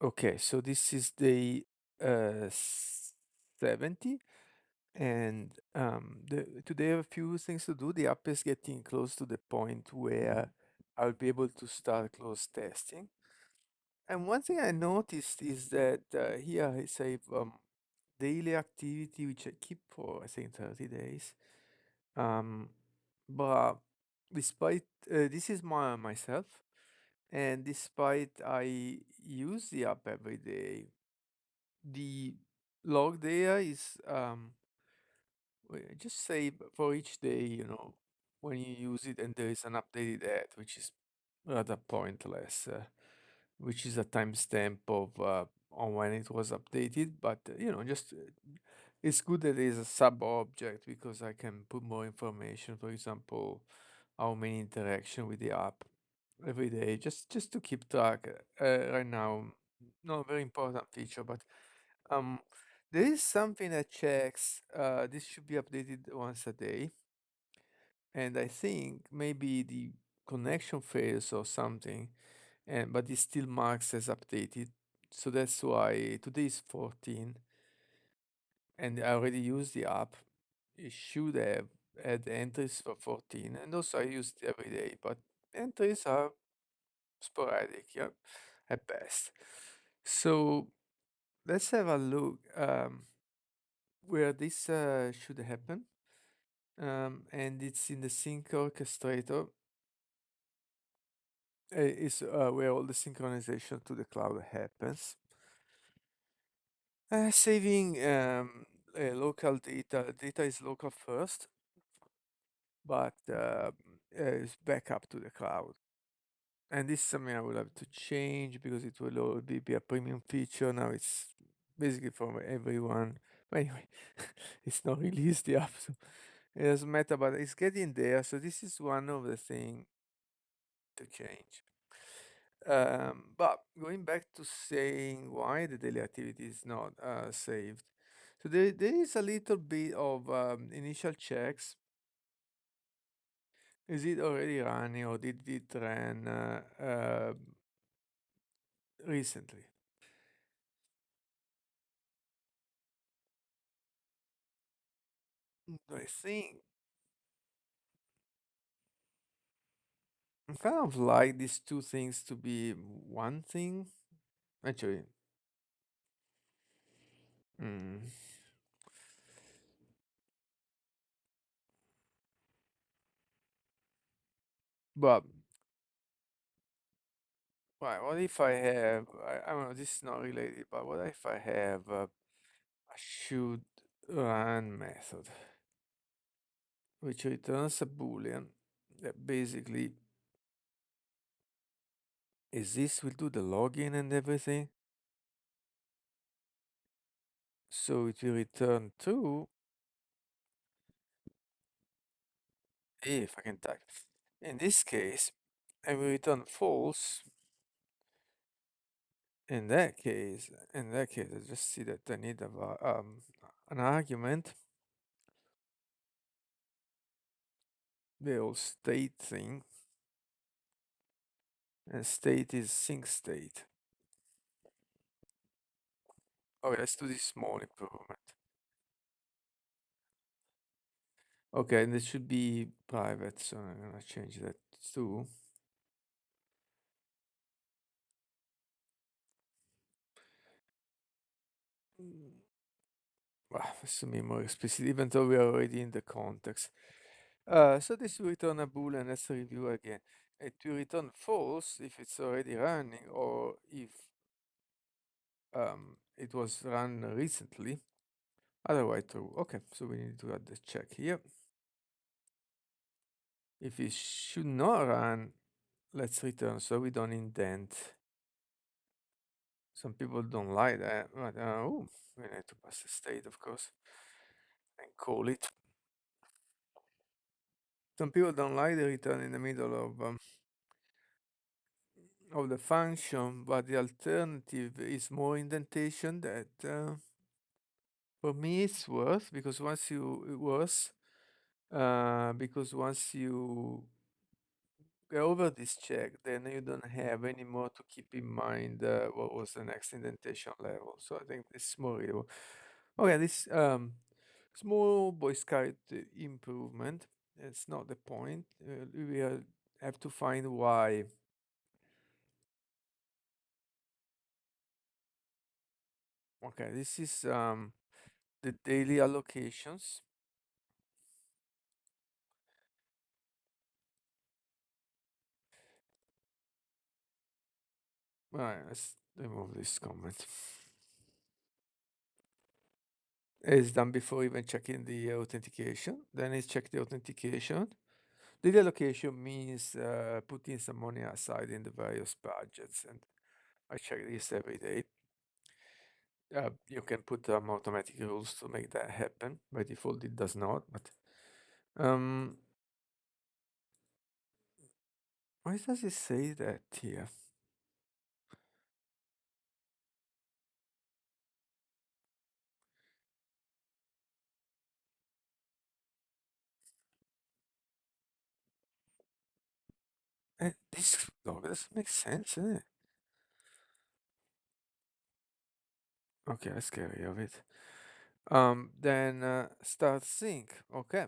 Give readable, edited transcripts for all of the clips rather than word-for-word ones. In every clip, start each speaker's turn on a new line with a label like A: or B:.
A: Okay, so this is day 70, and today I have a few things to do. The app is getting close to the point where I'll be able to start close testing. And one thing I noticed is that here I save daily activity, which I keep for I think 30 days. Um, but despite this is myself, and despite I use the app every day, the log there is just say for each day, when you use it, and there is an updated ad, which is rather pointless, which is a timestamp of on when it was updated. But just it's good that there is a sub object because I can put more information. For example, how many interaction with the app every day, just to keep track. Right now, not a very important feature, but um, there is something that checks. This should be updated once a day, and I think maybe the connection fails or something, and but it still marks as updated. So that's why today is 14, and I already used the app. It should have had entries for 14, and also I use it every day, but entries are sporadic, yeah, at best. So let's have a look where this should happen. And it's in the sync orchestrator. Is where all the synchronization to the cloud happens. Saving local data. Data is local first, but is backup to the cloud. And this is something I will have to change because it will already be a premium feature. Now it's basically for everyone. But anyway, it's not released yet, so it doesn't matter, but it's getting there. So this is one of the things to change. But going back to saying why the daily activity is not saved. So there is a little bit of initial checks. Is it already running or did it run recently? I think I kind of like these two things to be one thing. Actually, mm, but right, what if I have, I don't know, this is not related, but what if I have a should run method, which returns a boolean that basically is this will do the login and everything. So it will return true if I can type. In this case, I will return false. In that case, I just see that I need an argument, the old state thing, and state is sync state. Okay, let's do this small improvement. Okay, and it should be private, so I'm gonna change that too. Mm, Well, this to be more explicit, even though we are already in the context. So this will return a boolean. Let's review again. It will return false if it's already running or if it was run recently. Otherwise true. Okay, so we need to add the check here. If it should not run, let's return so we don't indent. Some people don't like that, but oh, we need to pass the state, of course, and call it. Some people don't like the return in the middle of the function, but the alternative is more indentation that for me it's worth because once you it worse because once you get over this check, then you don't have any more to keep in mind what was the next indentation level. So I think this is more readable. Okay, this small boy scout improvement. It's not the point. We have to find why. Okay, this is the daily allocations. All right, let's remove this comment. It's done before even checking the authentication. Then it's check the authentication. Daily allocation means putting some money aside in the various budgets, and I check this every day. You can put automatic rules to make that happen. By default, it does not. But um, why does it say that here? This doesn't make sense, eh? Okay, let's get rid of it. Then start sync. Okay.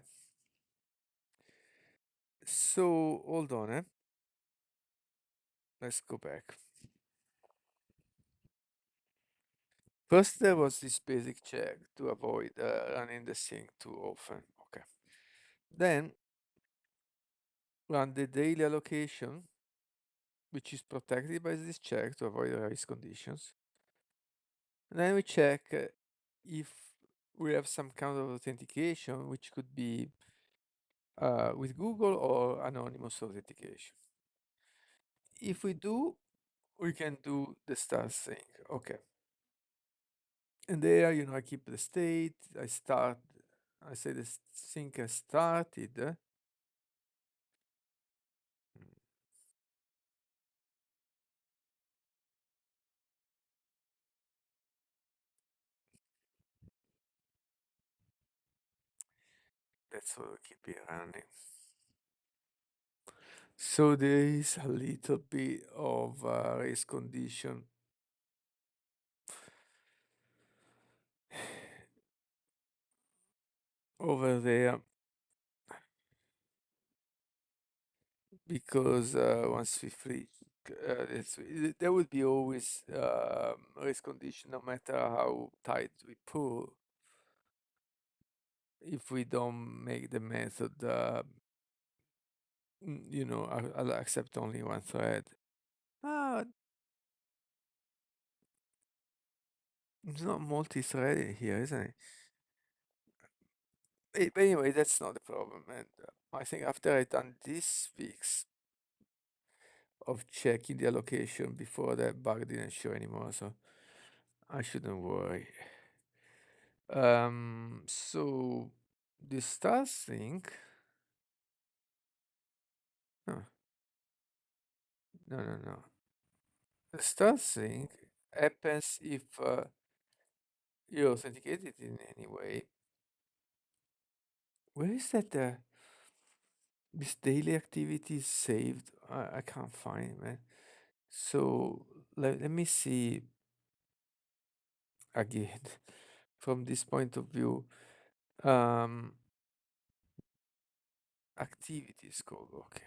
A: So hold on, eh? Let's go back. First, there was this basic check to avoid running the sync too often. Okay. Then run the daily allocation, which is protected by this check to avoid race conditions. And then we check if we have some kind of authentication, which could be with Google or anonymous authentication. If we do, we can do the start sync. Okay. And there, I keep the state. I say the sync has started. That's what we keep it running. So there is a little bit of race condition over there because once we free, there will be always race condition no matter how tight we pull. If we don't make the method, I'll accept only one thread. Ah, it's not multi-threaded here, isn't it? But anyway, that's not the problem. And I think after I done this fix of checking the allocation before that bug didn't show anymore, so I shouldn't worry. So the start sync. No, no, no, no. The start sync happens if you authenticate it in any way. Where is that? This daily activity is saved. I can't find it, man. So let me see again from this point of view. Um, activities called. Okay.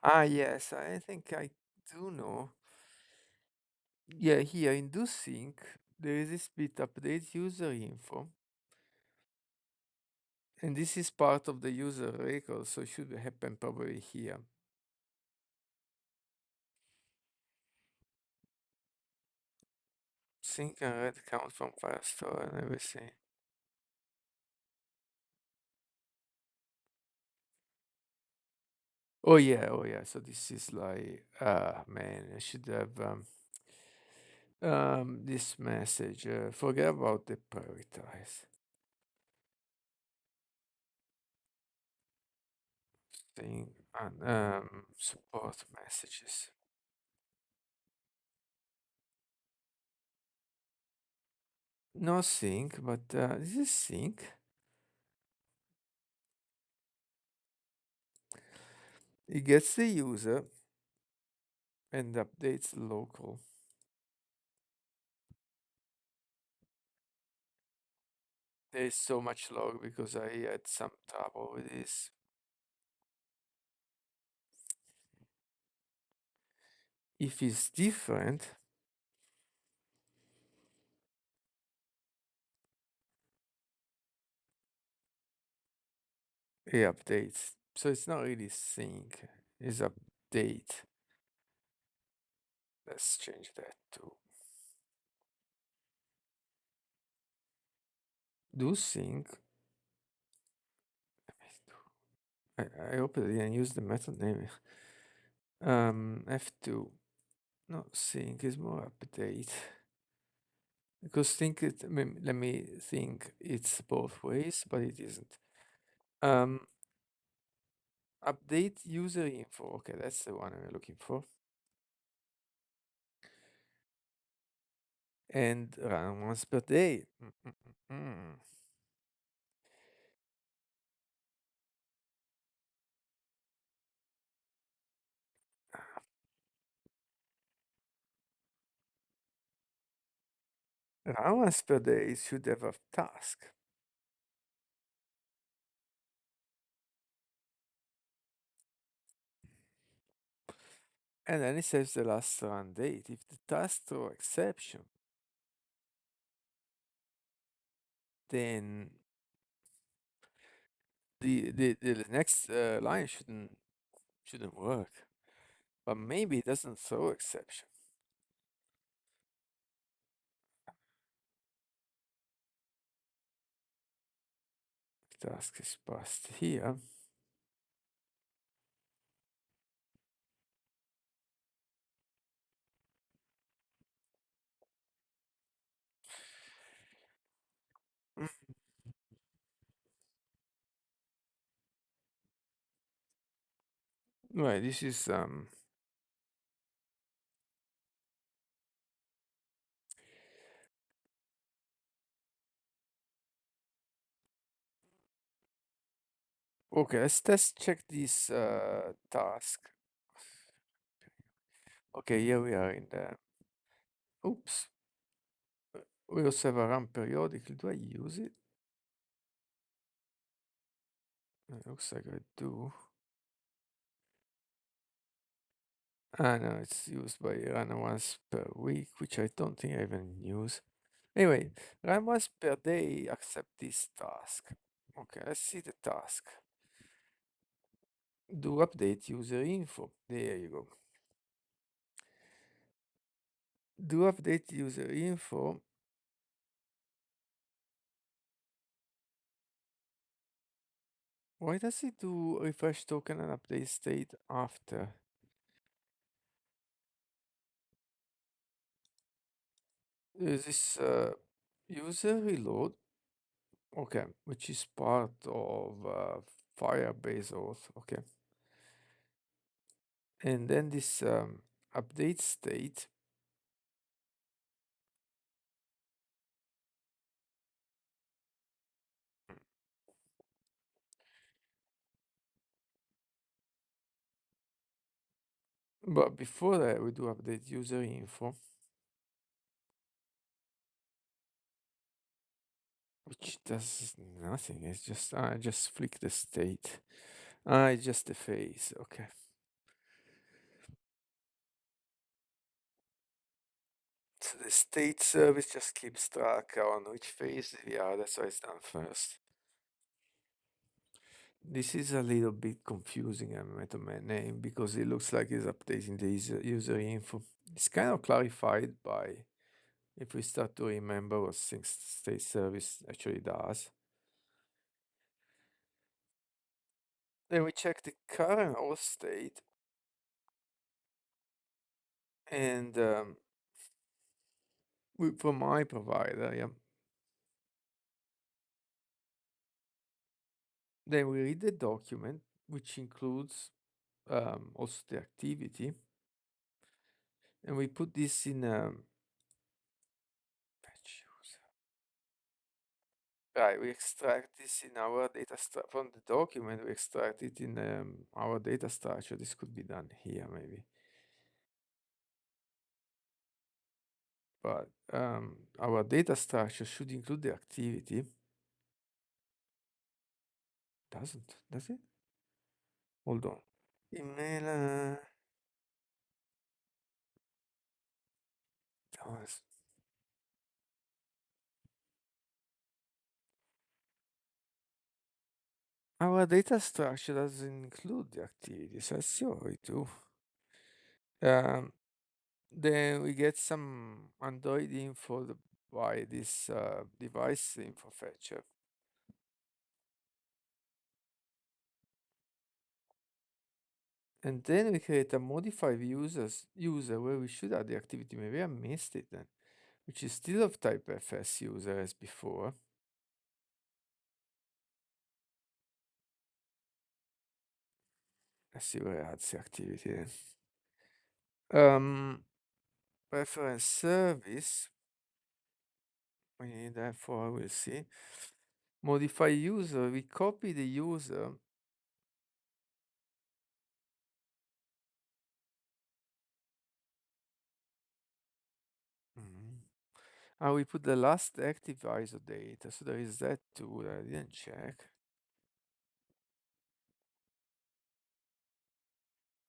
A: Ah, yes, I think I do know. Yeah, here in do sync, there is this bit update user info, and this is part of the user record, so it should happen probably here. Sync and read count from Firestore and everything. Oh yeah. So this is like, man, I should have this message. Forget about the prioritize thing and support messages. No sync, but this is sync. It gets the user and updates local. There is so much log because I had some trouble with this. If it's different, it updates. So it's not really sync, it's update. Let's change that to do sync. I hope I didn't use the method name. F2. No, sync is more update. Because think it, let me think it's both ways, but it isn't. Um, update user info. Okay, that's the one I'm looking for. And run once per day. Mm. Run once per day should have a task. And then it says the last run date. If the task throw exception, then the next line shouldn't work. But maybe it doesn't throw exception. Task is passed here. Mm. Right, this is okay, let's test check this task. Okay, here we are in the oops. We also have a run periodically. Do I use it? It looks like I do. Ah no, it's used by run once per week, which I don't think I even use. Anyway, run once per day, accept this task. Okay, let's see the task. Do update user info. There you go. Do update user info. Why does it do refresh token and update state after? Is this user reload? Okay, which is part of Firebase auth. Okay. And then this update state. But before that, we do update user info, which does nothing. It's just I just flick the state. It's just the phase. Okay. So the state service just keeps track on which phase we are. That's why it's done first. This is a little bit confusing, a method name, because it looks like it's updating the user info. It's kind of clarified by if we start to remember what sync state service actually does. Then we check the current host state and for my provider, yeah. Then we read the document, which includes also the activity, and we put this in fetch user. Right, we extract this in our data from the document. We extract it in our data structure. This could be done here maybe, but our data structure should include the activity. Doesn't, does it? Hold on. Email. Does. Our data structure doesn't include the activities. Let's see what we do. Um, then we get some Android info by this device info fetcher. And then we create a modified user where we should add the activity. Maybe I missed it then, which is still of type FS user as before. Let's see where it adds the activity then. Reference service. We need that for, we'll see. Modify user, we copy the user. Mhm. And we put the last active ISO data, so there is that too that I didn't check,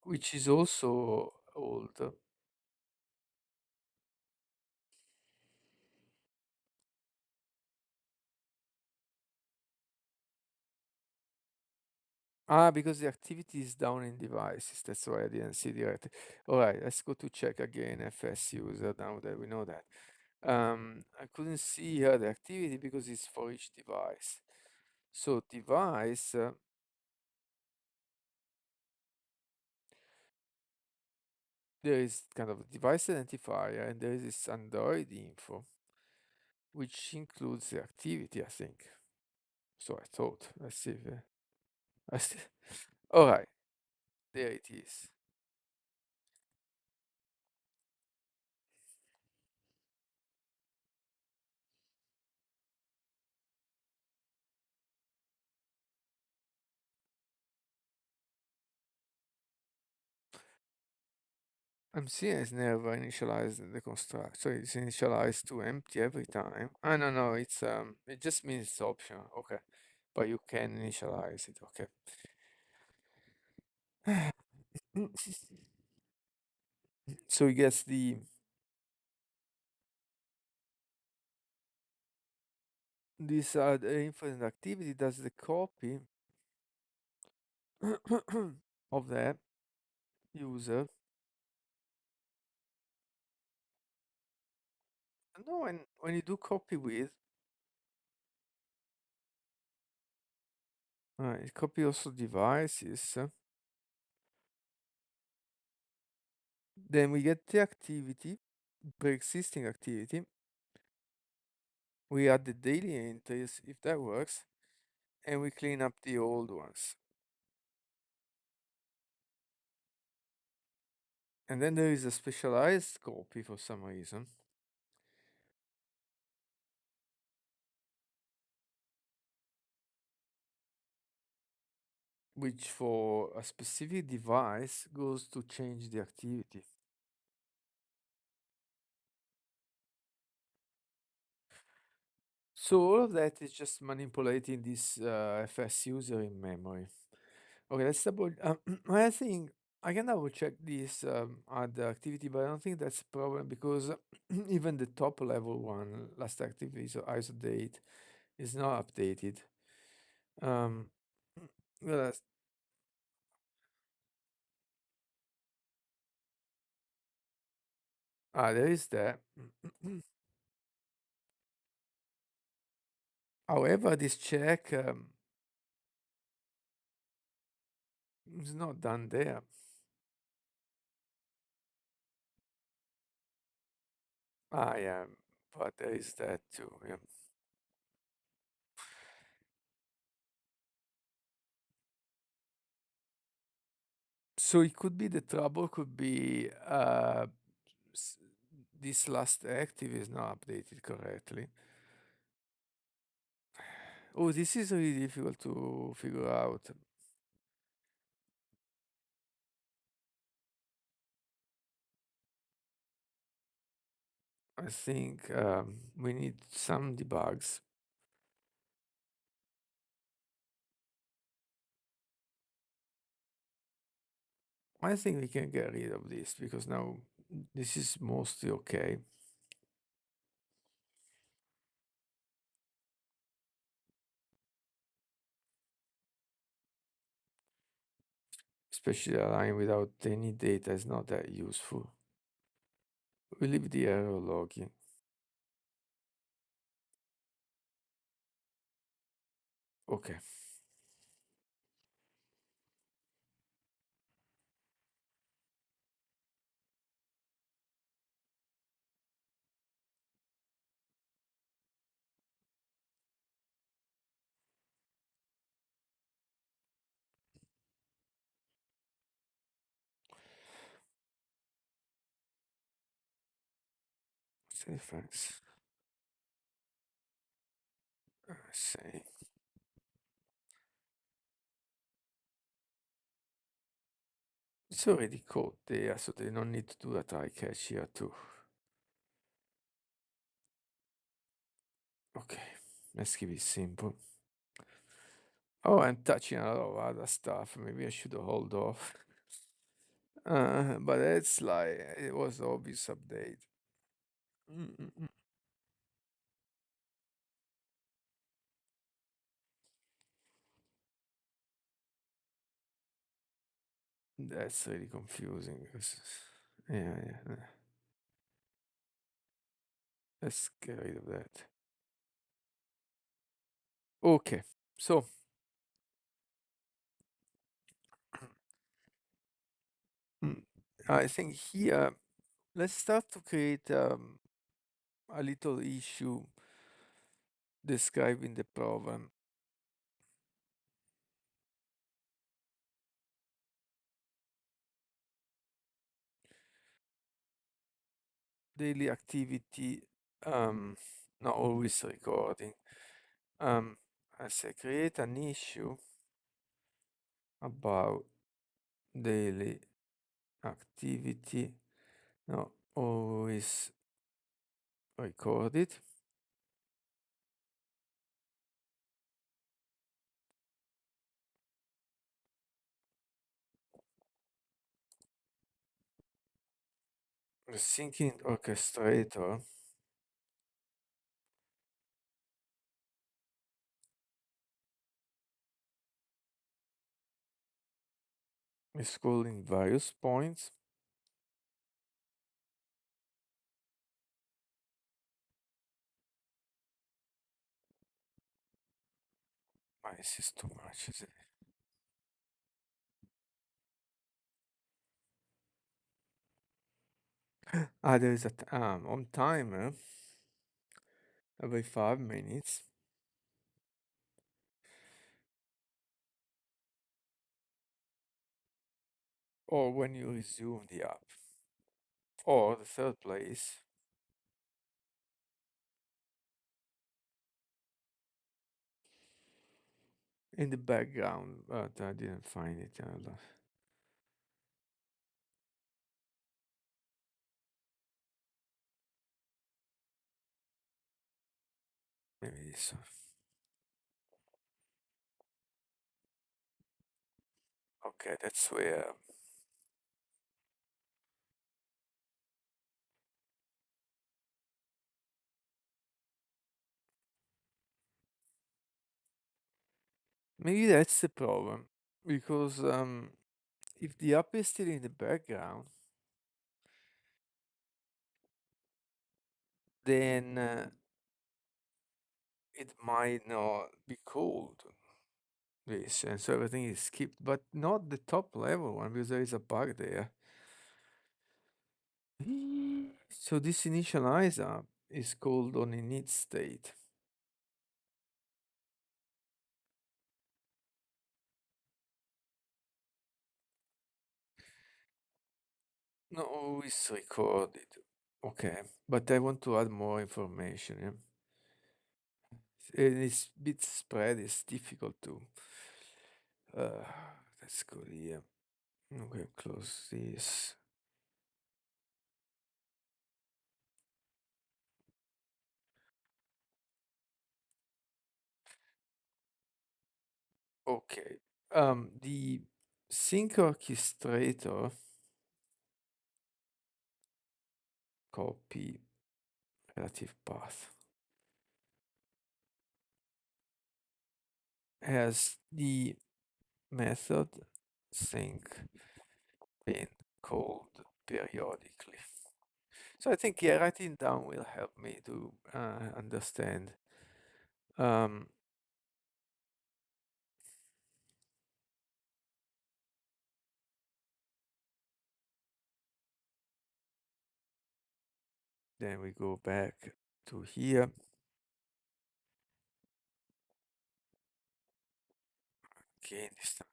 A: which is also old. Ah, because the activity is down in devices. That's why I didn't see directly. All right, let's go to check again FS user now that we know that. I couldn't see here the activity because it's for each device. So device, there is kind of a device identifier and there is this Android info, which includes the activity, I think. So I thought, let's see if, all right, there it is. I'm seeing it's never initialized in the construct, so it's initialized to empty every time. I don't know, it just means it's optional, okay. But you can initialize it, okay. So it gets the infinite activity does the copy of that user. No, when you do copy with, it copy also devices. Then we get the activity, pre-existing activity. We add the daily entries if that works, and we clean up the old ones. And then there is a specialized copy for some reason, which for a specific device goes to change the activity. So all of that is just manipulating this FS user in memory. Okay, let's double. I think I can double check this add activity, but I don't think that's a problem because even the top level one, last active ISO date, is not updated. Um, well, there is that. However, this check is not done there. Yeah, but there is that too. Yeah. So it could be the trouble could be s- this last active is not updated correctly. Oh, this is really difficult to figure out. I think we need some debugs. I think we can get rid of this because now this is mostly okay. Especially a line without any data is not that useful. We leave the error logging. Okay. Say thanks. Say it's already code there, so they don't need to do a try catch here too. Okay, let's keep it simple. Oh, I'm touching a lot of other stuff. Maybe I should hold off. But it's like it was obvious update. Mm-mm-mm. That's really confusing. Yeah, yeah. Let's get rid of that. Okay, so mm, I think here let's start to create a little issue describing the problem. Daily activity, um, not always recording. Um, I say create an issue about daily activity, not always recorded. The syncing orchestrator is calling various points. This is too much, is it? Ah, there is a on timer every 5 minutes, or when you resume the app, or the third place in the background, but I didn't find it. Maybe this one. Okay, that's where. Maybe that's the problem because if the app is still in the background, then it might not be called this, and so everything is skipped, but not the top level one because there is a bug there. So this initializer is called on init state. No, it's recorded. Okay, but I want to add more information. Yeah? And it's bit spread. It's difficult to. Uh, let's go here. Okay, close this. Okay. The sync orchestrator copy relative path has the method sync being called periodically. So I think, yeah, writing down will help me to understand. Um, then we go back to here. Okay, this time.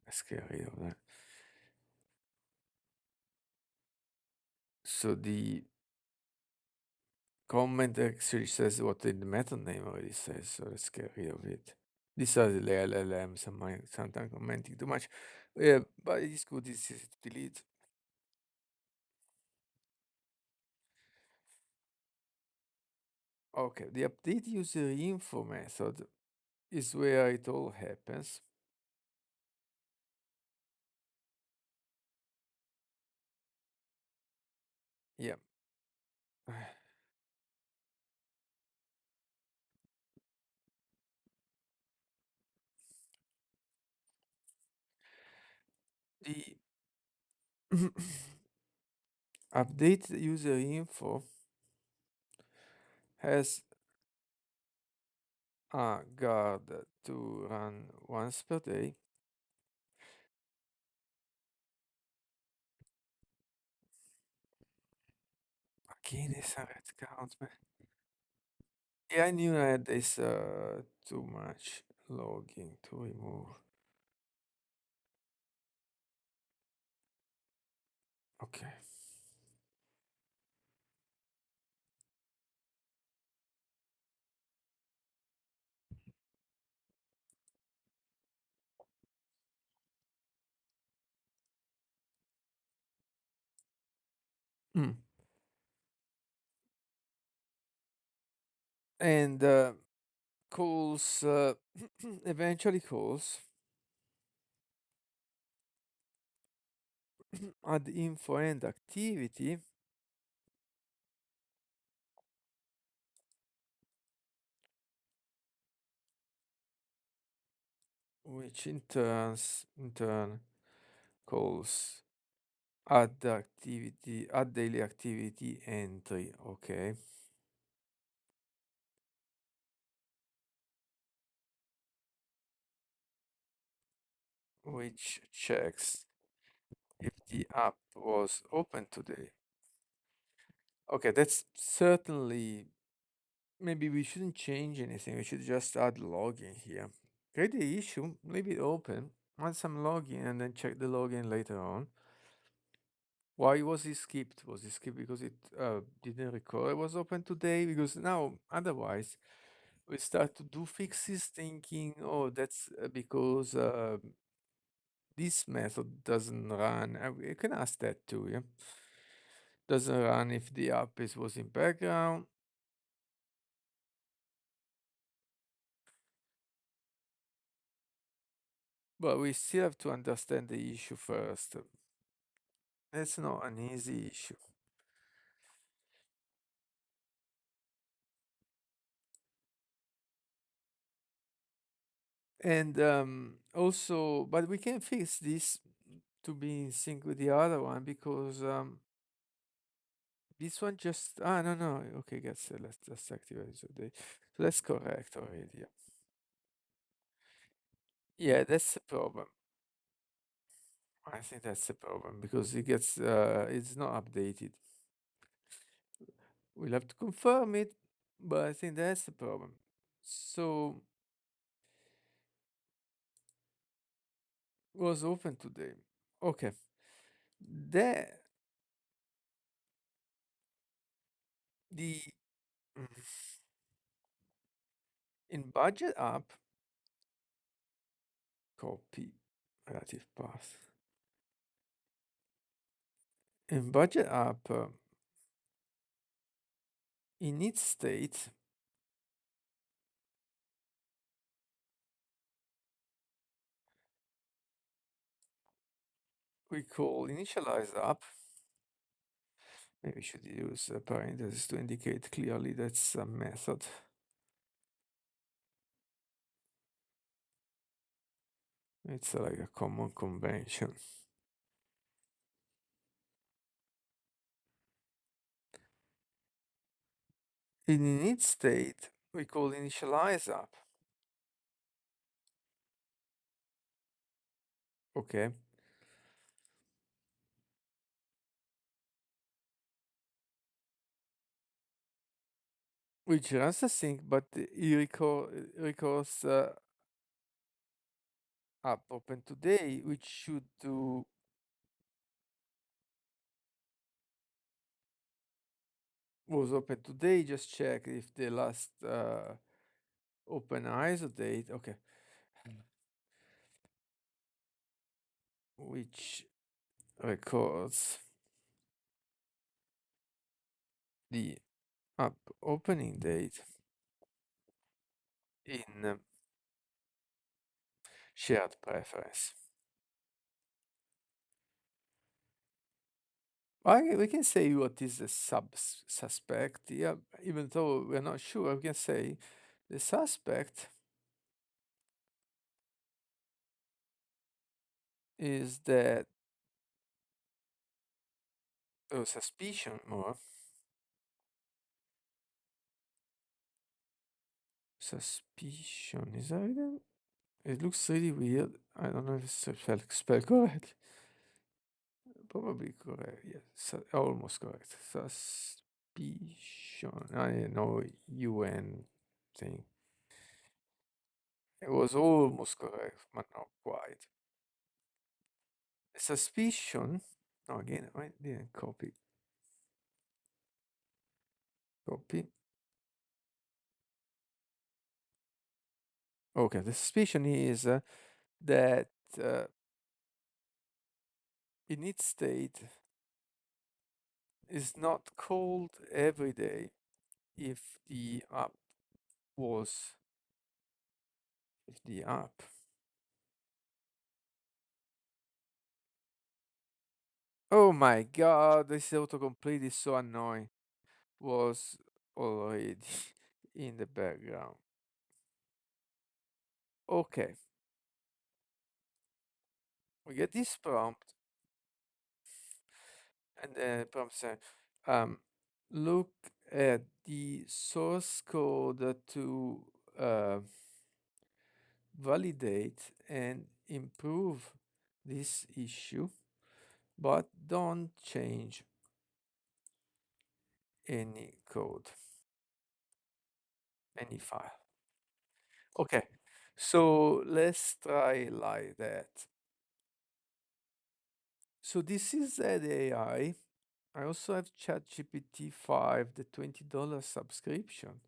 A: Let's get rid of that. So the comment actually says what the method name already says, so let's get rid of it. These are the LLMs, and my sometimes commenting too much. Yeah, but it's good. This is delete. Okay, the update user info method is where it all happens. Yeah. The update user info has a guard to run once per day. Again, it's a red count, man. Yeah, I knew I had this too much logging to remove. Okay. Mm. And calls eventually calls add info and activity, which in turn calls add daily activity entry. Okay. Which checks if the app was open today. Okay, that's certainly, maybe we shouldn't change anything. We should just add login here. Create the issue, leave it open, add some login, and then check the login later on. Why was it skipped? Was it skipped because it didn't record it was open today? Because now, otherwise, we start to do fixes thinking, oh, that's because this method doesn't run. You can ask that too, yeah? Doesn't run if the app was in background. But we still have to understand the issue first. That's not an easy issue. And also, but we can fix this to be in sync with the other one because this one just, no, no, okay, guess let's just activate it today. So that's correct already. Yeah, yeah, that's the problem. I think that's the problem because it's not updated. We'll have to confirm it, but I think that's the problem. So was open today. Okay. The the Mm. In budget app, copy relative path. In budget app, in its state, we call initialize app. Maybe we should use parentheses to indicate clearly that's a method. It's like a common convention. In init state, we call initialize app. Okay. Which runs the sync, but it records app open today, which should do was open today. Just check if the last open ISO date. Okay. Which records the app opening date in shared preference. We can say what is the suspect. Yeah, even though we're not sure, we can say the suspect is that, or suspicion more. Suspicion, is that it? It looks really weird. I don't know if it's spelled correct. Probably correct. Yes, almost correct. Suspicion. I know UN thing. It was almost correct, but not quite. Suspicion. No, again, I didn't copy. Copy. Okay, the suspicion is that in its state is not called every day if the app was if the app oh my god, this autocomplete is so annoying, was already in the background. Okay, we get this prompt, and the prompt says, look at the source code to validate and improve this issue, but don't change any code, any file. Okay, so let's try like that. So this is the AI. I also have ChatGPT 5, the $20 subscription.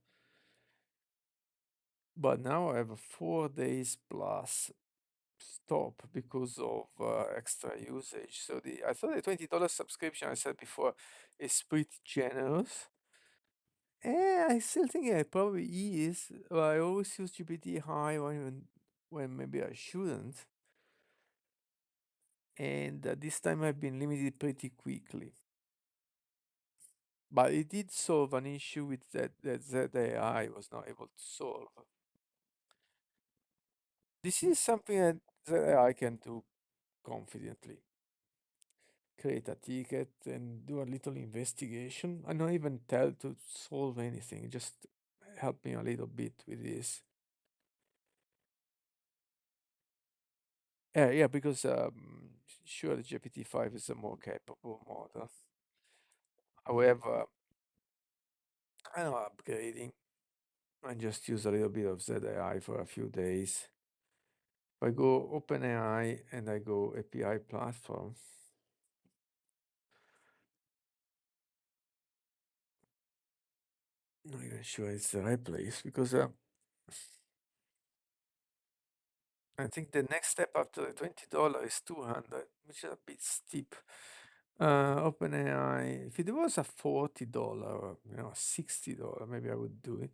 A: But now I have a 4 days plus stop because of extra usage. So I thought the $20 subscription I said before is pretty generous. I still think it probably is. I always use GPT high when maybe I shouldn't. And this time I've been limited pretty quickly. But it did solve an issue with that AI was not able to solve. This is something that AI can do confidently. Create a ticket and do a little investigation. I don't even tell to solve anything, just help me a little bit with this. Yeah, because sure, the GPT-5 is a more capable model. However, I know upgrading. I just use a little bit of ZAI for a few days. If I go OpenAI and I go API platform, Not even sure it's the right place because I think the next step after the $20 is 200, which is a bit steep. OpenAI, if it was a $40, $60, maybe I would do it.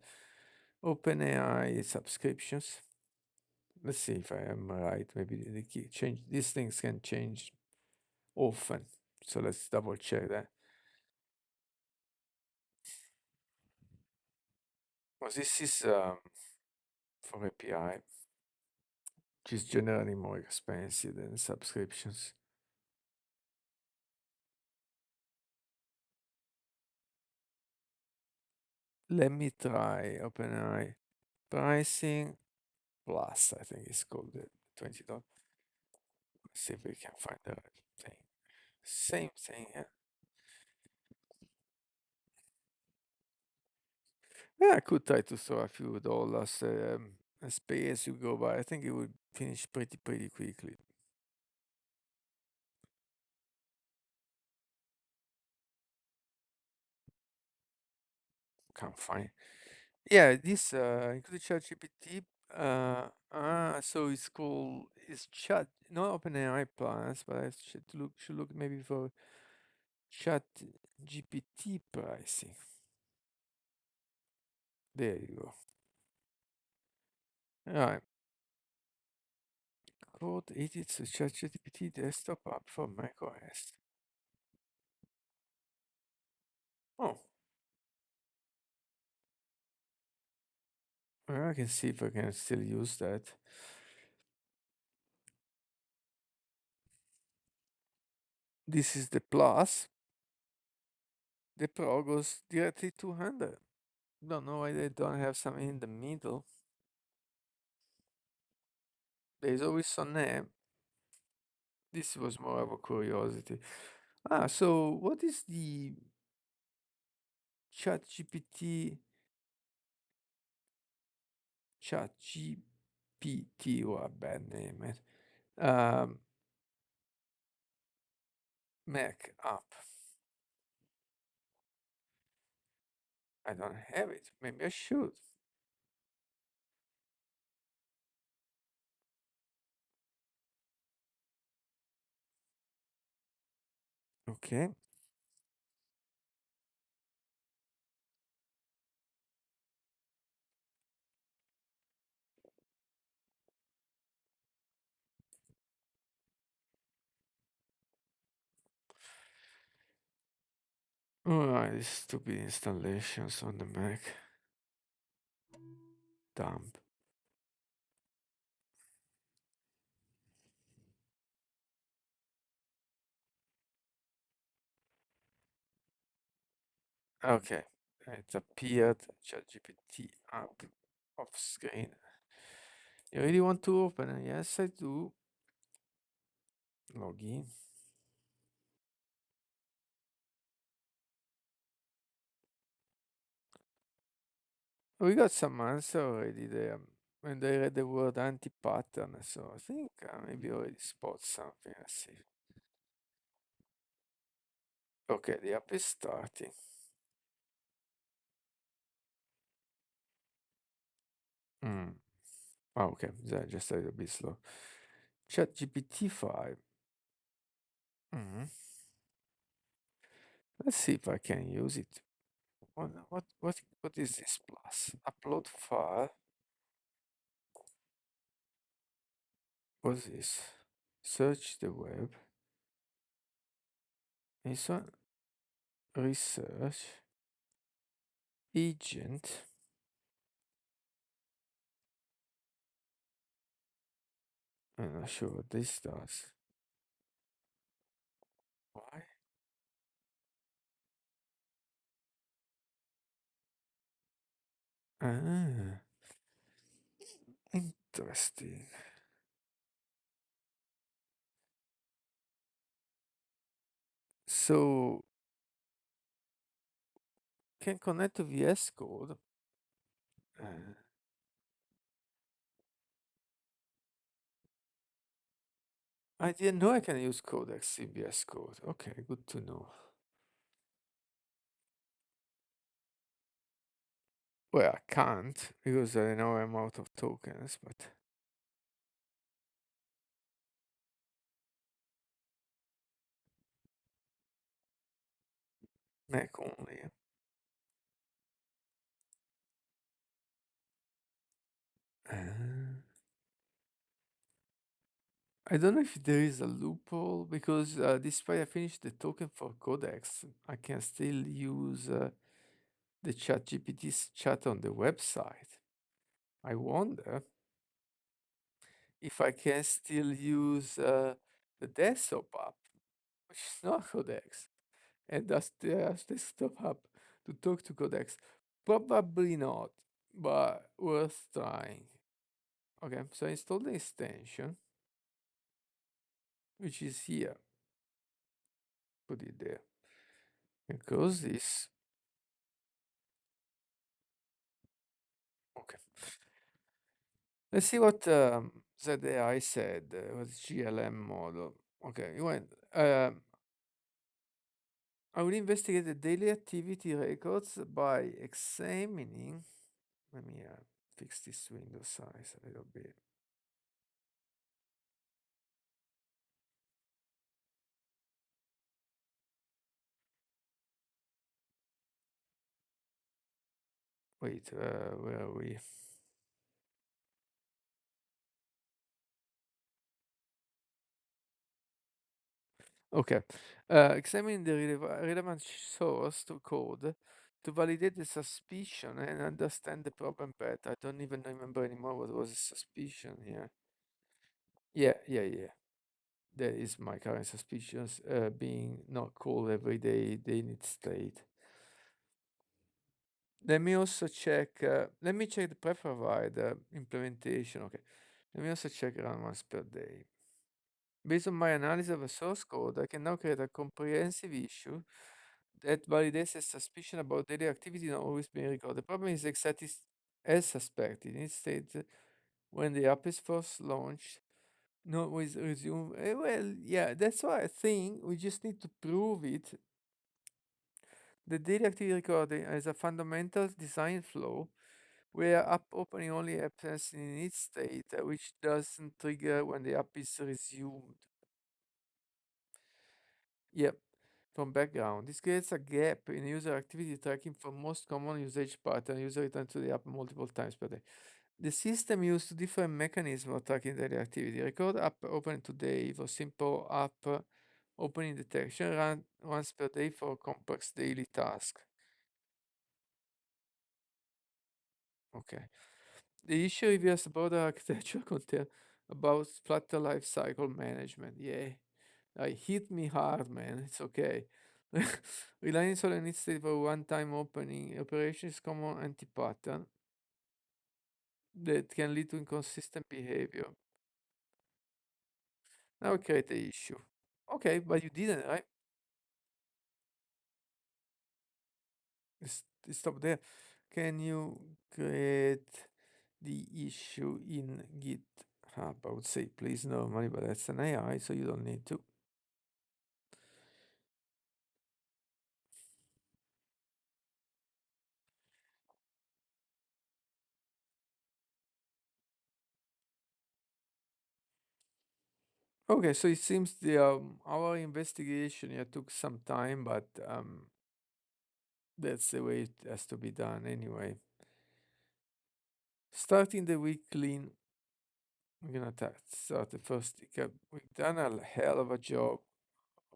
A: OpenAI subscriptions. Let's see if I am right. Maybe they change. These things can change often. So let's double check that. Well, this is for API, which is generally more expensive than subscriptions. Let me try OpenAI pricing plus. I think it's called the $20. Let's see if we can find the right thing. Same thing. Yeah. Yeah, I could try to throw a few dollars as pay as you go, but I think it would finish pretty quickly. Can't find. Yeah, this include ChatGPT. So it's called it's Chat, not OpenAI Plus, but I should look maybe for ChatGPT pricing. There you go. All right. Code edit to ChatGPT desktop app for macOS. Oh, well, I can see if I can still use that. This is the plus. The Pro goes directly to 100. Don't know why they don't have something in the middle. There's always some name. This was more of a curiosity. So what is the ChatGPT? ChatGPT, what a bad name, man. Um, Mac app. I don't have it. Maybe I should. Okay. Alright, these stupid installations on the Mac. Dump. Okay. It appeared ChatGPT app off screen. You really want to open it? Yes, I do. Login. We got some answer already there. And I read the word anti-pattern, so I think maybe already spot something. Let's see. Okay, the app is starting. Mm. Oh, okay, that's just a little bit slow. ChatGPT 5. Mm. Let's see if I can use it. What is this plus? Upload file. What's this? Search the web. This one. Research. Agent. I'm not sure what this does. Why? Ah, interesting. So can connect to VS Code. Uh, I didn't know I can use codecs in VS Code. Okay, good to know. Well, I can't because I know I'm out of tokens, but Mac only. Uh, I don't know if there is a loophole because despite I finished the token for Codex, I can still use the chat GPT's chat on the website. I wonder if I can still use the desktop app, which is not Codex, and that's the desktop app to talk to Codex. Probably not, but worth trying. Okay, so install the extension, which is here. Put it there. And close this. Okay. Let's see what ZAI said. What GLM model. Okay, you went. I will investigate the daily activity records by examining. Let me fix this window size a little bit. Wait, where are we? Okay. Examine the relevant source to code to validate the suspicion and understand the problem better. I don't even remember anymore what was the suspicion here. Yeah. That is my current suspicions, being not called every day, they need state. Let me also check, let me check the provide implementation. Okay. Let me also check run once per day. Based on my analysis of the source code, I can now create a comprehensive issue that validates a suspicion about daily activity not always being recorded. The problem is exactly as suspected. Instead, when the app is first launched, not always resume. Well, yeah, that's why I think we just need to prove it. The daily activity recording is a fundamental design flow where app opening only happens in its state, which doesn't trigger when the app is resumed. Yep. From background. This creates a gap in user activity tracking for most common usage pattern. User return to the app multiple times per day. The system used different mechanisms of tracking daily activity. Record app open today for simple app opening detection. Run once per day for complex daily task. Okay. The issue reveals broader architecture content about Flutter lifecycle management. Yeah. Hit me hard, man. It's okay. Relying solely on its state for one-time opening operation is common anti-pattern that can lead to inconsistent behavior. Now create the issue. Okay, but you didn't, right? Stop there. Can you create the issue in GitHub? I would say please normally, but that's an AI, so you don't need to. Okay, so it seems the our investigation here took some time, but that's the way it has to be done anyway. Starting the week clean, we're gonna start the first week. We've done a hell of a job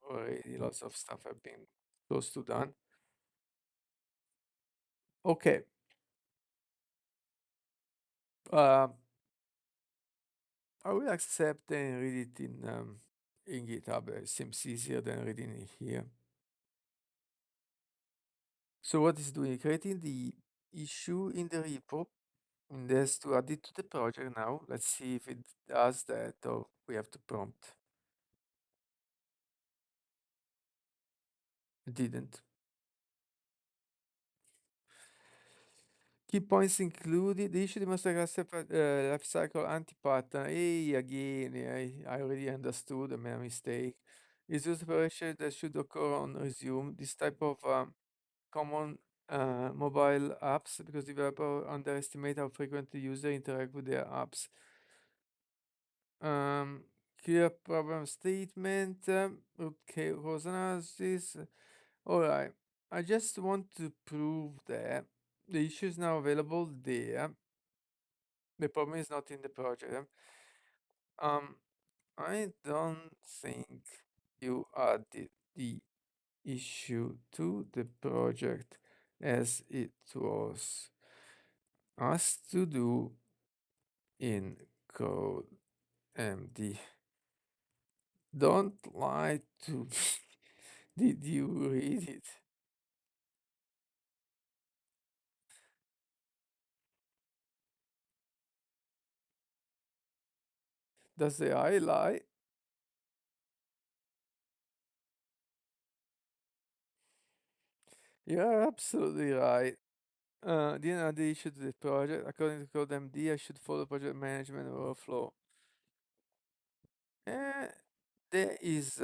A: already. Lots of stuff have been close to done. Okay. Uh, I will accept and read it in GitHub. It seems easier than reading it here. So what is doing? Creating the issue in the repo. And there's to add it to the project now. Let's see if it does that or we have to prompt. It didn't. Key points included the issue demonstrates life cycle anti-pattern. Hey, again, I already understood. I made a mistake. Is this operation that should occur on resume. This type of common mobile apps because developers underestimate how frequently users interact with their apps. Um, Clear problem statement, root cause analysis. All right. I just want to prove that the issue is now available there. The problem is not in the project. Um, I don't think you added the issue to the project as it was asked to do in code MD. Don't lie to me. Did you read it? Does the I lie? You're absolutely right. Didn't add the issue to the project. According to code MD, I should follow project management workflow. Eh, there is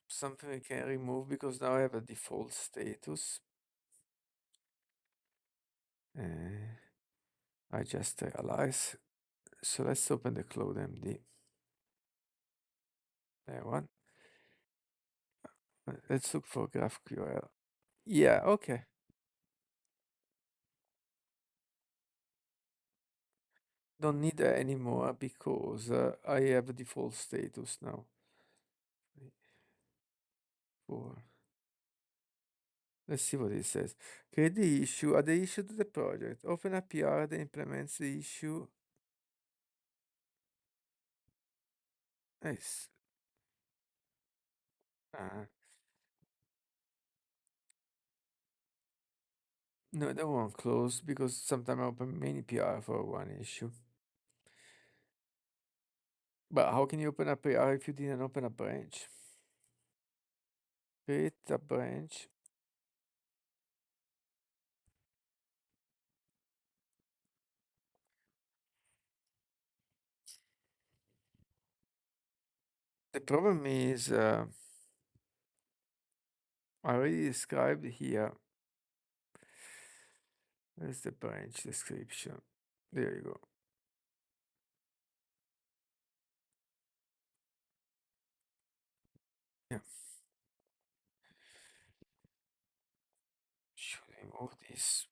A: something we can remove because now I have a default status. Uh, I just realized. So let's open the Cloud MD. That one. Let's look for GraphQL. Yeah, okay. Don't need that anymore because I have a default status now. Three, four. Let's see what it says. Create the issue. Add the issue to the project. Open a PR that implements the issue. Nice. Uh, no, that one close because sometimes I open many PR for one issue. But how can you open a PR if you didn't open a branch? Create a branch. The problem is I already described here. Where's the branch description? There you go. Yeah. Should I remove this?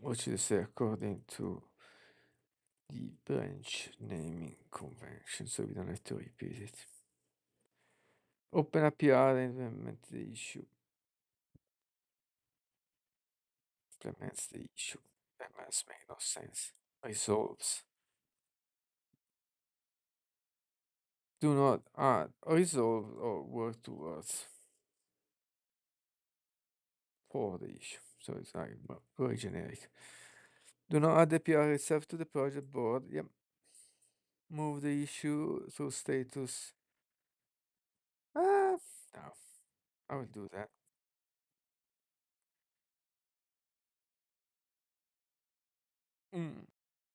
A: What should I say according to the branch naming convention so we don't have to repeat it? Open a PR and implement the issue. Implements the issue. That must make no sense. Resolves. Do not add resolve or work towards for the issue. So it's like very generic. Do not add the PR itself to the project board. Yep. Move the issue to status. No, I will do that. Mm.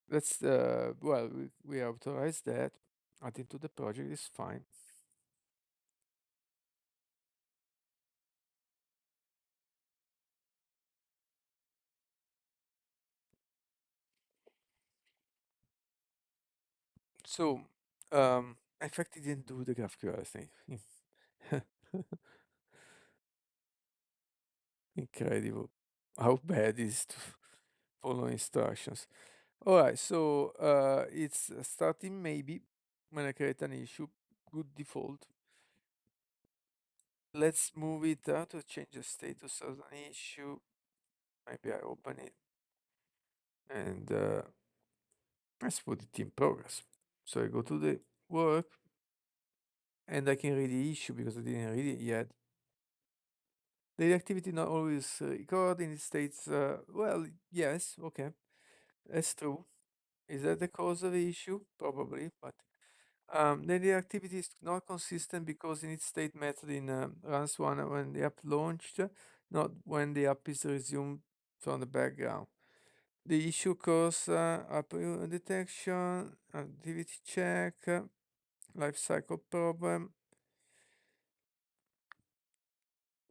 A: That's well, we authorize that. Adding to the project is fine. So, in fact, he didn't do the GraphQL thing. Incredible. How bad is to follow instructions. All right, so it's starting maybe when I create an issue. Good default. Let's move it to change the status of an issue. Maybe I open it and let's put it in progress. So I go to the work and I can read the issue because I didn't read it yet. The activity not always recording, it states, well, yes, okay, that's true. Is that the cause of the issue? Probably, but then the activity is not consistent because in its state method in runs one when the app launched, not when the app is resumed from the background. The issue occurs app detection, activity check, life cycle problem.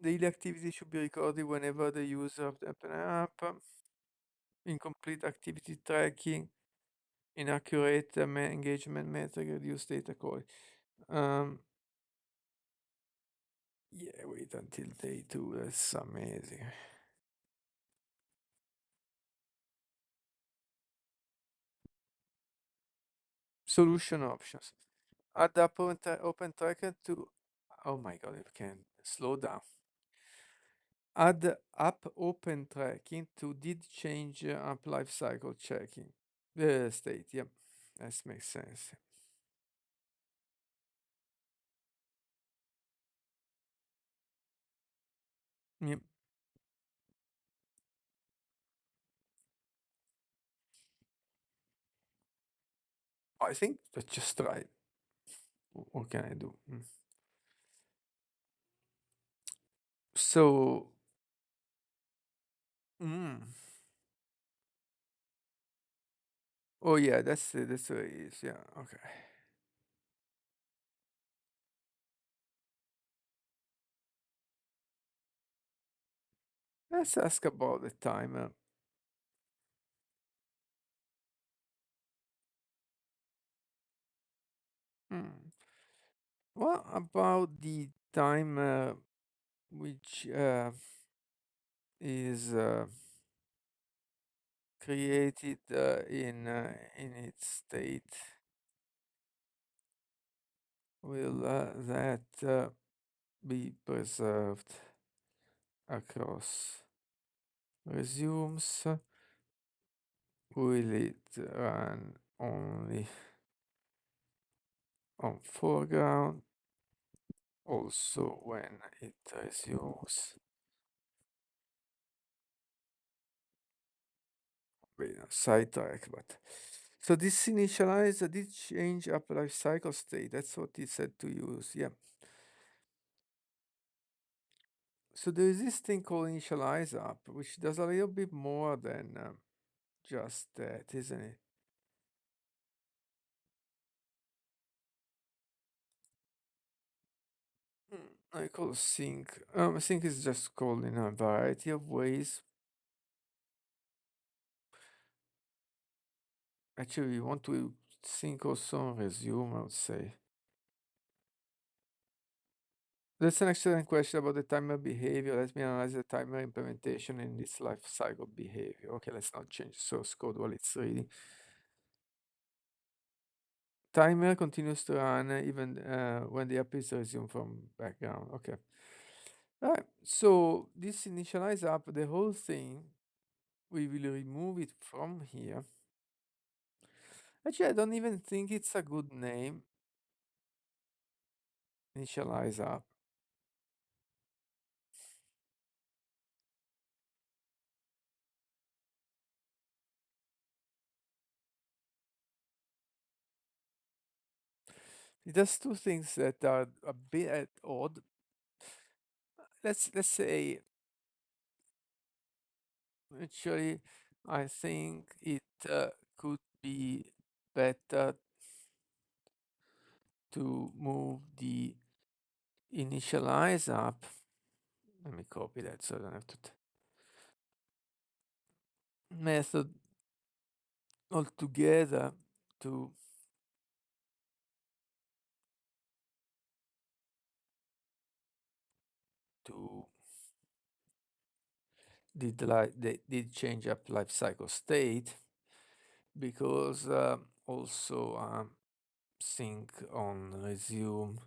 A: Daily activity should be recorded whenever the user of the app. Incomplete activity tracking, inaccurate engagement metric, reduce data quality. Um, yeah, wait until day two. That's amazing. Solution options. Add the open tracker to. Oh my god, it can slow down. Add app open tracking to did change app lifecycle checking. The state, yep. That makes sense. Yep. I think let's just try it. What can I do? So, mm, oh yeah, that's what it is. Yeah, okay. Let's ask about the timer. Hmm. What about the timer which is created in its state? Will that be preserved across resumes? Will it run only on foreground also when it resumes? Wait, no, sidetrack, but so this initializer did change up life cycle state. That's what it said to use. Yeah. So there is this thing called initialize up, which does a little bit more than just that, isn't it? I call sync. Sync is just called in a variety of ways. Actually, we want to sync also on resume, I would say. That's an excellent question about the timer behavior. Let me analyze the timer implementation in its life cycle behavior. Okay, let's not change source code while it's reading. Timer continues to run even when the app is resumed from background. Okay. All right. So this initialize app, the whole thing, we will remove it from here. Actually, I don't even think it's a good name. Initialize app. It does two things that are a bit odd. Let's say actually, I think it could be better to move the initialize app. Let me copy that so I don't have to method altogether to to did change up life cycle state because also sync on resume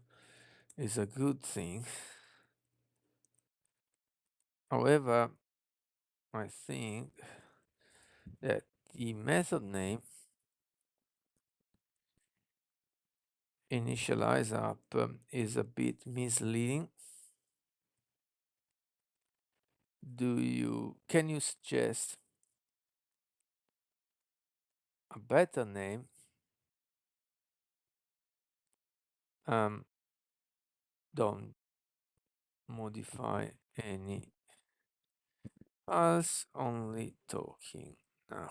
A: is a good thing. However, I think that the method name initialize app is a bit misleading. Can you suggest a better name? Um, don't modify any else, only talking now.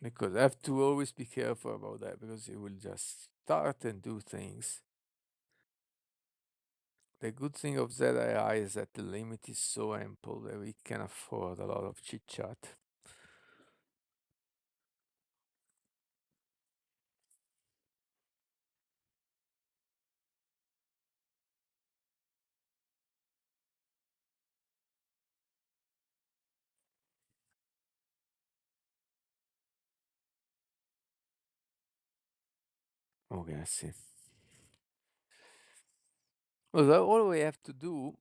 A: Because I have to always be careful about that because it will just start and do things. The good thing of ZAI is that the limit is so ample that we can afford a lot of chit chat. Okay, I see. Well, all we have to do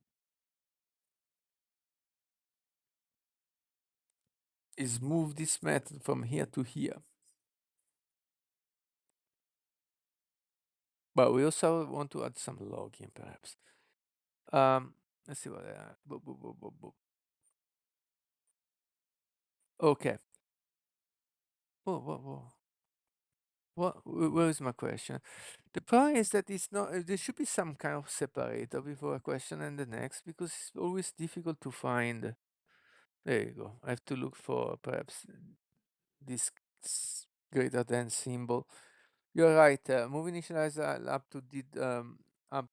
A: is move this method from here to here. But we also want to add some logging, perhaps. Let's see what. Okay. Whoa, whoa, whoa. Where is my question? The problem is that it's not. There should be some kind of separator before a question and the next because it's always difficult to find. There you go. I have to look for perhaps this greater than symbol. You're right. Move initialize up to did up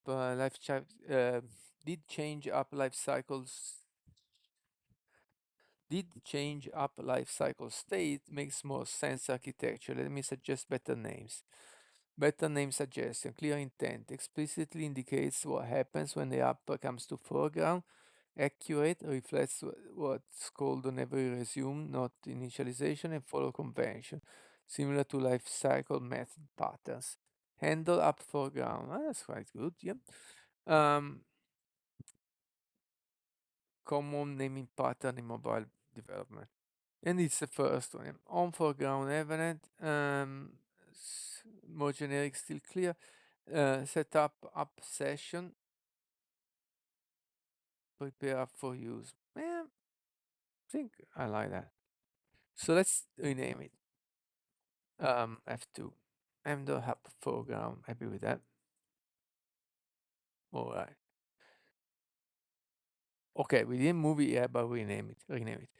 A: did change up life cycles. Did change up life cycle state makes more sense architecture. Let me suggest better names. Better name suggestion, clear intent, explicitly indicates what happens when the app comes to foreground. Accurate reflects what's called on every resume, not initialization, and follow convention, similar to life cycle method patterns. Handle up foreground. That's quite good. Yep. Um, common naming pattern in mobile development. And it's the first one. On foreground event, more generic, still clear. Set up session, prepare up for use. I think I like that. So let's rename it. F2. I'm the hub foreground. Happy with that. All right. Okay, we didn't move it yet, but we rename it. Rename it.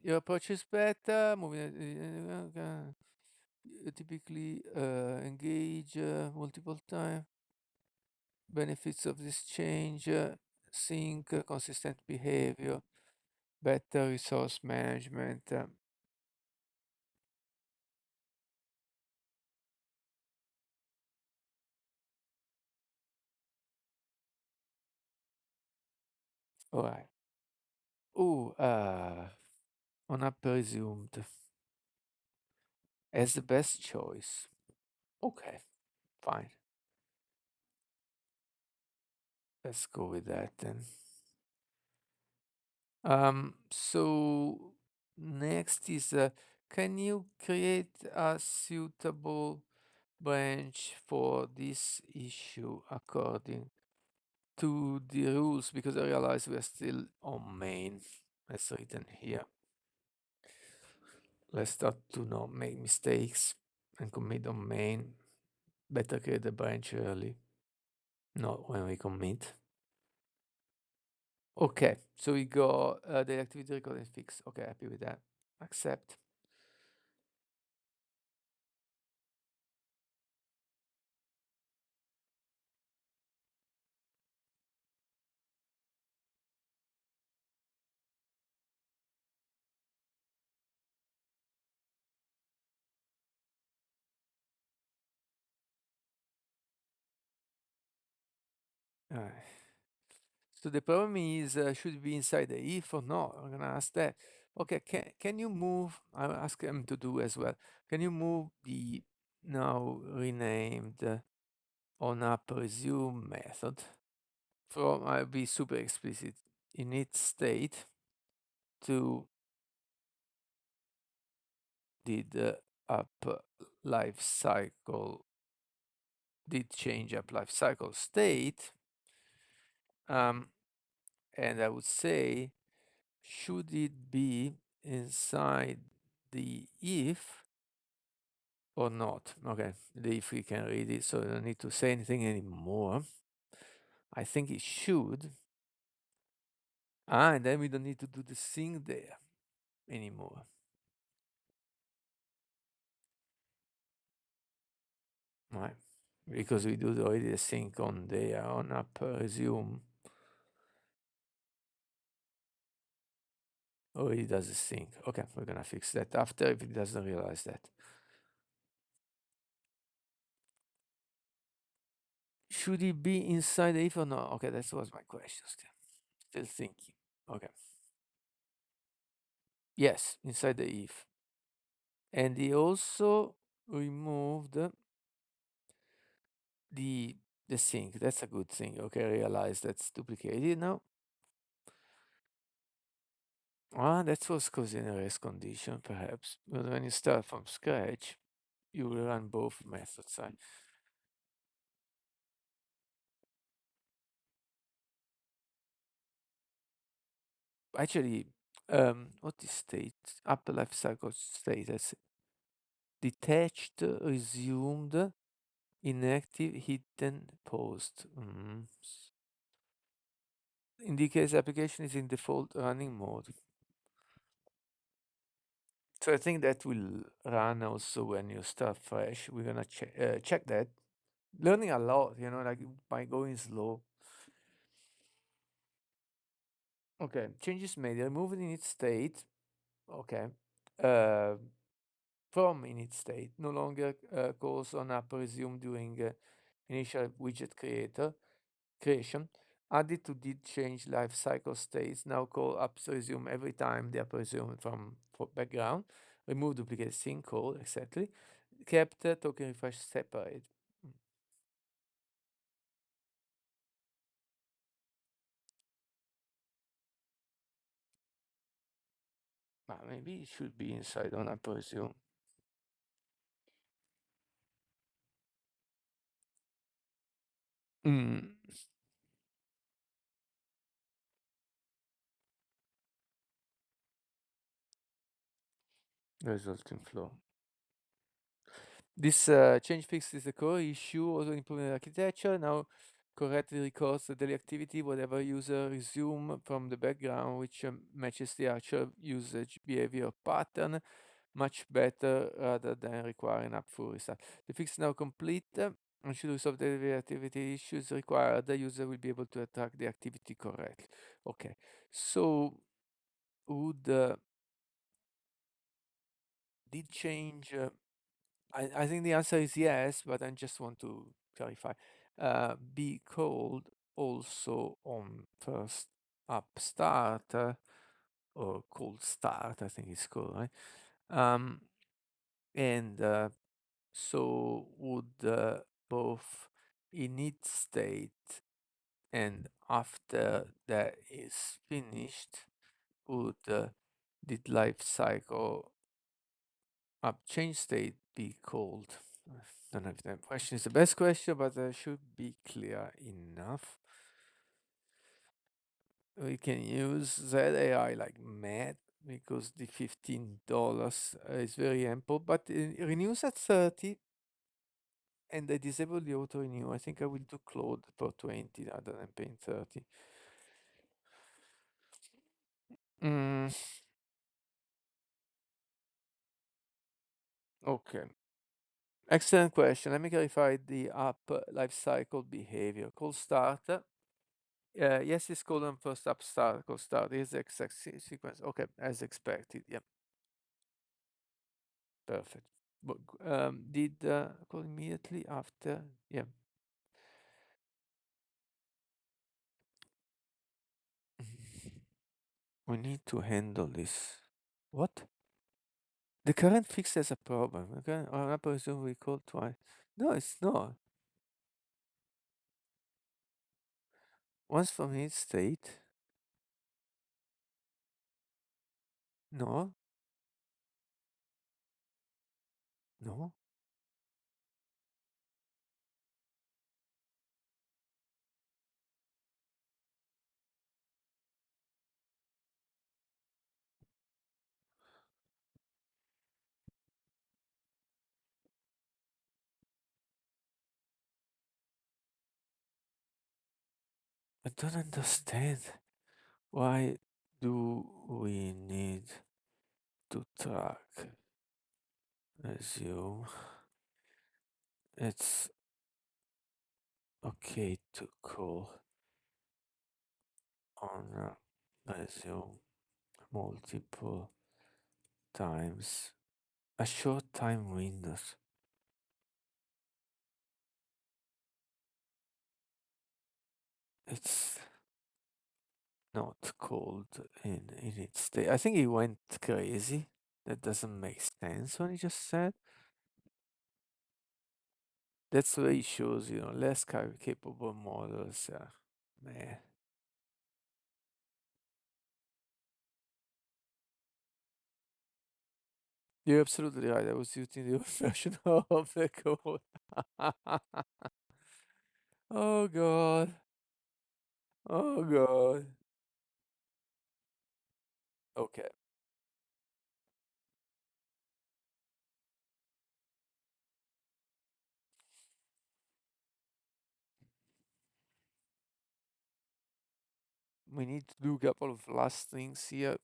A: Your approach is better. Moving typically engage multiple times. Benefits of this change: sync, consistent behavior, better resource management. All right. Oh, on a presumed as the best choice. Okay, fine. Let's go with that then. So next is can you create a suitable branch for this issue according to the rules? Because I realize we're still on main as written here. Let's start to not make mistakes and commit on main. Better create the branch early, not when we commit. Okay, so we go the activity recording fix. Okay, happy with that. Accept. Uh, so the problem is, should it be inside the if or not? I'm gonna ask that. Okay, can you move? I'll ask them to do as well. Can you move the now renamed on up resume method from? I'll be super explicit in its state to did up life cycle did change up life cycle state, and I would say should it be inside the if or not? Okay, the if we can read it, so I don't need to say anything anymore. I think it should. And then we don't need to do the thing there anymore. Right. because we do already the sync on the on app resume. Already does the sync. Okay, we're gonna fix that after if it doesn't realize that. Should it be inside the if or not? Okay, that was my question still. Still thinking. Okay. Yes, inside the if. And he also removed the the sync. That's a good thing. Okay, I realize that's duplicated now. Ah, that was causing a race condition, perhaps. But when you start from scratch, you will run both methods. Actually, what is state? Upper life cycle status. Detached, resumed, inactive, hidden, paused. Indicates application is in default running mode. So I think that will run also when you start fresh. We're gonna check that. Learning a lot, like by going slow. Okay, changes made. Remove in its state. Okay. Uh, from in its state. No longer calls on app resume during initial widget creation. Added to did change life cycle states. Now call apps resume every time the app resume from for background. Remove duplicate sync call, exactly. Kept token refresh separate. Mm, maybe it should be inside on app resume. Mm, resulting flow. This change fixes the core issue, also improving the architecture. Now correctly records the daily activity, whatever user resume from the background, which matches the actual usage behavior pattern much better rather than requiring up full restart. The fix is now complete. And should resolve the activity issues required, the user will be able to track the activity correctly. Okay, so would did change I think the answer is yes, but I just want to clarify. Be called also on first up start or cold start, I think it's called, right? And so would both init state and after that is finished, would did life cycle up change state be called? I don't know if that question is the best question, but should be clear enough. We can use that AI like mad because the $15 is very ample, but it renews at 30 and I disable the auto renew. I think I will do Claude for 20 rather than paying 30. Mm, okay. Excellent question. Let me clarify the app lifecycle behavior. Call start. Yes, it's called on first app start. Call start is the exact sequence. Okay, as expected. Yep, perfect. But did call immediately after? Yeah. We need to handle this. What? The current fix has a problem. Okay, I presume we called twice. No, it's not. Once from its state. No, no. I don't understand. Why do we need to track? Assume it's Okay, to call on resume multiple times. A short time windows. It's not called in its state. I think he went crazy. That doesn't make sense what he just said. That's where he shows, less capable models. Man, you're absolutely right. I was using the old version of the code. Oh God. Oh God. Okay. We need to do a couple of last things here.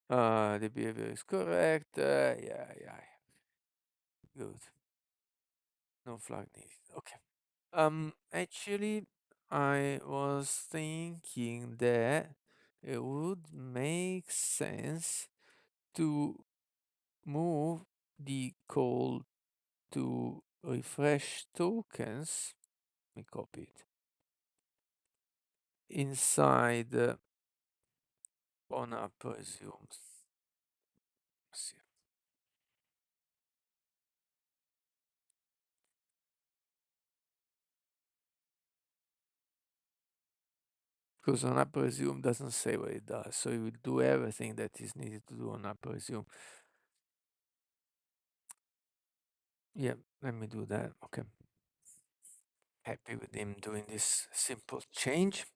A: The behavior is correct. Yeah. Good. No flag needed. Okay. Actually, I was thinking that it would make sense to move the call to refresh tokens. Let me copy it inside on app resumes. See. Because on app resume doesn't say what it does, so it will do everything that is needed to do on app resume. Yeah, let me do that. Okay. Happy with him doing this simple change.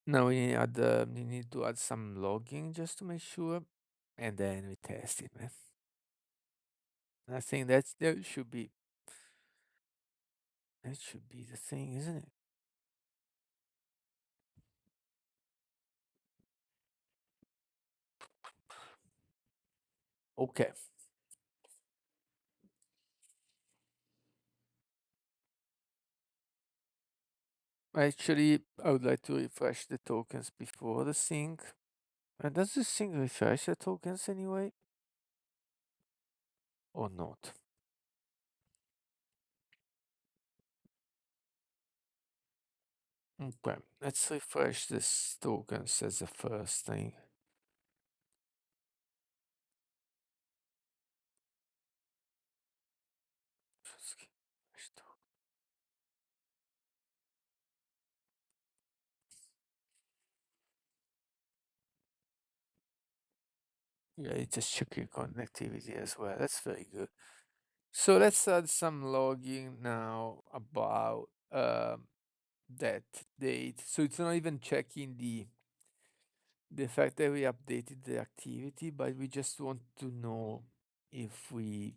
A: Now we need to add some logging just to make sure, and then we test it, man. I think that should be the thing, isn't it? Okay. Actually, I would like to refresh the tokens before the sync. And does the sync refresh the tokens anyway? Or not? Okay, let's refresh this tokens as the first thing. Just refresh Yeah, it just check your connectivity as well. That's very good. So let's add some logging now about that date. So it's not even checking the fact that we updated the activity, but we just want to know if we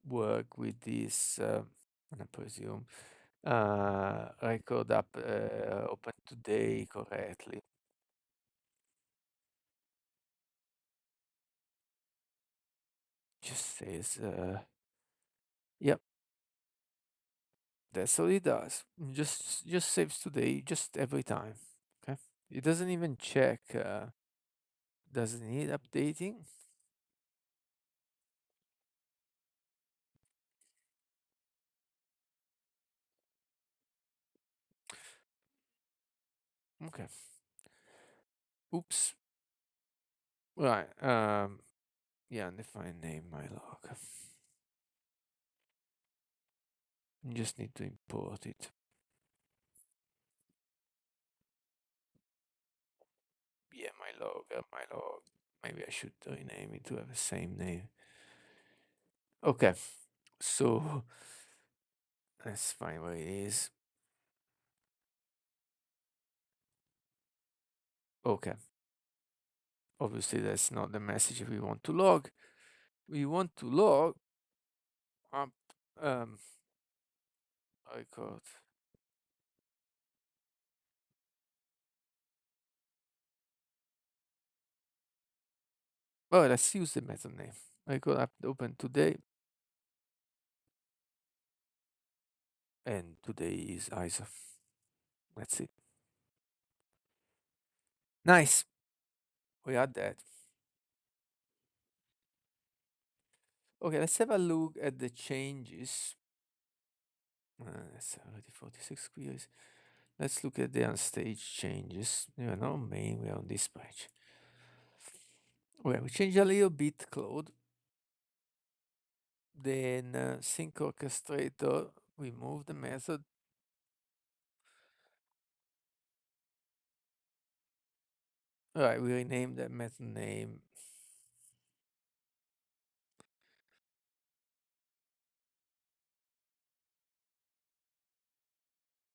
A: work with this, I presume, record up open today correctly. Just says, yep, that's all it does. Just saves today, just every time. Okay, it doesn't even check. Does it need updating? Okay. Oops. Right. Yeah, define name my log. You just need to import it. Yeah, my log, my log. Maybe I should rename it to have the same name. Okay. So let's find where it is. Okay. Obviously, that's not the message we want to log. We want to log up record. Oh, let's use the method name. Record up open today. And today is ISO. That's it. Nice. We had that. Okay, let's have a look at the changes. That's already 46 queries. Let's look at the unstaged changes. Yeah, no main, we're on this page. Okay, we change a little bit code. Then sync orchestrator, we move the method. Right, we rename the method name.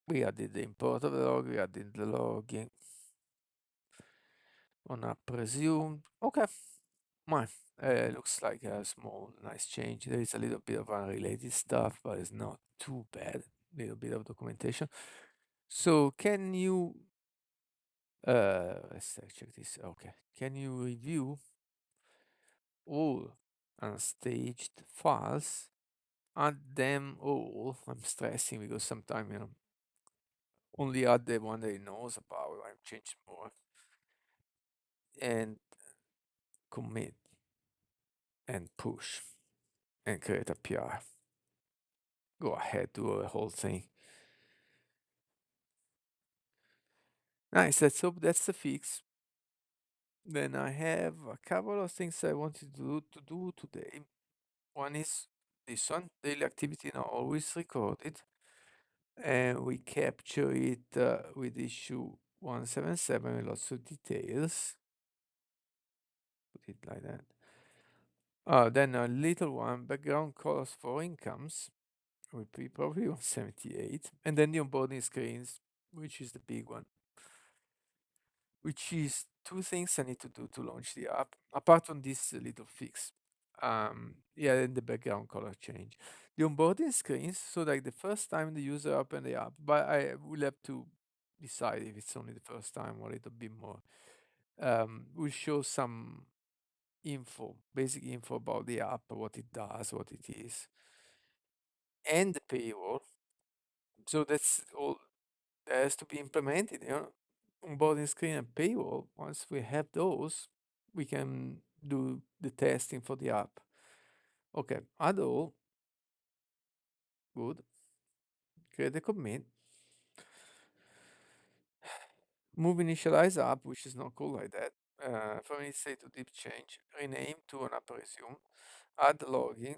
A: We added the import of the log, we added the logging on a presumed. Okay, fine. Looks like a small, nice change. There is a little bit of unrelated stuff, but it's not too bad. Little bit of documentation. So can you, let's check this. Okay. Can you review all unstaged files, add them all? I'm stressing because sometimes, only add the one that he knows about. I'm changing more. And commit and push and create a PR. Go ahead, do the whole thing. Nice, let's hope that's the fix. Then I have a couple of things I wanted to do today. One is this one, daily activity now always recorded. And we capture it with issue 177 with lots of details. Put it like that. Then a little one, background colors for incomes, would be probably 178. And then the onboarding screens, which is the big one, which is two things I need to do to launch the app, apart from this little fix. Yeah, and the background color change. The onboarding screens, so like the first time the user open the app, but I will have to decide if it's only the first time or a little bit more. Will show some info, basic info about the app, what it does, what it is, and the paywall. So that's all that has to be implemented, onboarding screen and paywall. Once we have those, we can do the testing for the app. Okay, add all. Good. Create a commit. Move initialize app, which is not called like that. From it say to deep change. Rename to an app resume. Add login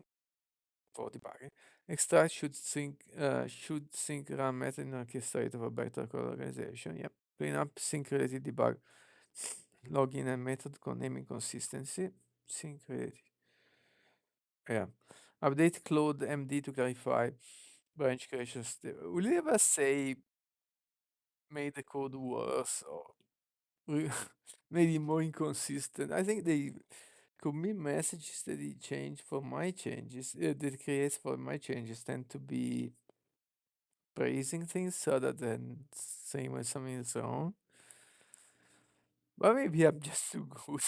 A: for debugging. Extract should sync run method in orchestrator for better code organization. Yep. Clean up sync related debug. Login and method con naming consistency. Sync related. Yeah. Update Cloud MD to clarify branch creation. Will you ever say made the code worse or made it more inconsistent? I think the commit messages that he changed for my changes, that it creates for my changes tend to be praising things rather than saying when something is wrong. But maybe I'm just too good.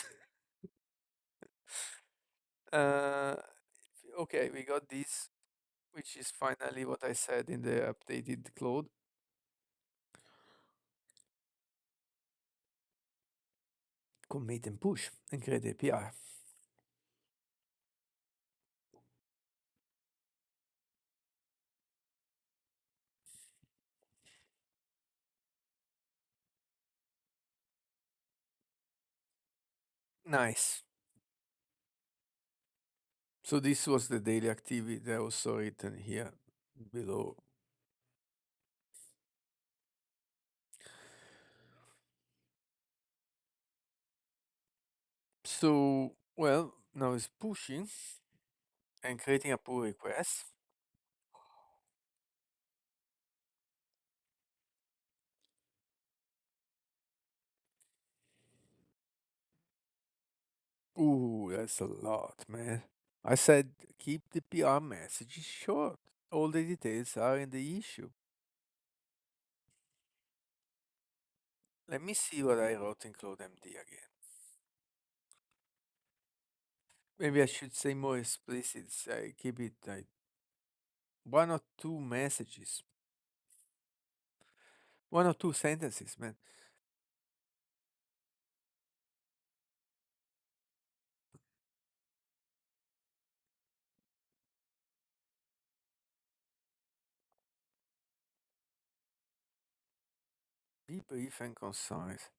A: uh, okay, we got this, which is finally what I said in the updated Cloud. Commit and push and create API. Nice. So this was the daily activity that also written here below. So, well, now it's pushing and creating a pull request. Ooh, that's a lot, man. I said keep the PR messages short. All the details are in the issue. Let me see what I wrote in Cloud MD again. Maybe I should say more explicit. I keep it like one or two messages One or two sentences, man. Be brief and concise.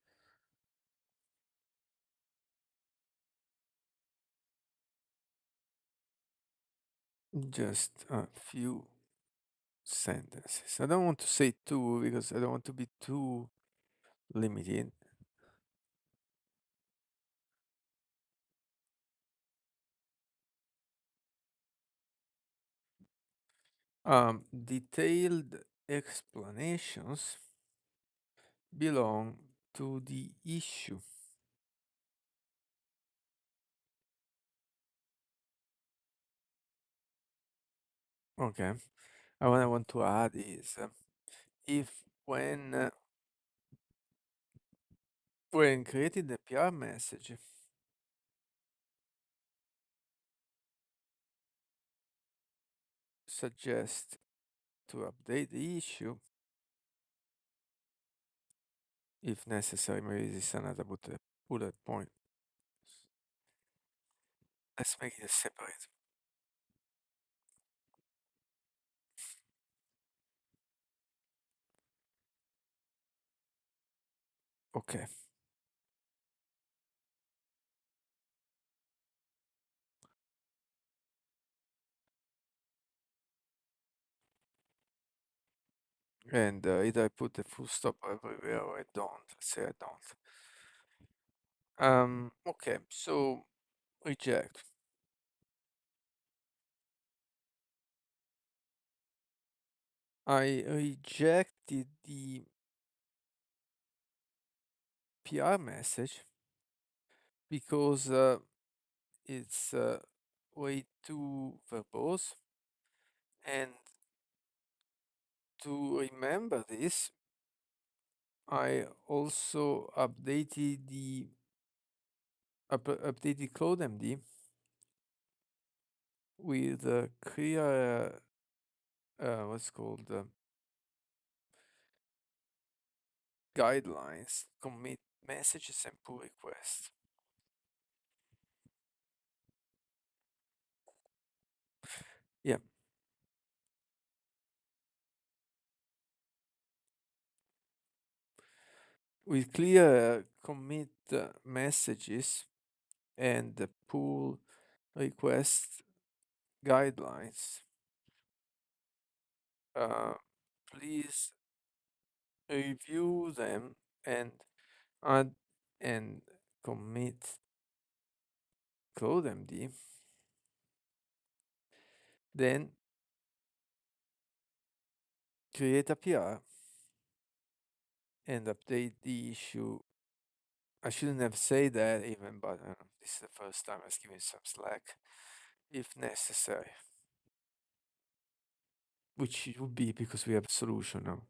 A: Just a few sentences. I don't want to say two because I don't want to be too limited. Detailed explanations belong to the issue. Okay. And what I want to add is if when creating the PR message, suggest to update the issue if necessary. Maybe this is another bullet point. Let's make it separate. Okay. And either I put a full stop everywhere or I don't. Let's say I don't. Okay, so reject. I rejected the PR message because it's way too verbose. And to remember this, I also updated ClodeMD with clear what's called guidelines, commit messages and pull requests. Yeah, with clear commit messages and the pull request guidelines. Uh, Please review them and add and commit CodeMD. Then create a PR and update the issue. I shouldn't have said that even, but this is the first time I was giving some slack if necessary, which it would be because we have a solution now.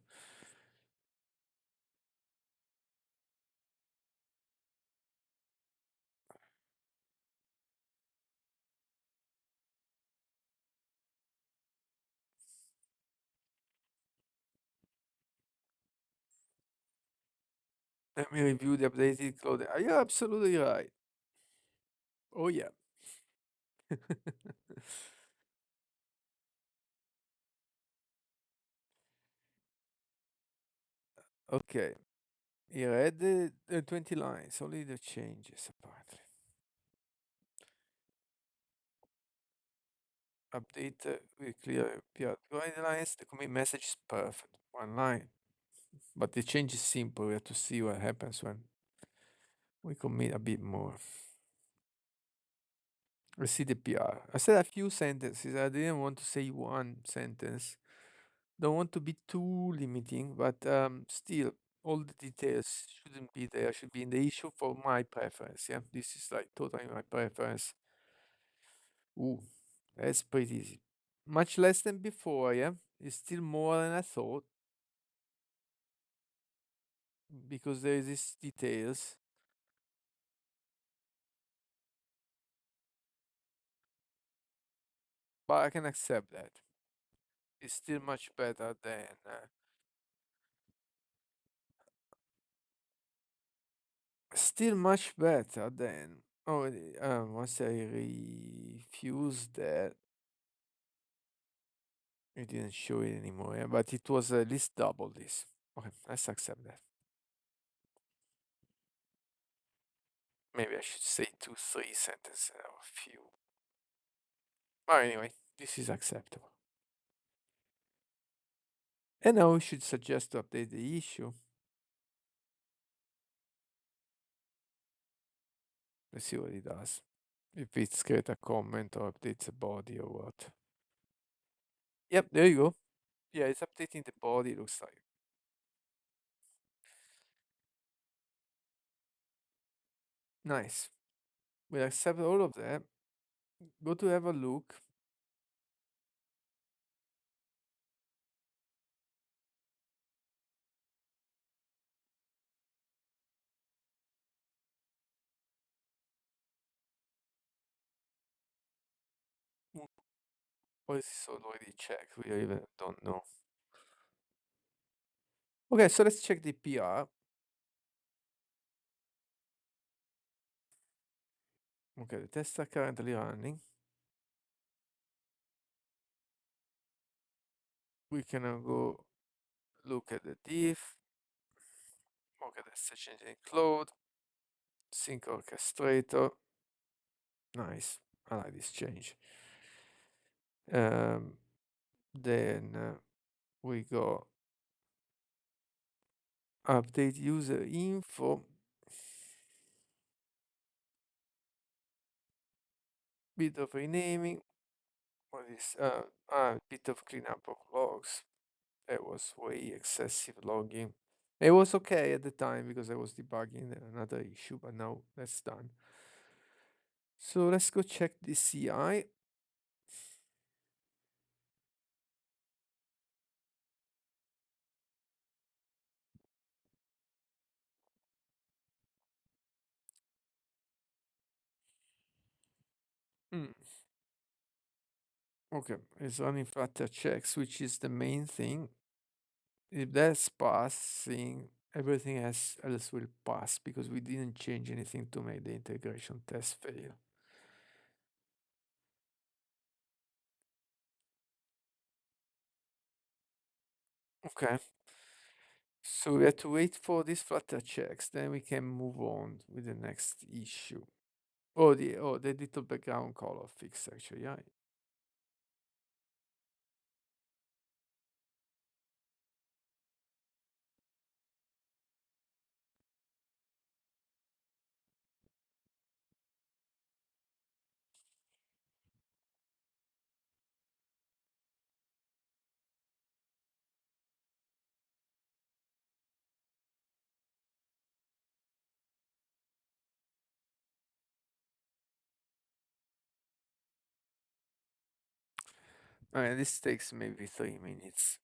A: Let me review the updated code. Are you absolutely right? Oh, yeah. Okay. You read the 20 lines, only the changes apparently. Update with clear PR guidelines. The commit message is perfect. One line. But the change is simple. We have to see what happens when we commit a bit more. I see the PR. I said a few sentences. I didn't want to say one sentence. Don't want to be too limiting, but still, all the details shouldn't be there. Should be in the issue for my preference. Yeah, this is like totally my preference. Ooh, that's pretty easy. Much less than before. Yeah, it's still more than I thought because there is these details. But I can accept that. It's still much better than Still much better than. Oh, once I refused that, it didn't show it anymore. Yeah, but it was at least double this. Okay, let's accept that. Maybe I should say two, three sentences or a few. But anyway, this is acceptable. And now we should suggest to update the issue. Let's see what it does. If it's create a comment or updates the body or what. Yep, there you go. Yeah, it's updating the body, it looks like. Nice. We accept all of that. Go to have a look. Mm, Or is this already checked? We even don't know. Okay, so let's check the PR. Okay, the tests are currently running. We can now go look at the diff. Okay, the session include sync orchestrator. Nice. I like this change. Um, then we go update user info. Bit of renaming. What is bit of cleanup of logs. That was way excessive logging. It was okay at the time because I was debugging another issue, but now that's done. So let's go check the CI. Mm, okay, it's running Flutter checks, which is the main thing. If that's passing, everything else will pass because we didn't change anything to make the integration test fail. Okay. So we have to wait for these Flutter checks, then we can move on with the next issue. Oh, the little background color fix actually, yeah. This takes maybe 3 minutes.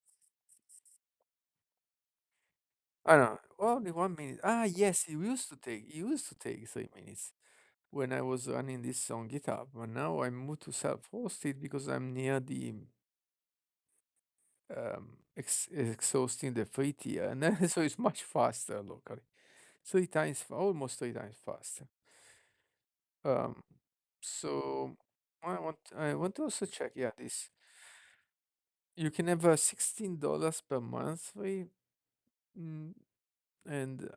A: I don't know. Well, only 1 minute. Ah, yes, it used to take 3 minutes when I was running this on GitHub, but now I moved to self-hosted because I'm near the exhausting the free tier, and then, so it's much faster locally. Almost 3 times faster. Um, so I want to also check. Yeah, this you can have $16 per month free, mm, and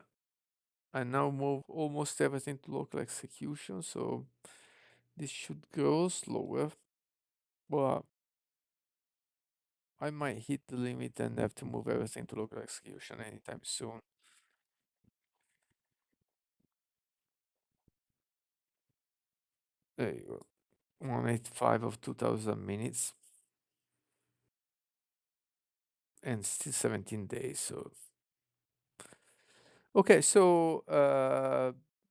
A: I now move almost everything to local execution, so this should grow slower. But I might hit the limit and have to move everything to local execution anytime soon. There you go. 185 of 2000 minutes and still 17 days. So, okay, so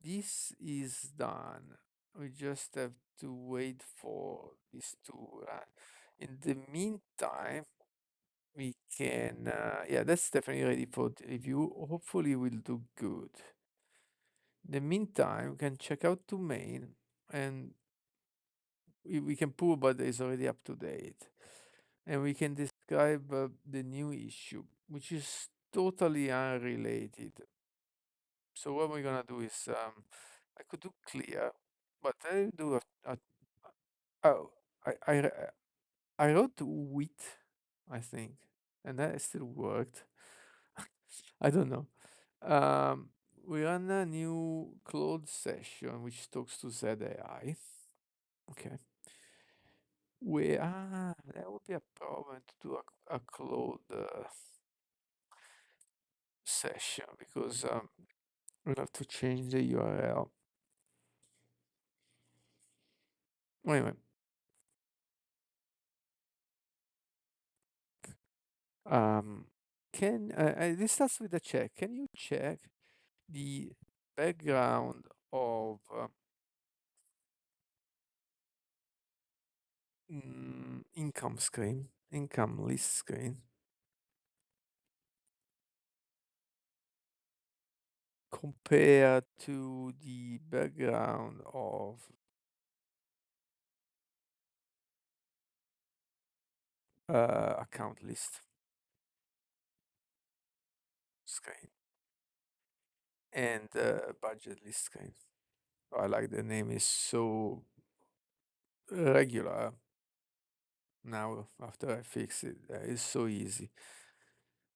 A: this is done. We just have to wait for this to run. In the meantime, we can, yeah, that's definitely ready for the review. Hopefully, we'll do good. In the meantime, we can check out to main and we can prove but it's already up to date. And we can describe the new issue, which is totally unrelated. So what we're gonna do is I could do clear, but I do a oh I wrote with, I think, and that still worked. I don't know. Um, we run a new Claude session which talks to ZAI. Okay. That would be a problem to do a Claude session because we'll have to change the URL. Wait a minute. Um, this starts with a check. Can you check the background of income screen, income list screen, compared to the background of account list screen and budget list screen? I like the name is so regular now after I fix it. It's so easy.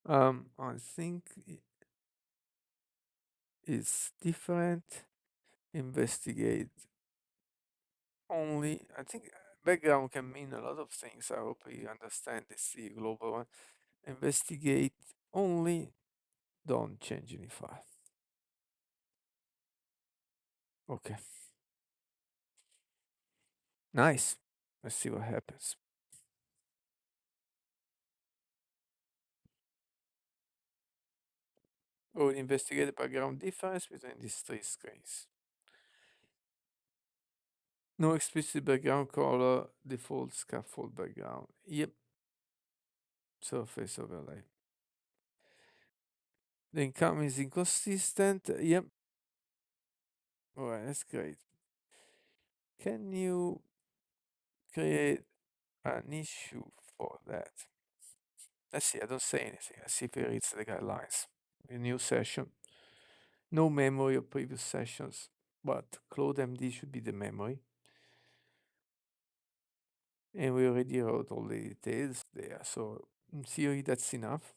A: I think it's different. Investigate only. I think background can mean a lot of things. I hope you understand this the global one. Investigate only. Don't change any file. Okay, nice. Let's see what happens. Oh, investigate the background difference between these three screens. No explicit background color, default scaffold background. Yep, surface overlay. The income is inconsistent. Yep. All right, that's great. Can you create an issue for that? Let's see. I don't say anything. Let's see if it reads the guidelines. A new session. No memory of previous sessions, but Claude MD should be the memory. And we already wrote all the details there. So in theory, that's enough.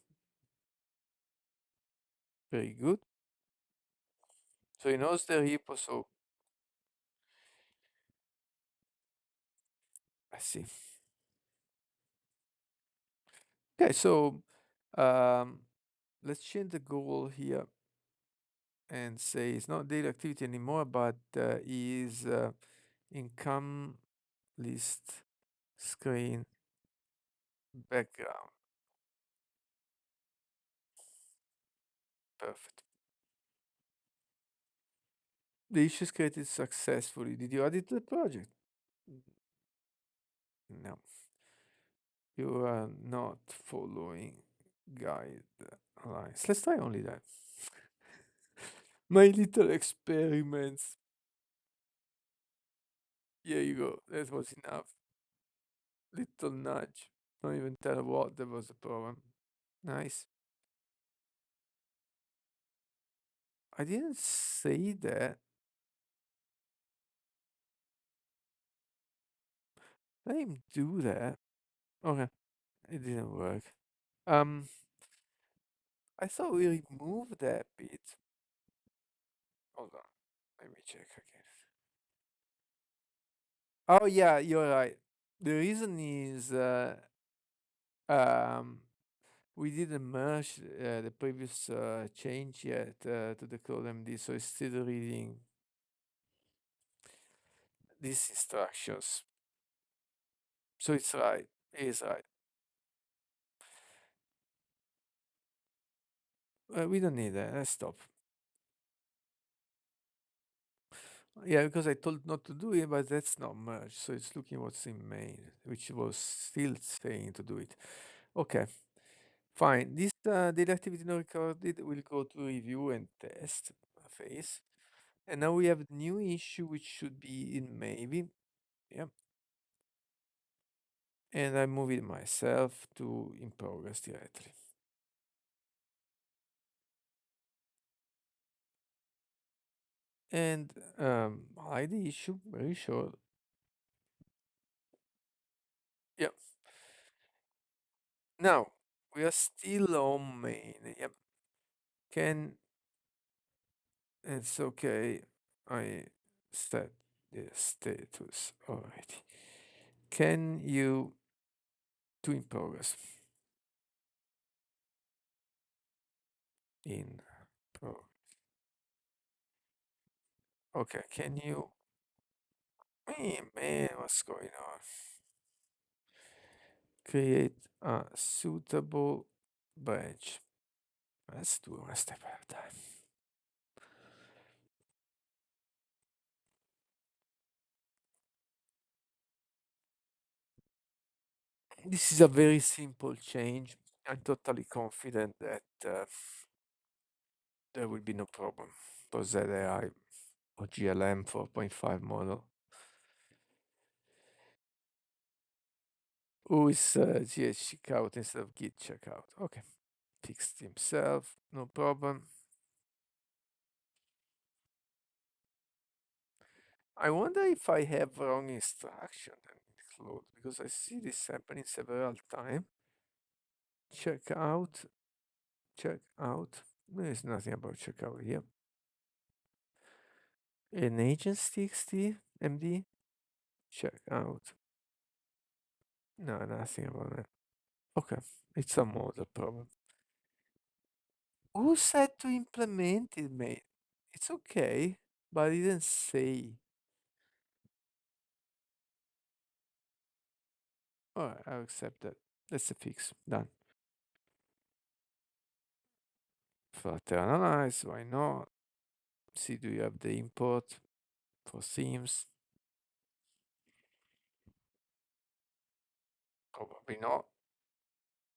A: Very good. So he knows the repo. So I see. Okay, so um, let's change the goal here and say it's not daily activity anymore, but is income list screen background. Perfect. The issue is created successfully. Did you add it to the project? No. You are not following guidelines. Let's try only that. My little experiments. Here you go. That was enough. Little nudge. Don't even tell what there was a problem. Nice. I didn't say that. Let him do that. Okay. It didn't work. Um, I thought we removed that bit. Hold on. Let me check again. Oh yeah, you're right. The reason is um we didn't merge the previous change yet to the code MD, so it's still reading these instructions. So it's right. It is right. We don't need that. Let's stop. Yeah, because I told not to do it, but that's not merged. So it's looking what's in main, which was still saying to do it. Okay, fine. This data activity not recorded will go to review and test phase. And now we have a new issue which should be in maybe. Yep. And I move it myself to in progress directly. and hide the issue. Very short. Yep. Now we are still on main. Yep. Can it's okay. I set the status already. Can you do in progress? In pro. Okay. Can you? Man, what's going on? Create a suitable branch. Let's do one step at a time. This is a very simple change. I'm totally confident that there will be no problem for ZAI or GLM 4.5 model. Who is GH checkout instead of Git checkout? Okay, fixed himself, no problem. I wonder if I have wrong instruction and include because I see this happening several times. Checkout, checkout. There is nothing about checkout here. An agents TXT MD checkout. No, nothing about that. Okay, it's a model problem. Who said to implement it, mate? It's okay, but I didn't say. Alright, I'll accept that. That's a fix. Done. Further analyze, why not? See, do you have the import for themes? Probably not.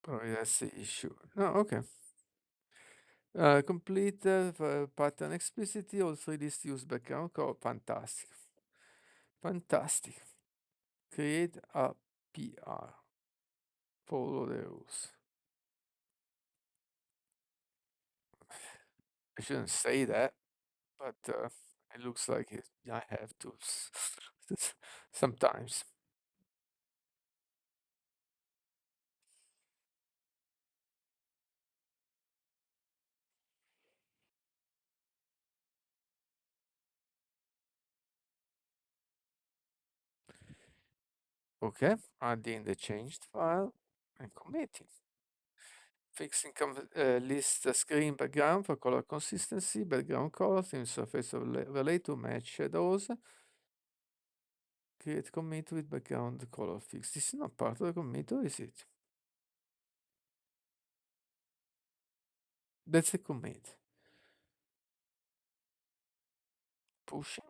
A: Probably that's the issue. No, okay. Complete pattern explicitly, all 3D use background color. Fantastic. Fantastic. Create a PR. Follow the rules. I shouldn't say that, but it looks like I have to sometimes. Okay, adding the changed file and committing. Fixing list the screen background for color consistency, background color, theme surface overlay to match shadows. Create commit with background color fix. This is not part of the commit, or is it? That's a commit. Pushing.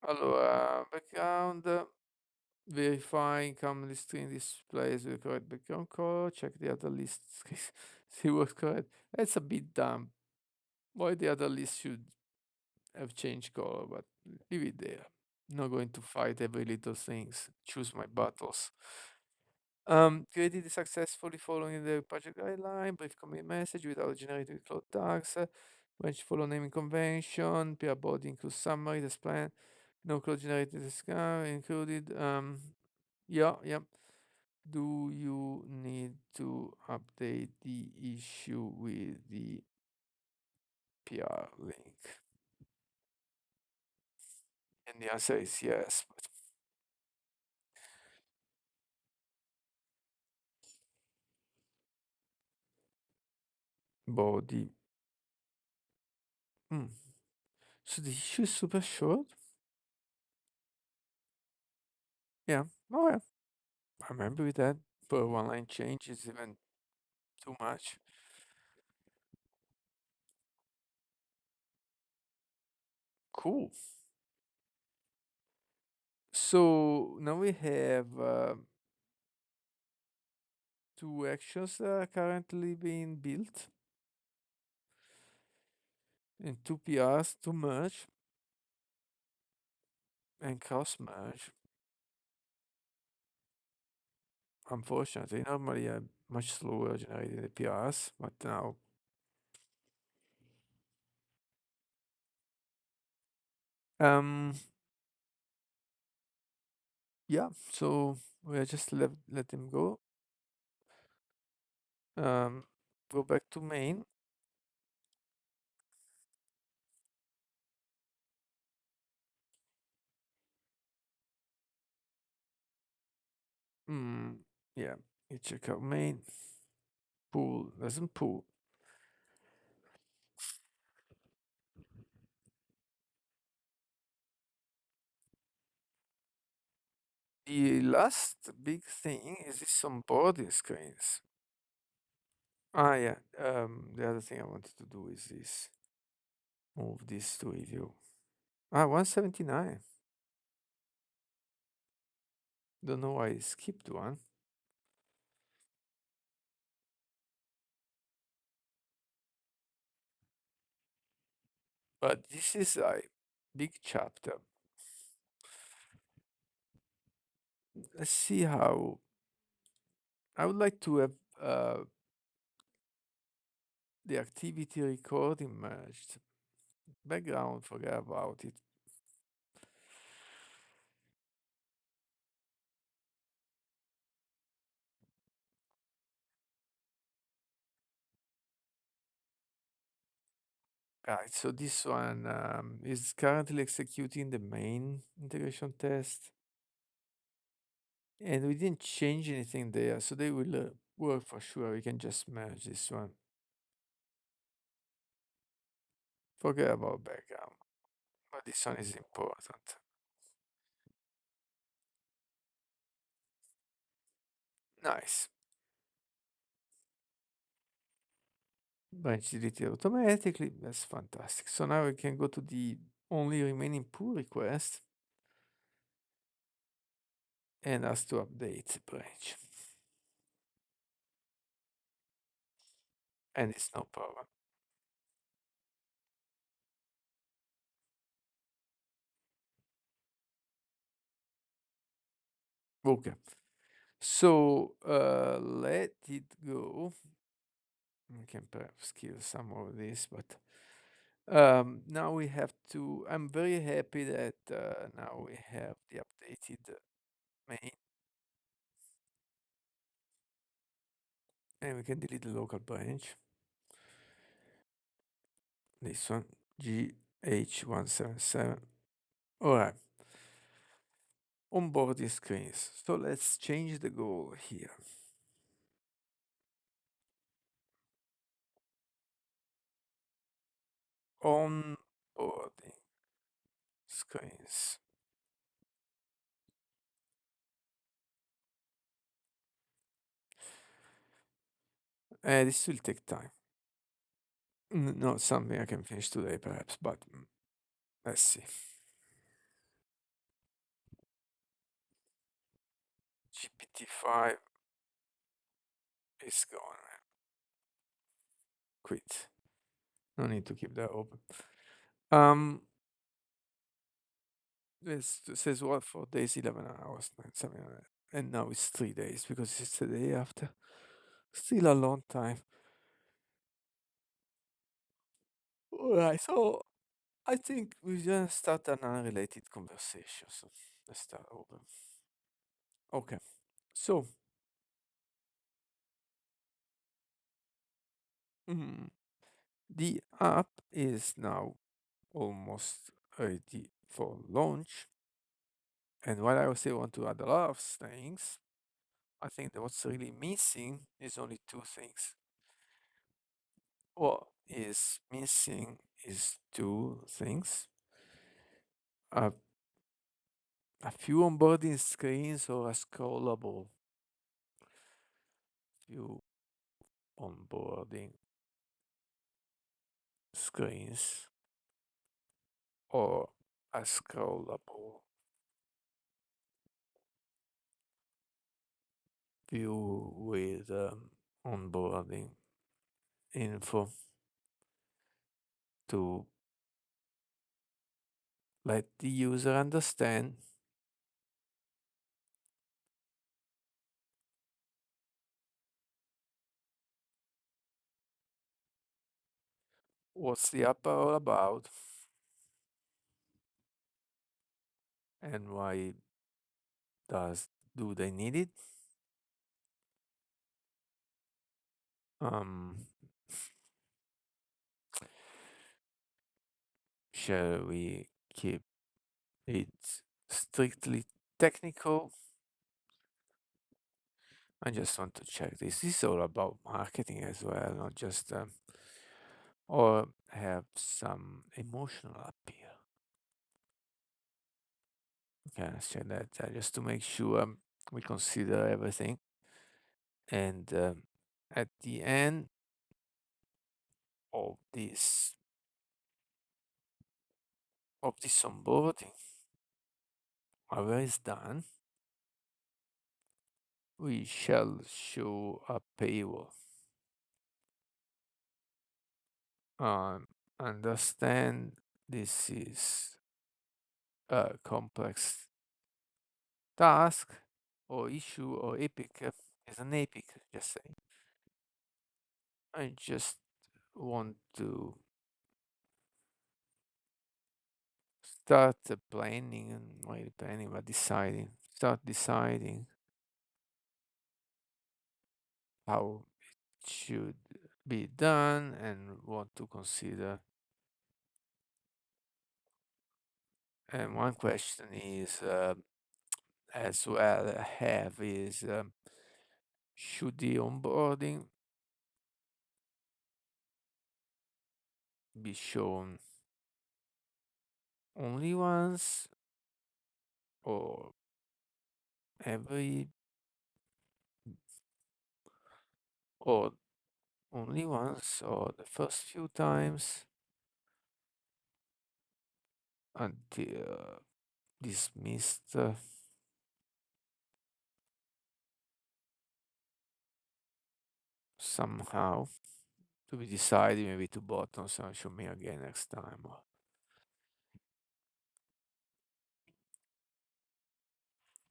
A: Allora, background. Verifying common string displays the correct background color. Check the other list. See what's correct. That's a bit dumb. Why the other list should have changed color, but leave it there. Not going to fight every little things. Choose my battles. Created successfully following the project guideline. Brief commit message without generating cloud tags. Branch follow naming convention. PR body includes summary. This plan. No cloud generated included. Yeah, yeah. Do you need to update the issue with the PR link? And the answer is yes. But body. Hmm. So the issue is super short. Yeah. Oh yeah. I remember with that. But one line change is even too much. Cool. So now we have two actions that are currently being built and two PRs to merge and cross merge. Unfortunately, normally I'm much slower generating the PRs, but now Um, yeah, so we just let him go. Um, go back to main. Mm, yeah, you check out main. Pool doesn't pull. The last big thing is this onboarding screens. Ah, yeah. The other thing I wanted to do is this. Move this to review. Ah, 179. Don't know why I skipped one. But this is a big chapter. Let's see how I would like to have the activity recording merged. Background, forget about it. Right, so this one is currently executing the main integration test, and we didn't change anything there, so they will work for sure. We can just merge this one. Forget about background, but this one is important. Nice. Branch deleted automatically. That's fantastic. So now we can go to the only remaining pull request and ask to update the branch. And it's no problem. Okay. So let it go. We can perhaps kill some of this, but now we have to. I'm very happy that now we have the updated main, and we can delete the local branch. This one, GH177. All right. Onboarding screens. So let's change the goal here. Onboarding screens. This will take time. Not something I can finish today, perhaps, but let's see. GPT-5 is gone. Quit. No need to keep that open. Um, it says what for days, 11 hours, something like that. And now it's 3 days because it's the day after. Still a long time. Alright, so I think we just start an unrelated conversation. So let's start over. Okay, so mm, the app is now almost ready for launch. And while I still want to add a lot of things, I think that what's really missing is only two things. What is missing is two things. A, a few onboarding screens or a scrollable few onboarding screens or a scrollable view with onboarding info to let the user understand what's the app all about and why does do they need it? Um, shall we keep it strictly technical? I just want to check this. This is all about marketing as well, not just or have some emotional appeal. Okay, let's check that just to make sure we consider everything. And at the end of this onboarding, whatever is done, we shall show a paywall. Um, Understand this is a complex task or issue or epic is an epic, just saying. I just want to start planning and well, planning, but start deciding how it should be done and what to consider. And one question is as well I have is should the onboarding be shown only once or every or only once or the first few times until dismissed somehow to be decided maybe to buttons and show me again next time or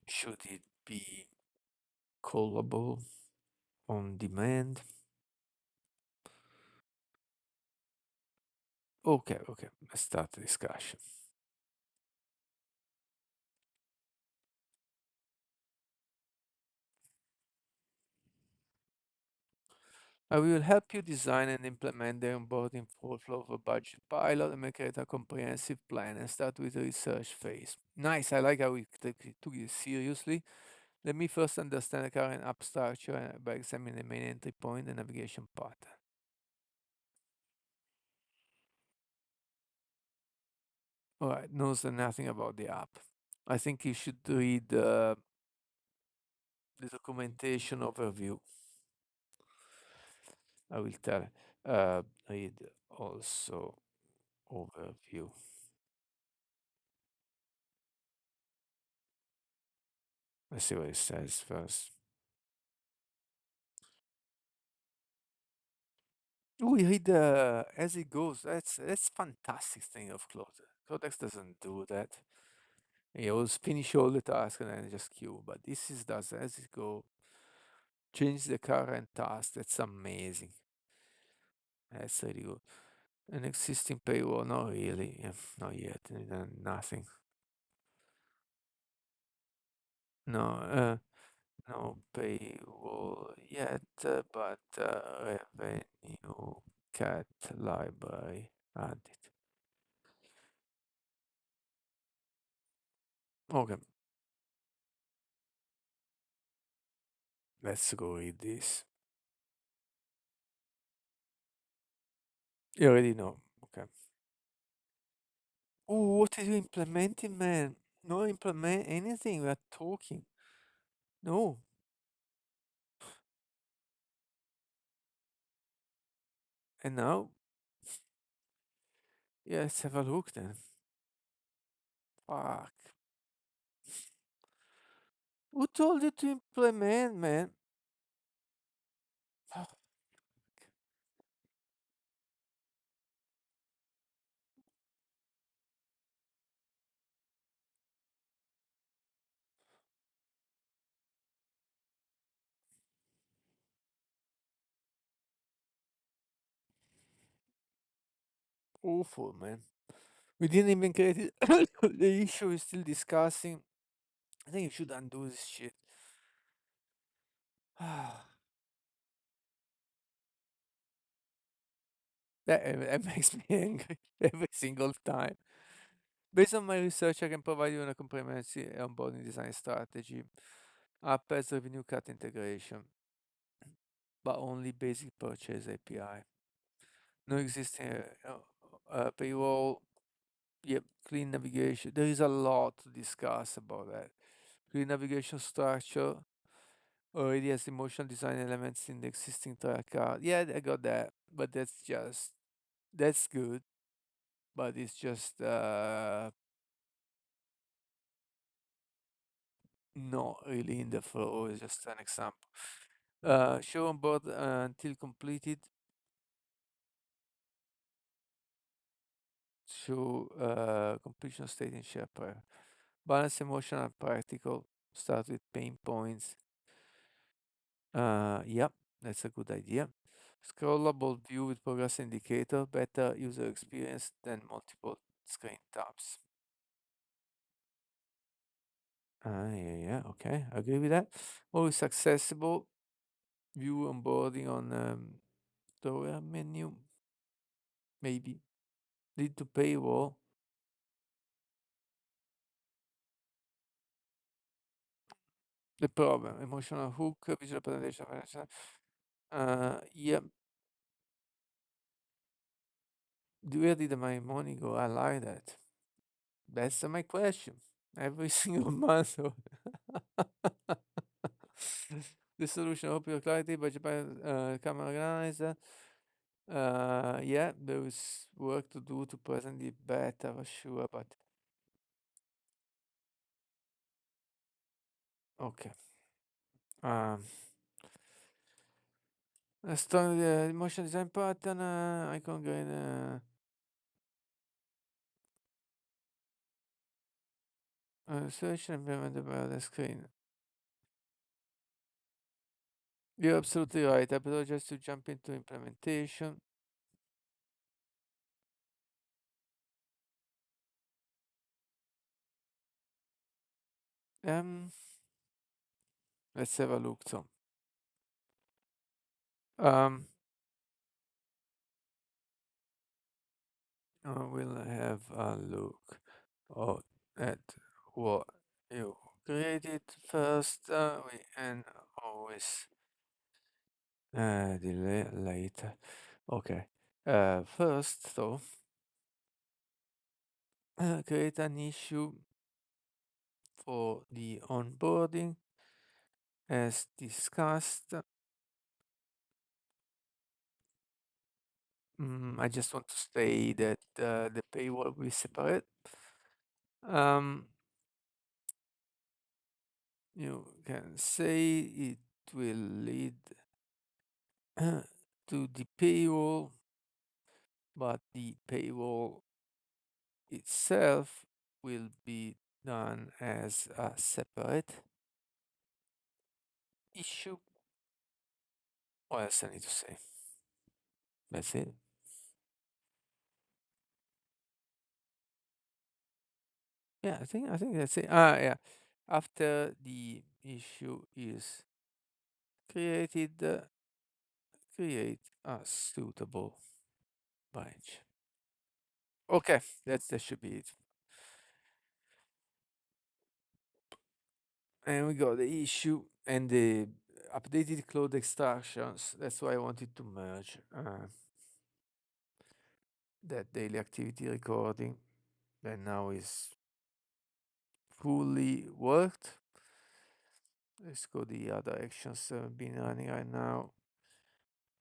A: should it be callable on demand? Okay, let's start the discussion. I will help you design and implement the onboarding flow of a budget pilot and make it a comprehensive plan and start with the research phase. Nice, I like how we took it seriously. Let me first understand the current app structure by examining the main entry point and navigation pattern. Alright, knows nothing about the app. I think you should read the documentation overview. I will tell. Read also overview. Let's see what it says first. We read as it goes. That's fantastic thing of Clodex. Clodex doesn't do that. He always finish all the tasks and then just queue. But this is does as it go. Change the current task. That's amazing. That's really good. An existing paywall? Not really. Yeah, not yet. Nothing. No. No paywall yet, but revenue cat library added. Okay, let's go read this. You already know. Okay. Oh, what are you implementing, man? No implement anything. We are talking. No. And now, yeah, let's have a look then. Fuck. Who told you to implement, man? Fuck. Awful, man. We didn't even create it. The issue is still discussing. I think you should undo this shit. That makes me angry every single time. Based on my research, I can provide you a comprehensive onboarding design strategy, app as revenue cut integration, but only basic purchase API. No existing payroll. Yep, clean navigation. There is a lot to discuss about that. Clean navigation structure already has emotional design elements in the existing track card. Yeah, I got that, but that's good, but it's just not really in the flow. It's just an example. Show on board until completed. Show completion state in SharePoint. Balance emotional and practical. Start with pain points. Yep, that's a good idea. Scrollable view with progress indicator, better user experience than multiple screen tabs. Yeah, okay, I agree with that. Always accessible. View onboarding on the menu, maybe. Lead to paywall. The problem, emotional hook, visual presentation. Yeah, where did my money go? I like that. That's my question. Every single month. The solution, hope your clarity, but Japan camera organizer. Yeah, there is work to do to present it better, for sure, but okay. Um, let's start the motion design pattern, icon gain, search and implement the screen. You're absolutely right. I better just to jump into implementation. Um, let's have a look. So, um, we'll have a look at what you created first. And always delay later. Okay. First, though, create an issue for the onboarding as discussed. I just want to say that the paywall will be separate. You can say it will lead to the paywall, but the paywall itself will be done as a separate issue. What else I need to say? That's it. Yeah, I think that's it. Yeah. After the issue is created, create a suitable branch. Okay, that should be it. And we got the issue and the updated cloud extractions. That's why I wanted to merge that daily activity recording that now is fully worked. Let's go the other actions been running right now.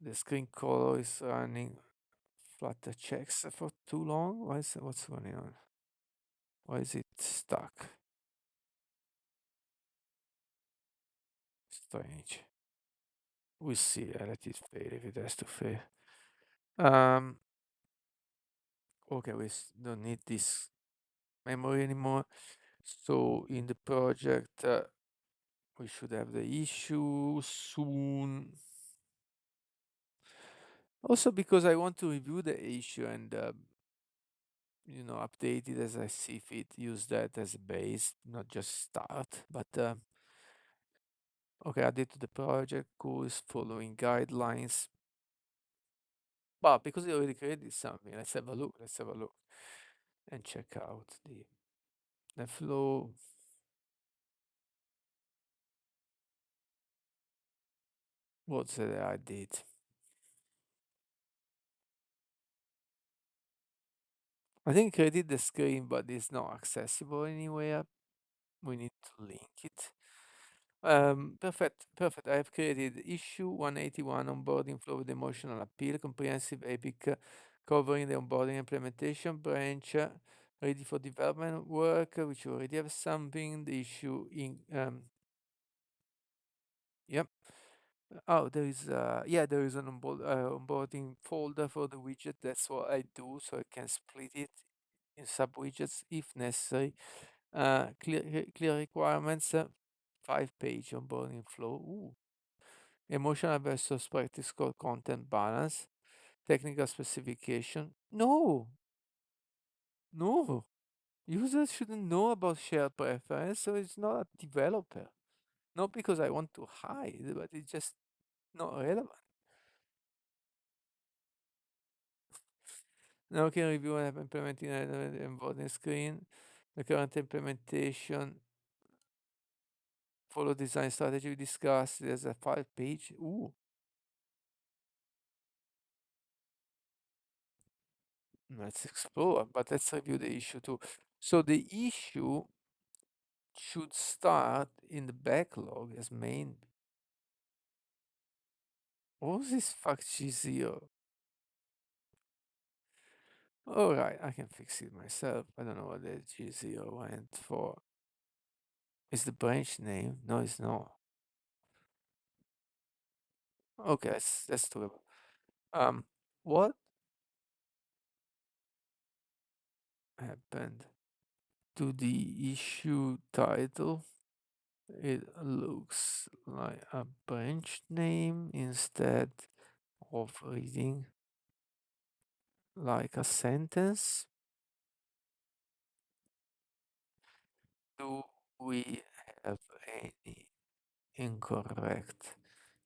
A: The screen color is running Flutter checks for too long. What's going on? Why is it stuck? Strange. We'll see. I let it fail if it has to fail. Um. Okay, don't need this memory anymore. So in the project, we should have the issue soon. Also because I want to review the issue and update it as I see fit, use that as a base, not just start. But okay, add it to the project, cool, is following guidelines. But because you already created something, let's have a look. Let's have a look and check out the flow. What's that I did? I think I created the screen, but it's not accessible anywhere. We need to link it. Perfect, perfect. I have created issue 181 onboarding flow with emotional appeal, comprehensive epic covering the onboarding implementation branch, ready for development work, which you already have something. The issue in yep. Oh, there is yeah, there is an onboarding folder for the widget. That's what I do, so I can split it in sub widgets if necessary. Clear requirements, 5-page onboarding flow. Ooh. Emotional versus practical content balance, technical specification. No, no. Users shouldn't know about shared preference, so it's not a developer. Not because I want to hide, but it's just not relevant. Now we can review and implementing an onboarding screen. The current implementation, follow design strategy we discussed. There's a 5-page. Ooh, let's explore, but let's review the issue too. So the issue should start in the backlog as main. What was this fuck G0? Alright, I can fix it myself. I don't know what the G0 went for. Is the branch name? No, it's not. Okay, let's talk about. What happened to the issue title? It looks like a branch name instead of reading like a sentence. Do we have any incorrect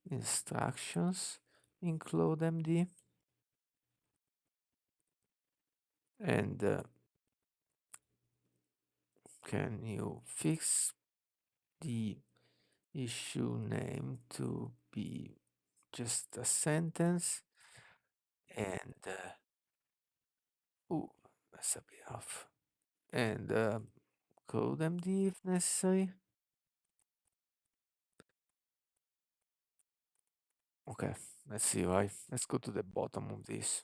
A: instructions in CloudMD? And can you fix the issue name to be just a sentence? And ooh, that's a bit off. And CloudMD if necessary. Okay, let's see why. Let's go to the bottom of this.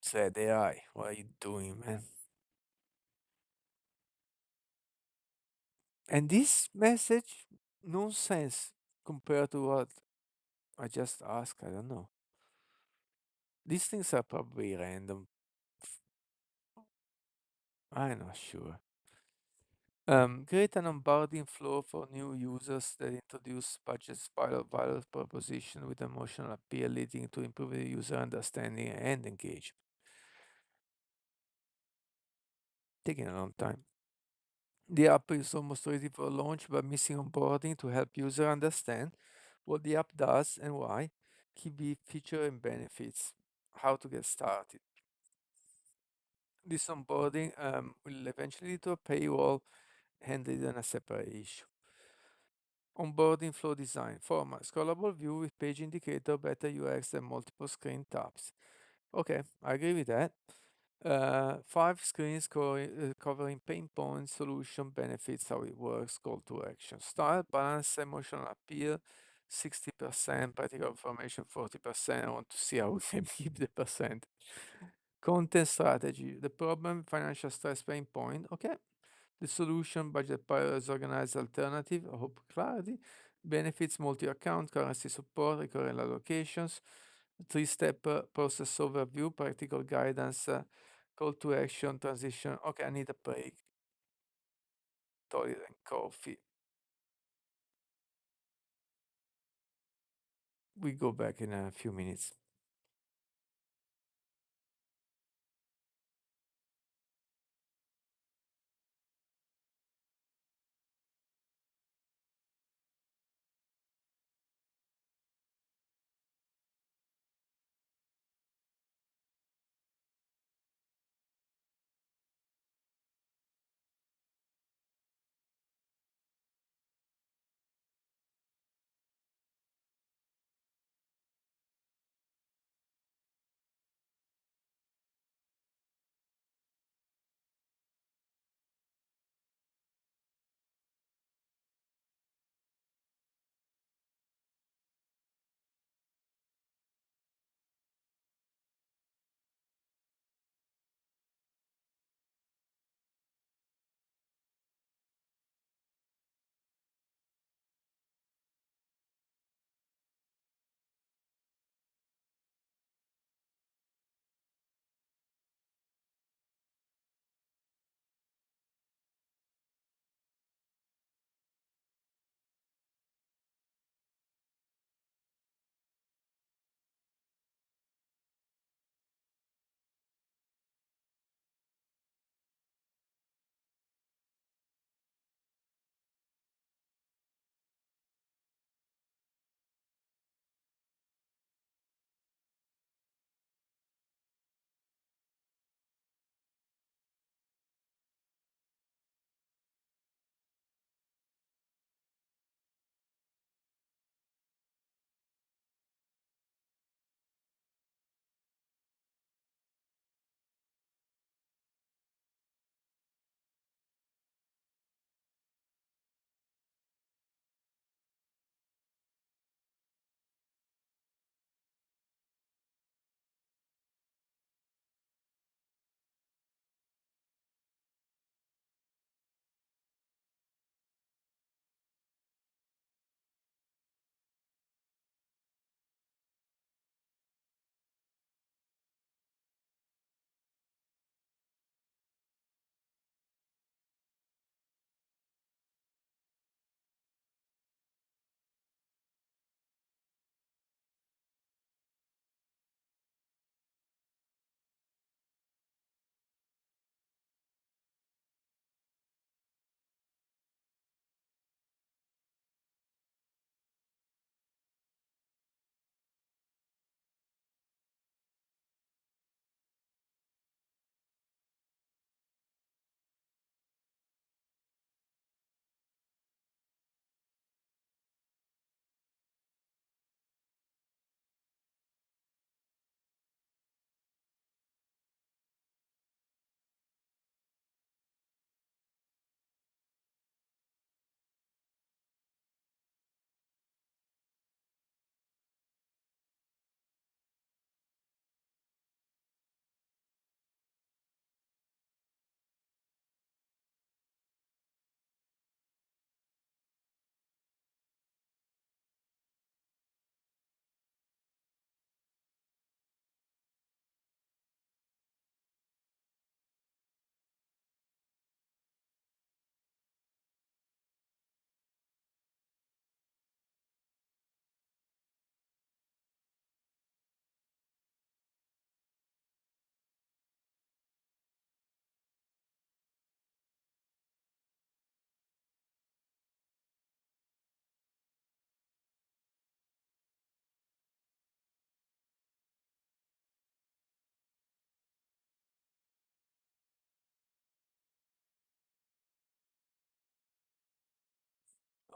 A: Said AI, what are you doing, man? And this message, nonsense compared to what I just asked. I don't know. These things are probably random. I'm not sure. Create an onboarding flow for new users that introduce budgets, value proposition with emotional appeal, leading to improved user understanding and engagement. Taking a long time. The app is almost ready for launch, but missing onboarding to help user understand what the app does and why, key feature and benefits, how to get started. This onboarding will eventually lead to a paywall handled in a separate issue. Onboarding flow design, format, scrollable view with page indicator, better UX and multiple screen tabs. Okay, I agree with that. 5 screens covering pain points, solution, benefits, how it works, call to action. Style, balance, emotional appeal, 60%, practical information, 40%. I want to see how we can keep the percent. Content strategy, the problem, financial stress, pain point. Okay. The solution, budget priorities, organized alternative, I hope clarity. Benefits, multi-account, currency support, recurring allocations, 3-step process overview, practical guidance, call to action, transition. Okay, I need a break. Toilet and coffee. we go back in a few minutes.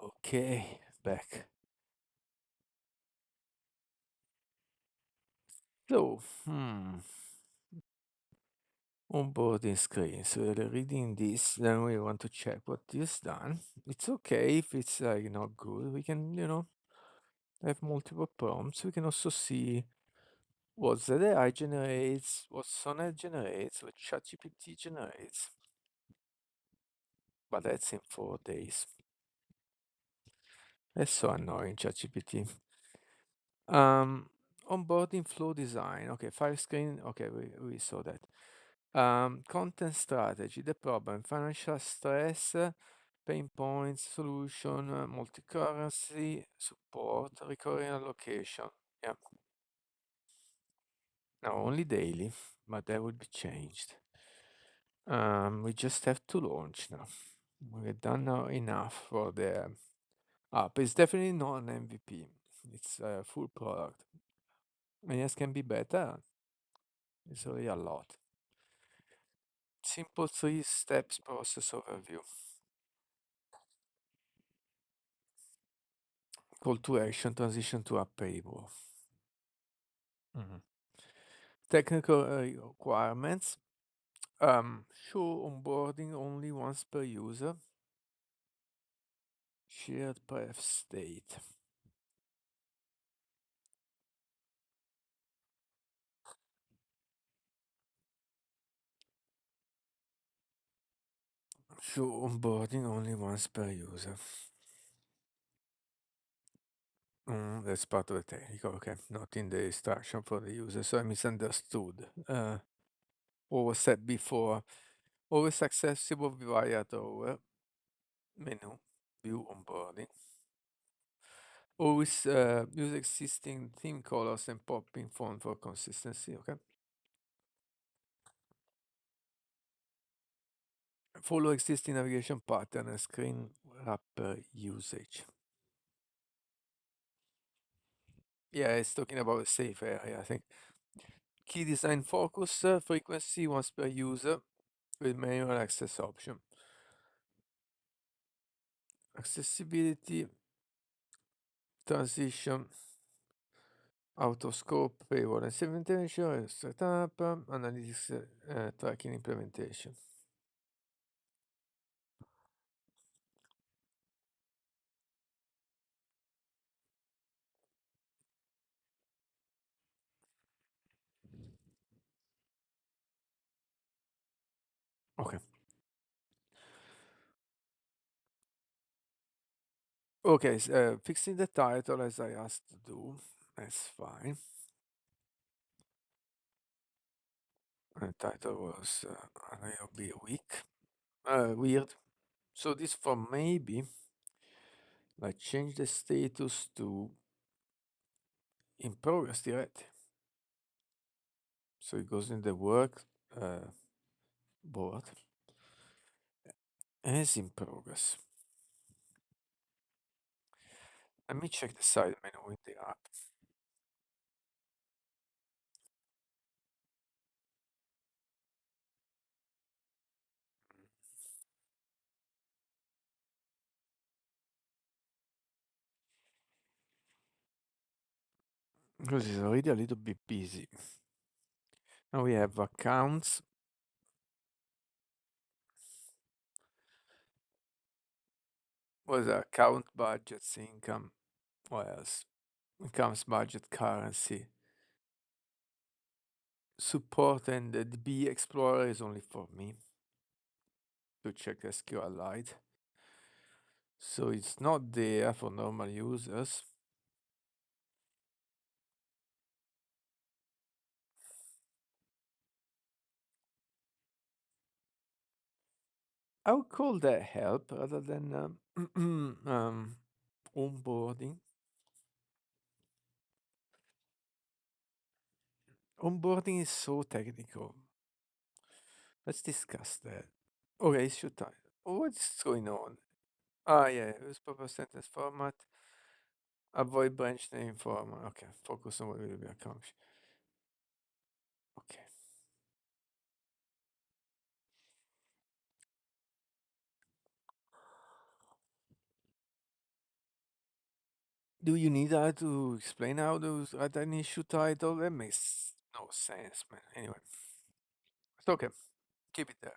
A: Okay, back. So, onboarding screen. So you're reading this, then we want to check what is done. It's okay if it's like not good. We can, have multiple prompts. We can also see what ZAI generates, what Sonnet generates, what ChatGPT generates. But that's in 4 days. That's so annoying, ChatGPT. Um, onboarding flow design. Okay, fire screen. Okay, we saw that. Content strategy. The problem: financial stress, pain points, solution, multi-currency, support, recurring allocation. Yeah, now only daily, but that would be changed. We just have to launch now. We've done now enough for the app. It's definitely not an MVP. It's a full product. And yes, can be better. It's already a lot. Simple three steps process overview. Call to action, transition to app payable. Mhm. Technical requirements. Show onboarding only once per user. Shared pref state. Show onboarding only once per user. That's part of the technical, okay. Not in the instruction for the user, so I misunderstood. What was said before. Always accessible via drawer, menu, view onboarding. Always use existing theme colors and popping font for consistency, okay? Follow existing navigation pattern and screen wrapper usage. Yeah, it's talking about a safe area, I think. Key design focus, frequency once per user with manual access option. Accessibility, transition, auto scope, payable and segmentation, setup, analytics, tracking implementation. Okay. Okay, fixing the title as I asked to do. That's fine. Title was I'll be weak. Weird. So this for maybe like change the status to in progress direct. So it goes in the work board as in progress. Let me check the side menu in the app. Because it's already a little bit busy. Now we have accounts. Was account budgets, income. What else? Incomes budget, currency. Support and the DB Explorer is only for me to check SQLite. So it's not there for normal users. I would call that help rather than onboarding. Onboarding is so technical. Let's discuss that. Okay, issue time. What's going on? Ah, yeah, use proper sentence format. Avoid branch name format. Okay, focus on what will be accomplished. Okay. Do you need to explain how to write an issue title? That makes no sense, man. Anyway, it's okay. Keep it there.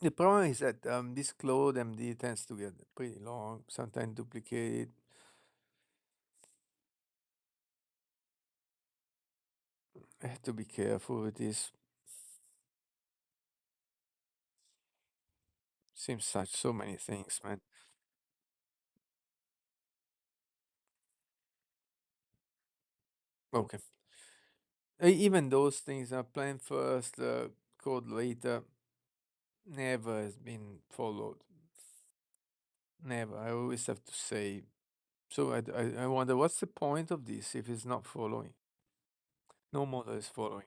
A: The problem is that this Claude MD tends to get pretty long, sometimes duplicated. I have to be careful with this. Seems such so many things, man. Okay. Even those things are plan first, code later, never has been followed. Never. I always have to say. So I wonder what's the point of this if it's not following. No model is following.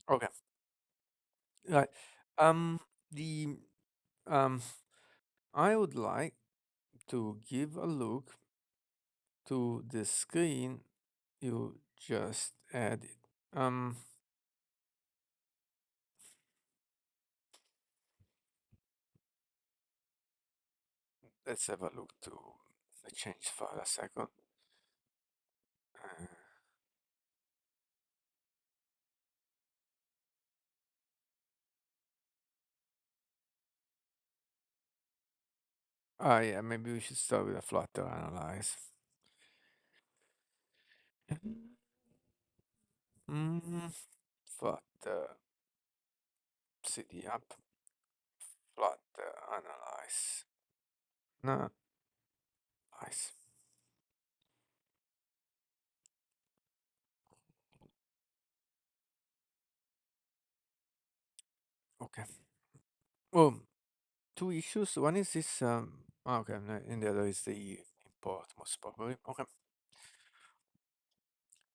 A: Okay. Right. Um. The um. I would like to give a look to the screen you just added. Um. Let's have a look to the change file a second. Uh, yeah, maybe we should start with a Flutter analyze. Mm, Flutter cd app, Flutter analyze. No, nice. Okay. Oh, two issues. One is this. Okay, and the other is the import, most probably. Okay.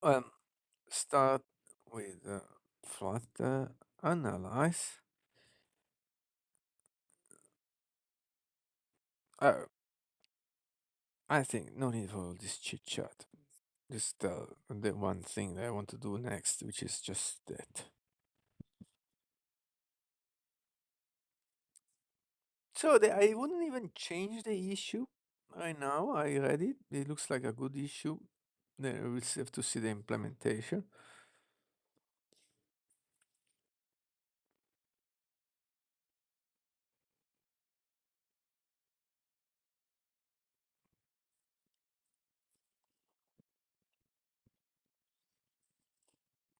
A: Um, Start with Flutter analyze. Uh, I think no need for all this chit chat. Just the one thing that I want to do next, which is just that. So I wouldn't even change the issue right now. I read it. It looks like a good issue. Then we'll have to see the implementation.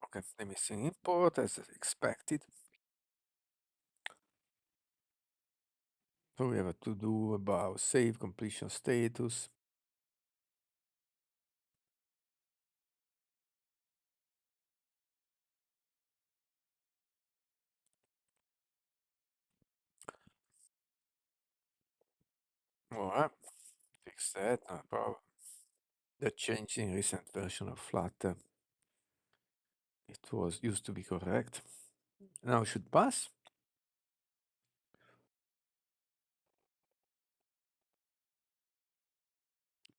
A: Okay, the missing import as expected. So we have a to do about save completion status. All right, fix that, no problem. The change in recent version of Flutter. It was used to be correct. Now it should pass.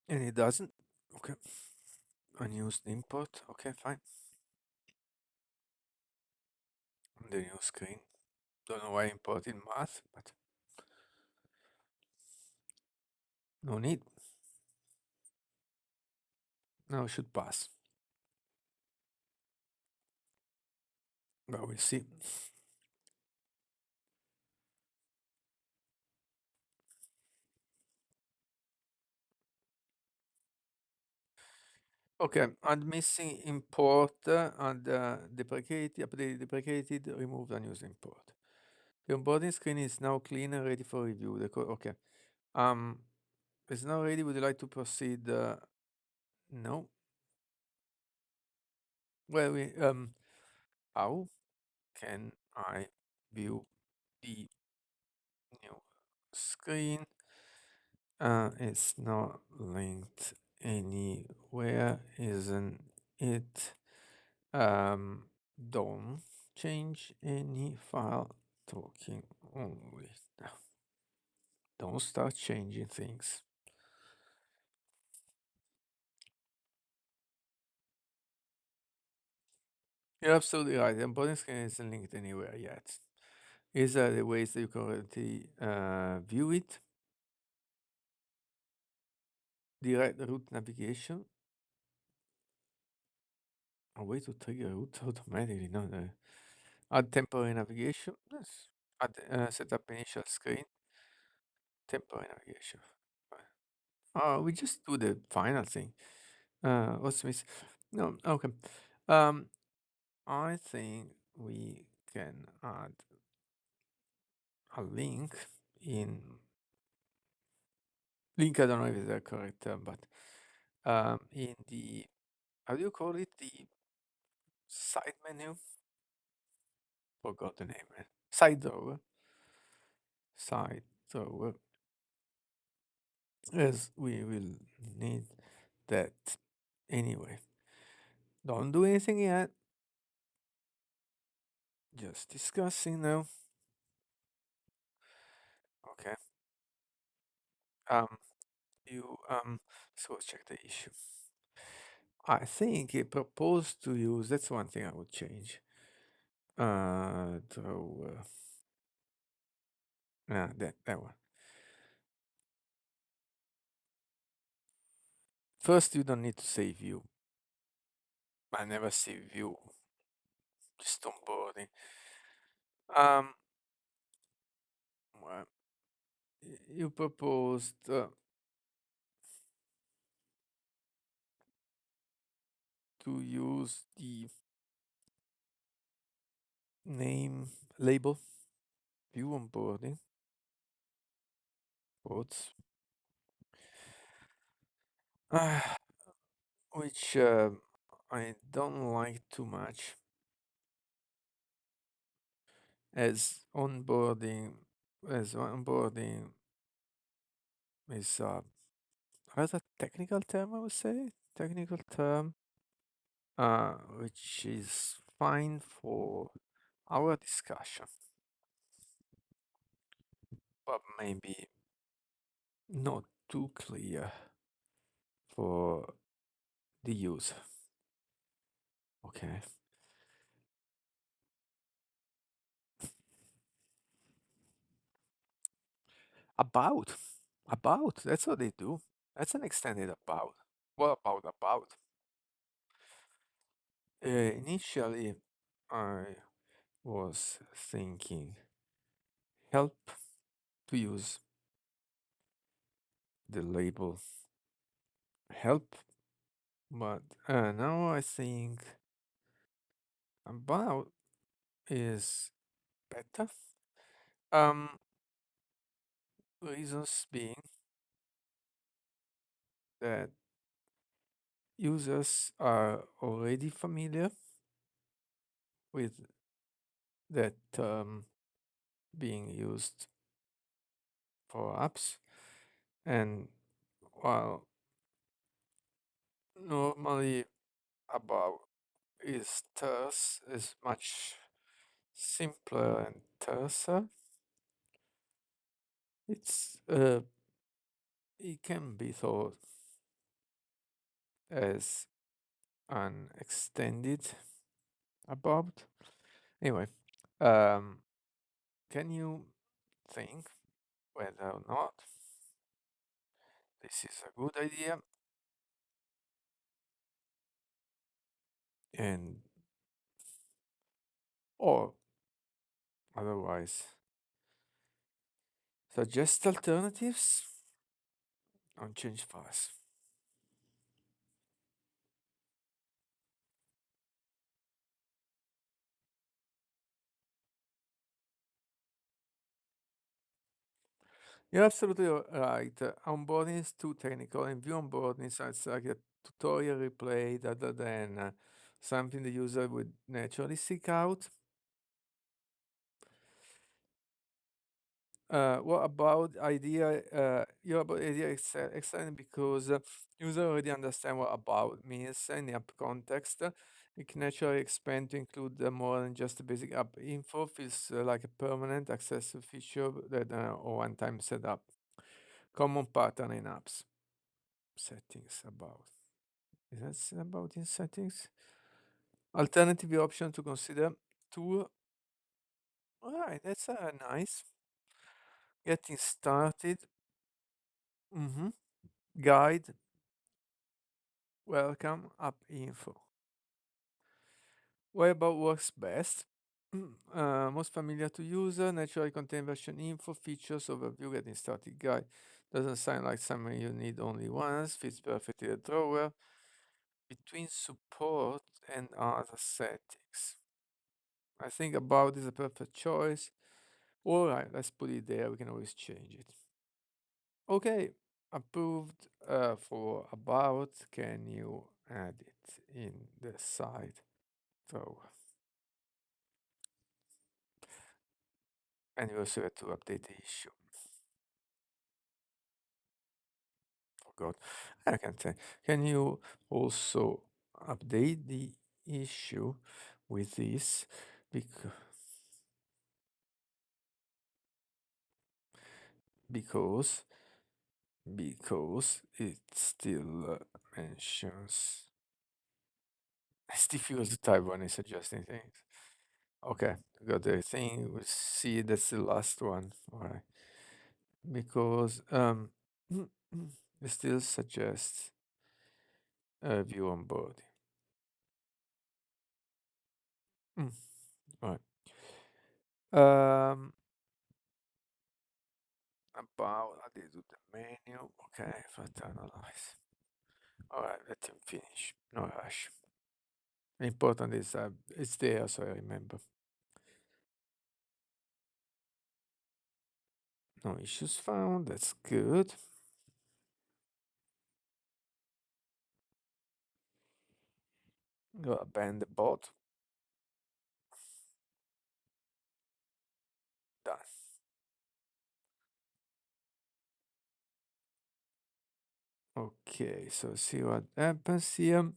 A: And it doesn't. Okay. Unused import. Okay, fine. The new screen. Don't know why I imported math, but no need. Now it should pass. But we'll see. Okay, and missing import and deprecated, updated, deprecated, remove unused import. The onboarding screen is now clean and ready for review. Okay. It's now ready. Would you like to proceed? No. Well, how can I view the new screen? It's not linked anywhere, isn't it? Don't change any file talking only. Don't start changing things. You're absolutely right. The onboarding screen isn't linked anywhere yet. These are the ways that you currently view it. Direct route navigation. A way to trigger route automatically. No, no. Add temporary navigation. Yes. Add set up initial screen. Temporary navigation. We just do the final thing. What's miss? No, okay. Um, I think we can add a in link. I don't know if it's the correct term, but in the how do you call it? The side menu. Forgot the name. Side drawer. side thrower, as we will need that anyway. Don't do anything yet. Just discussing now. Okay. Um, so let's check the issue. I think it proposed to use. That's one thing I would change. Thrower. That one. First, you don't need to save view. I never save view. Just onboarding. Um, well, you proposed to use the name label view onboarding quotes, uh, which I don't like too much, as onboarding is a rather technical term, I would say, technical term, which is fine for our discussion, but maybe not too clear for the user. Okay. About. About. That's what they do. That's an extended about. What about? Initially, I was thinking help to use the label help, but now I think about is better. Um, Reasons being that users are already familiar with that term being used for apps, and while normally about is terse is much simpler and terser, it can be thought as an extended about. Anyway, um, can you think whether or not this is a good idea? And or otherwise, suggest alternatives and change files. You're absolutely right. Onboarding is too technical, and view onboarding sounds like a tutorial replay rather than something the user would naturally seek out. What about idea? Your about idea is excellent because user already understand what about means in the app context. It can naturally expand to include more than just the basic app info. Feels like a permanent access feature that or one-time setup. Common pattern in apps. Settings about. Is that about in settings? Alternative option to consider. Tool. All right, that's nice. Getting started. Mm-hmm. Guide. Welcome app info. What about works best? Most familiar to user, naturally contain version info, features, overview, getting started guide. Doesn't sound like something you need only once, fits perfectly the drawer. Between support and other settings. I think about is a perfect choice. Alright, let's put it there, we can always change it. Okay, approved for about, can you add it in the side drawer? And you also have to update the issue. Forgot. I can tell. Can you also update the issue with this? Because, because, because it still mentions. It's difficult to type when it's adjusting things. Okay, got the thing. We see that's the last one. All right. Because it still suggests view on board. Mm, all right. About I did do the menu. Okay, flat analyze. All right, let him finish. No rush. The important is it's there, so I remember. No issues found. That's good. Go abandon the bot. Done. Okay, so see what happens here.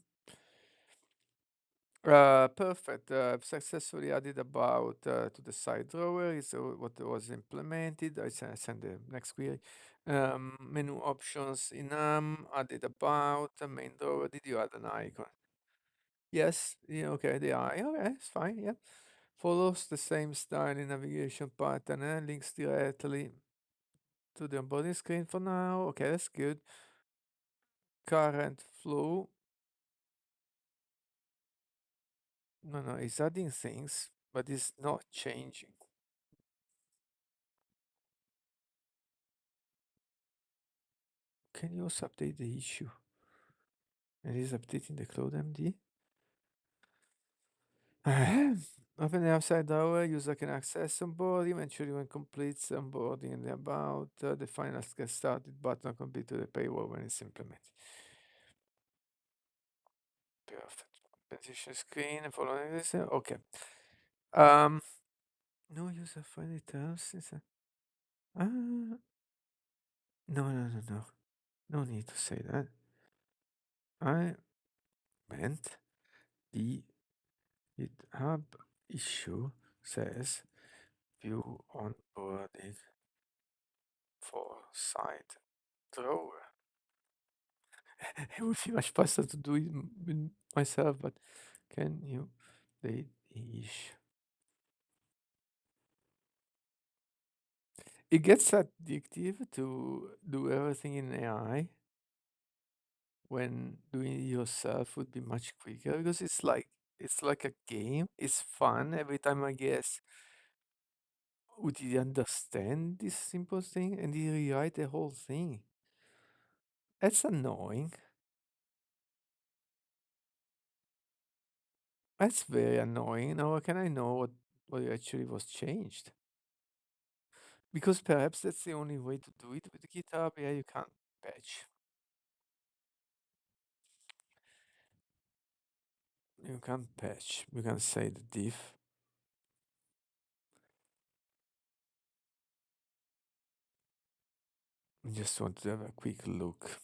A: Perfect. Successfully added about to the side drawer is what was implemented. I send the next query. Menu options in added about main drawer. Did you add an icon? Yes. Yeah. Okay. The eye. Okay. It's fine. Yeah. Follows the same style in navigation pattern and links directly to the onboarding screen for now. Okay. That's good. Current flow. No, it's adding things, but it's not changing. Can you also update the issue? It is updating the Cloud MD. Open the outside door, user can access onboarding. Eventually, when completes onboarding and the about, the final get started button complete to the paywall when it's implemented. Perfect. Transition screen following this. Okay. Um, no user friendly terms. No, no, no, no. No need to say that. I meant the GitHub issue says view onboarding for site drawer. It would be much faster to do it myself, but can you update the issue? It gets addictive to do everything in AI when doing it yourself would be much quicker because it's like a game. It's fun every time I guess. Would he understand this simple thing and he rewrite the whole thing? That's annoying. That's very annoying. Now, how can I know what actually was changed? Because perhaps that's the only way to do it with GitHub. Yeah, you can't patch. You can't patch. You can say the diff. I just want to have a quick look.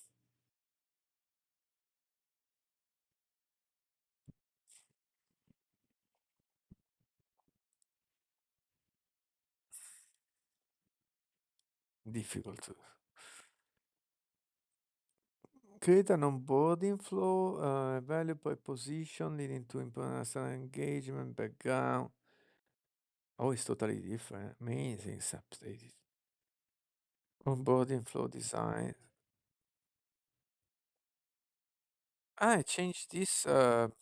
A: Difficult to create an onboarding flow, value proposition leading to personal engagement, background. Oh, it's totally different. Many things updated. Onboarding flow design. I changed this. No,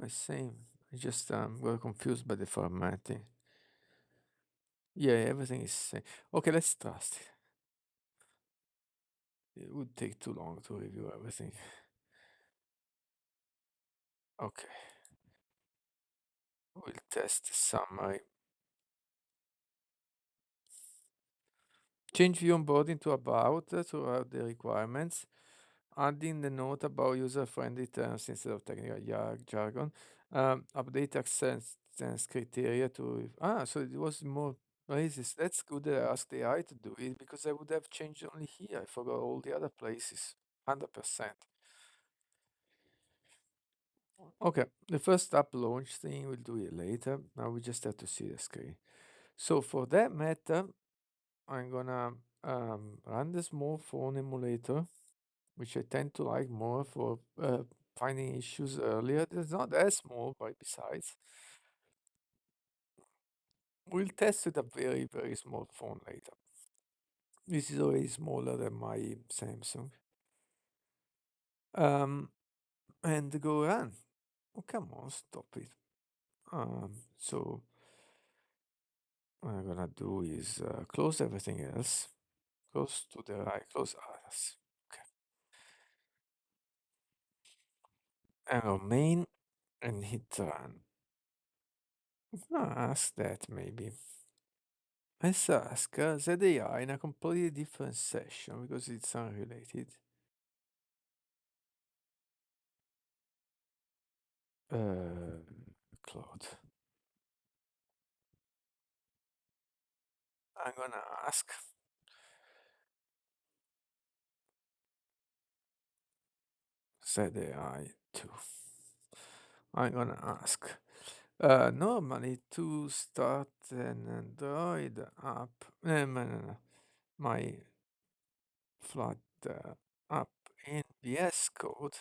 A: it's same. I just got confused by the formatting. Yeah, everything is same. Okay, let's trust it. It would take too long to review everything. Okay, we'll test the summary. Change view onboarding to about throughout the requirements. Adding the note about user-friendly terms instead of technical jargon. Update acceptance criteria to. So it was more places. That's good that I asked the AI to do it because I would have changed only here. I forgot all the other places. 100%. Okay, the first app launch thing, we'll do it later. Now we just have to see the screen. So for that matter, I'm gonna run the small phone emulator, which I tend to like more for finding issues earlier. It's not that small, but besides, we'll test with a very, very small phone later. This is already smaller than my Samsung. Um, and go run. Oh, come on, stop it. So what I'm gonna do is close everything else. Close to the right, close others. Okay. Arrow main and hit run. Ask that maybe. Let's ask ZAI in a completely different session because it's unrelated. Cloud. I'm gonna ask ZAI too. I'm gonna ask. Normally to start an Android app, my Flutter app in VS Code,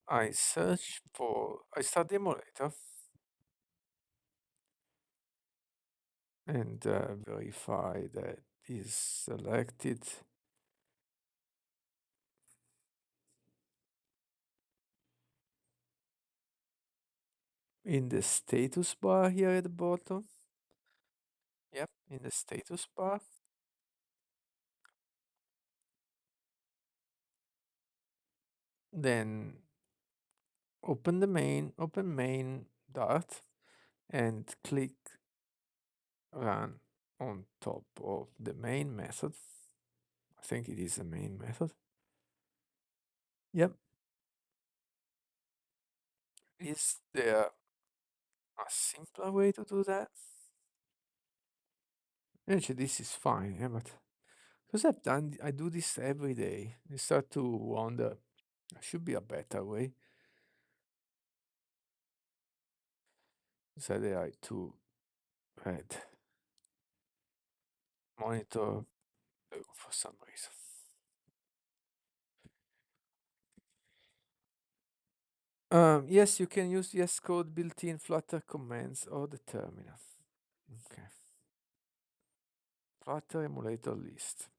A: I start the emulator and verify that is selected in the status bar here at the bottom. Yep, in the status bar. Then open main dart and click run on top of the main method. I think it is the main method. Yep. Is there a simpler way to do that? Actually, this is fine, yeah, but because I do this every day. You start to wonder, there should be a better way. Set AI to red monitor blue for some reason. Yes, you can use VS Code built-in Flutter commands or the terminal. Okay. Flutter emulator list.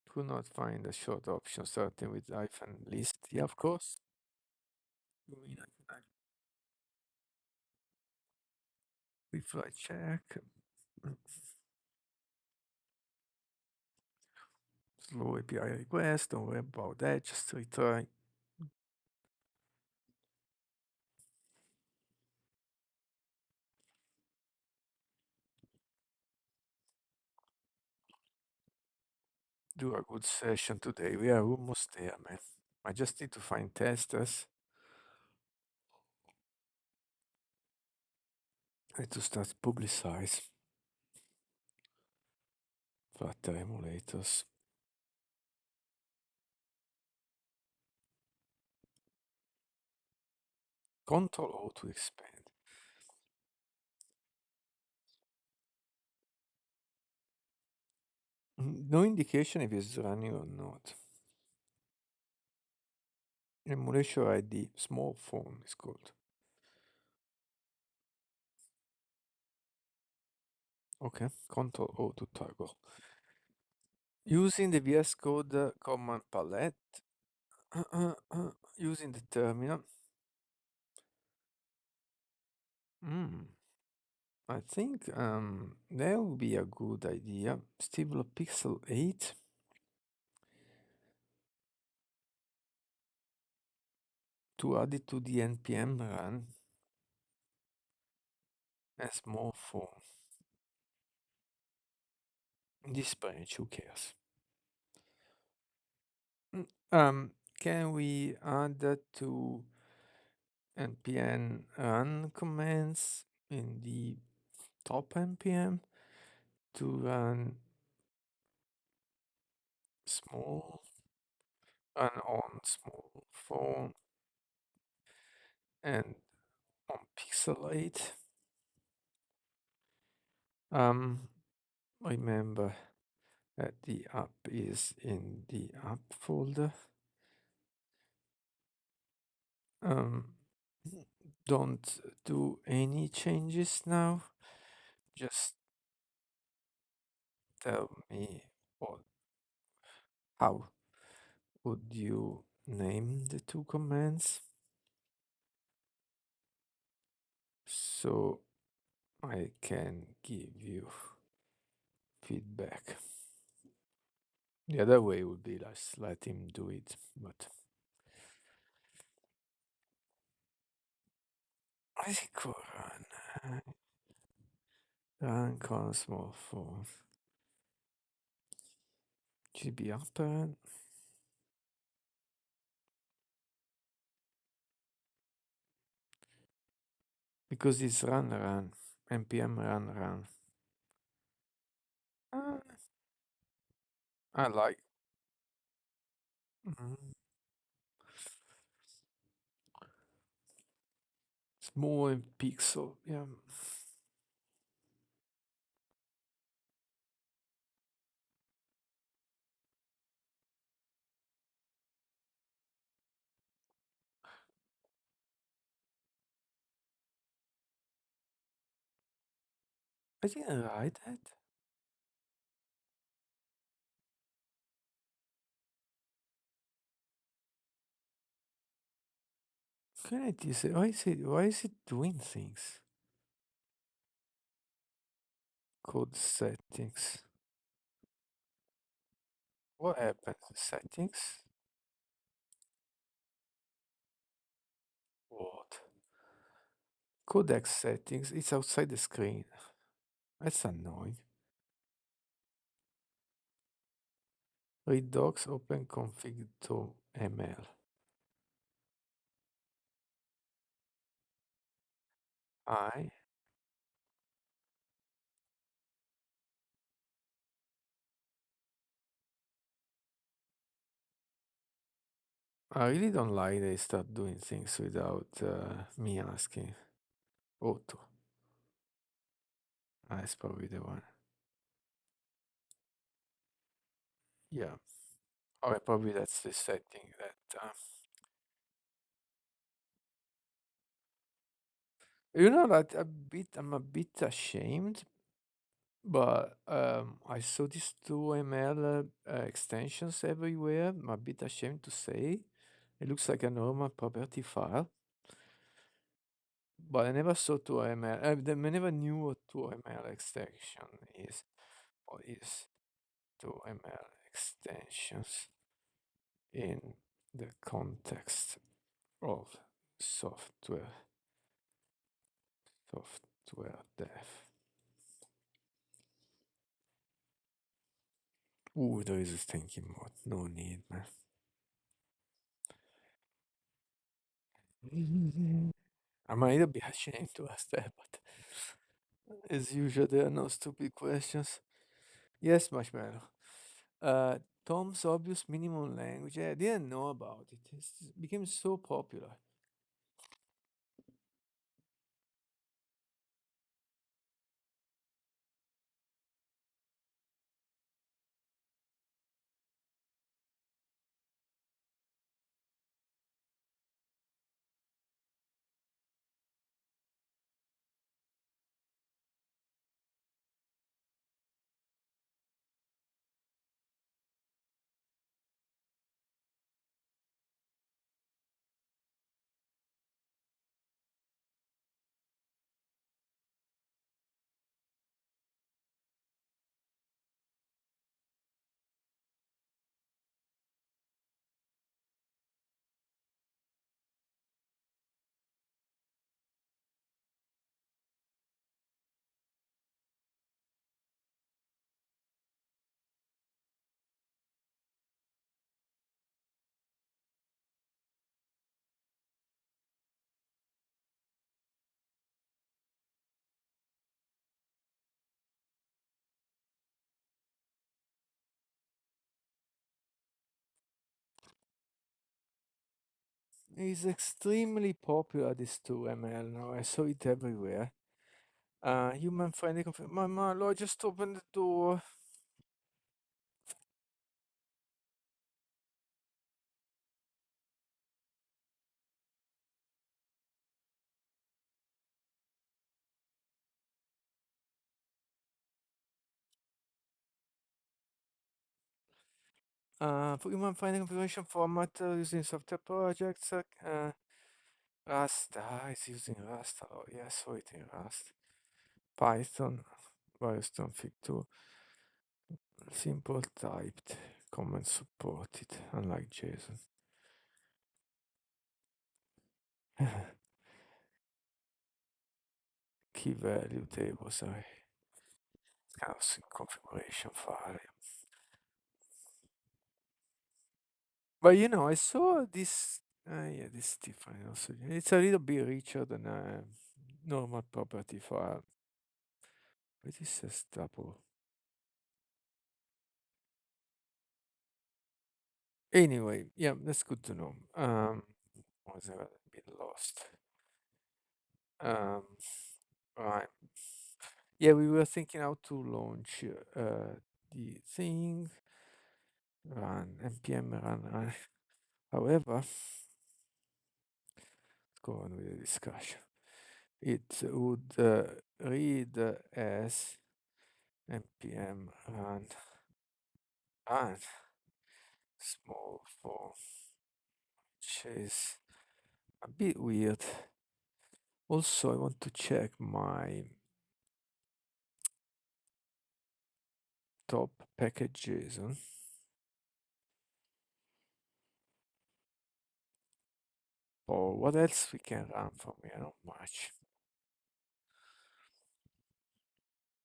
A: Could not find a short option starting with hyphen list. Yeah, of course. You mean hyphen before I check. Slow API request. Don't worry about that. Just retry. Do a good session today. We are almost there, man. I just need to find testers. I need to start publicize Flutter emulators. Control O to expand. No indication if it's running or not. Emulation ID, small phone is called. Okay, Control O to toggle. Using the VS Code command palette, using the terminal. I think that would be a good idea. Stable Pixel 8. To add it to the npm run as small phone. this branch, who cares? Mm, can we add that to npm run commands in the top npm to run small run on small phone and on pixel 8? Um, remember that the app is in the app folder. Um, don't do any changes now. Just tell me what, how would you name the two commands so I can give you feedback. The other way would be just let him do it, but I think we'll run con small phone. GB upper because it's run npm run. Uh, I like mm, small in pixel. Yeah, I didn't write that. Can I just say why is it doing things? Code settings. What happened? Settings? What? Codec settings. It's outside the screen. That's annoying. Read docs, open config to ml. I really don't like they start doing things without me asking. Auto. That's probably the one. Yeah. Or probably that's the setting that. You know that I'm a bit ashamed, but I saw these two ML extensions everywhere. I'm a bit ashamed to say. It looks like a normal property file, but I never saw 2ML. I never knew what 2ML extension is. What is 2ML extensions in the context of software software dev? Ooh, there is a thinking mode. No need, man. I might be ashamed to ask that, but as usual, there are no stupid questions. Yes, Marshmallow. Tom's obvious minimum language. I didn't know about it. It became so popular. It's extremely popular, this 2ML now. I saw it everywhere. Human friendly Mama, Lord, just open the door. For human friendly configuration format using software projects. Rust. It's using Rust. Oh, yes, so it in Rust. Python. Virus config 2. Simple typed. Command supported, unlike JSON. Key value table, sorry. House configuration file. But I saw this. Yeah, this is different also. It's a little bit richer than a normal property file. But this says double. Anyway, yeah, that's good to know. Was a bit lost. Um, right. Yeah, we were thinking how to launch the thing, run npm run. However, let's go on with the discussion. It would read as npm run small form, which is a bit weird. Also, I want to check my top package JSON. Or what else we can run from here? Not much.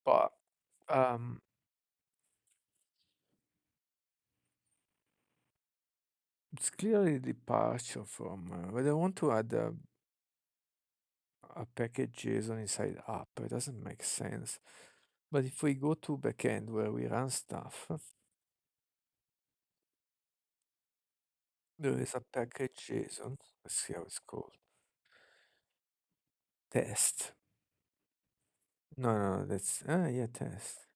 A: But it's clearly a departure from. But I want to add a package JSON inside app. It doesn't make sense. But if we go to backend where we run stuff, there is a package JSON. Let's see how it's called. Test. No, that's yeah, test.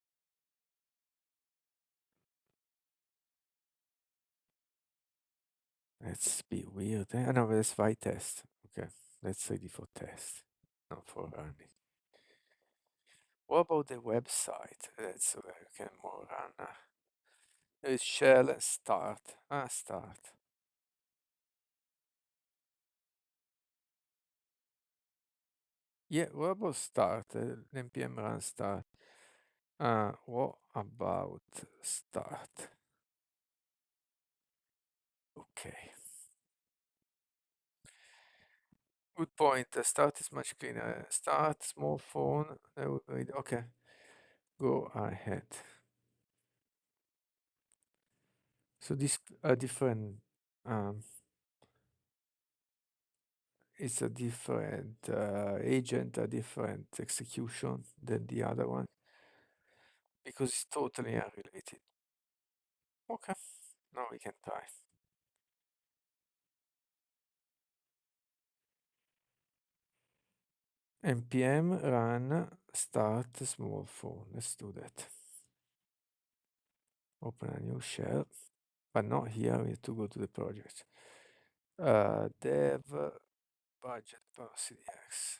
A: That's a bit weird. No, but that's by test. Okay, that's ready for test, not for running. What about the website? That's where you can more run. There is shell and start. Start. Yeah, what about start? npm run start. What about start? Okay. Good point. Start is much cleaner. Start, small phone. Okay, go ahead. So this a different. Um, it's a different agent, a different execution than the other one because it's totally unrelated. Okay, now we can try. npm run start small phone. Let's do that. Open a new shell, but not here. We have to go to the project. Dev budget cdx.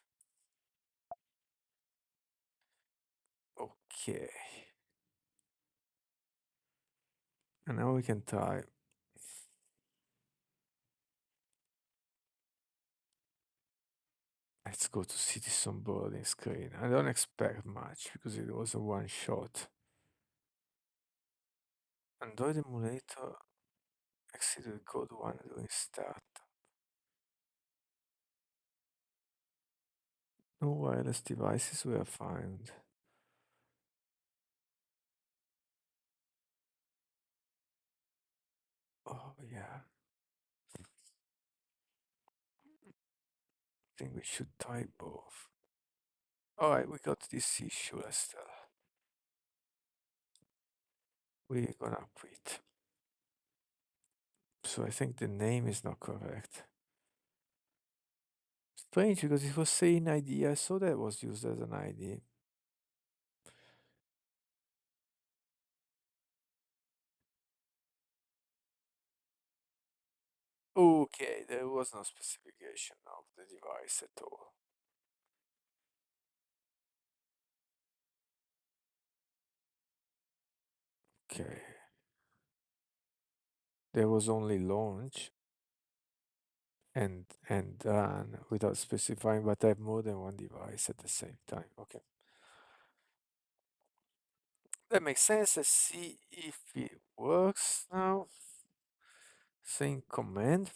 A: Okay, and now we can try. Let's go to see this onboarding screen. I don't expect much because it was a one shot. Android emulator exceeded code 1 during start. No wireless devices were found. Oh yeah. I think we should try both. Alright, we got this issue, Estelle. We're gonna quit. So I think the name is not correct. Strange because it was saying ID. I saw that was used as an ID. Okay, there was no specification of the device at all. Okay, there was only launch and run without specifying, but I have more than one device at the same time. Okay, that makes sense. Let's see if it works now. Same command.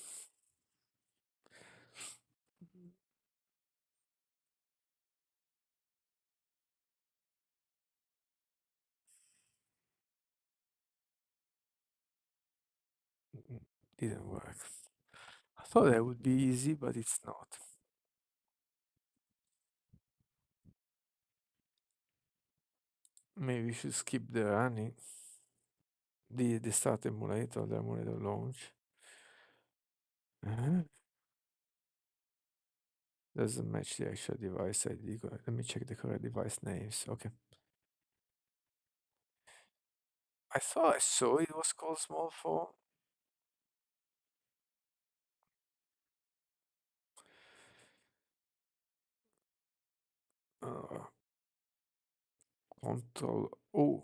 A: Mm, didn't work. I thought that would be easy, but it's not. Maybe we should skip the running, the start emulator, the emulator launch. Uh-huh. Doesn't match the actual device ID. Let me check the correct device names. Okay. I thought I saw it was called small phone. Uh, Control O.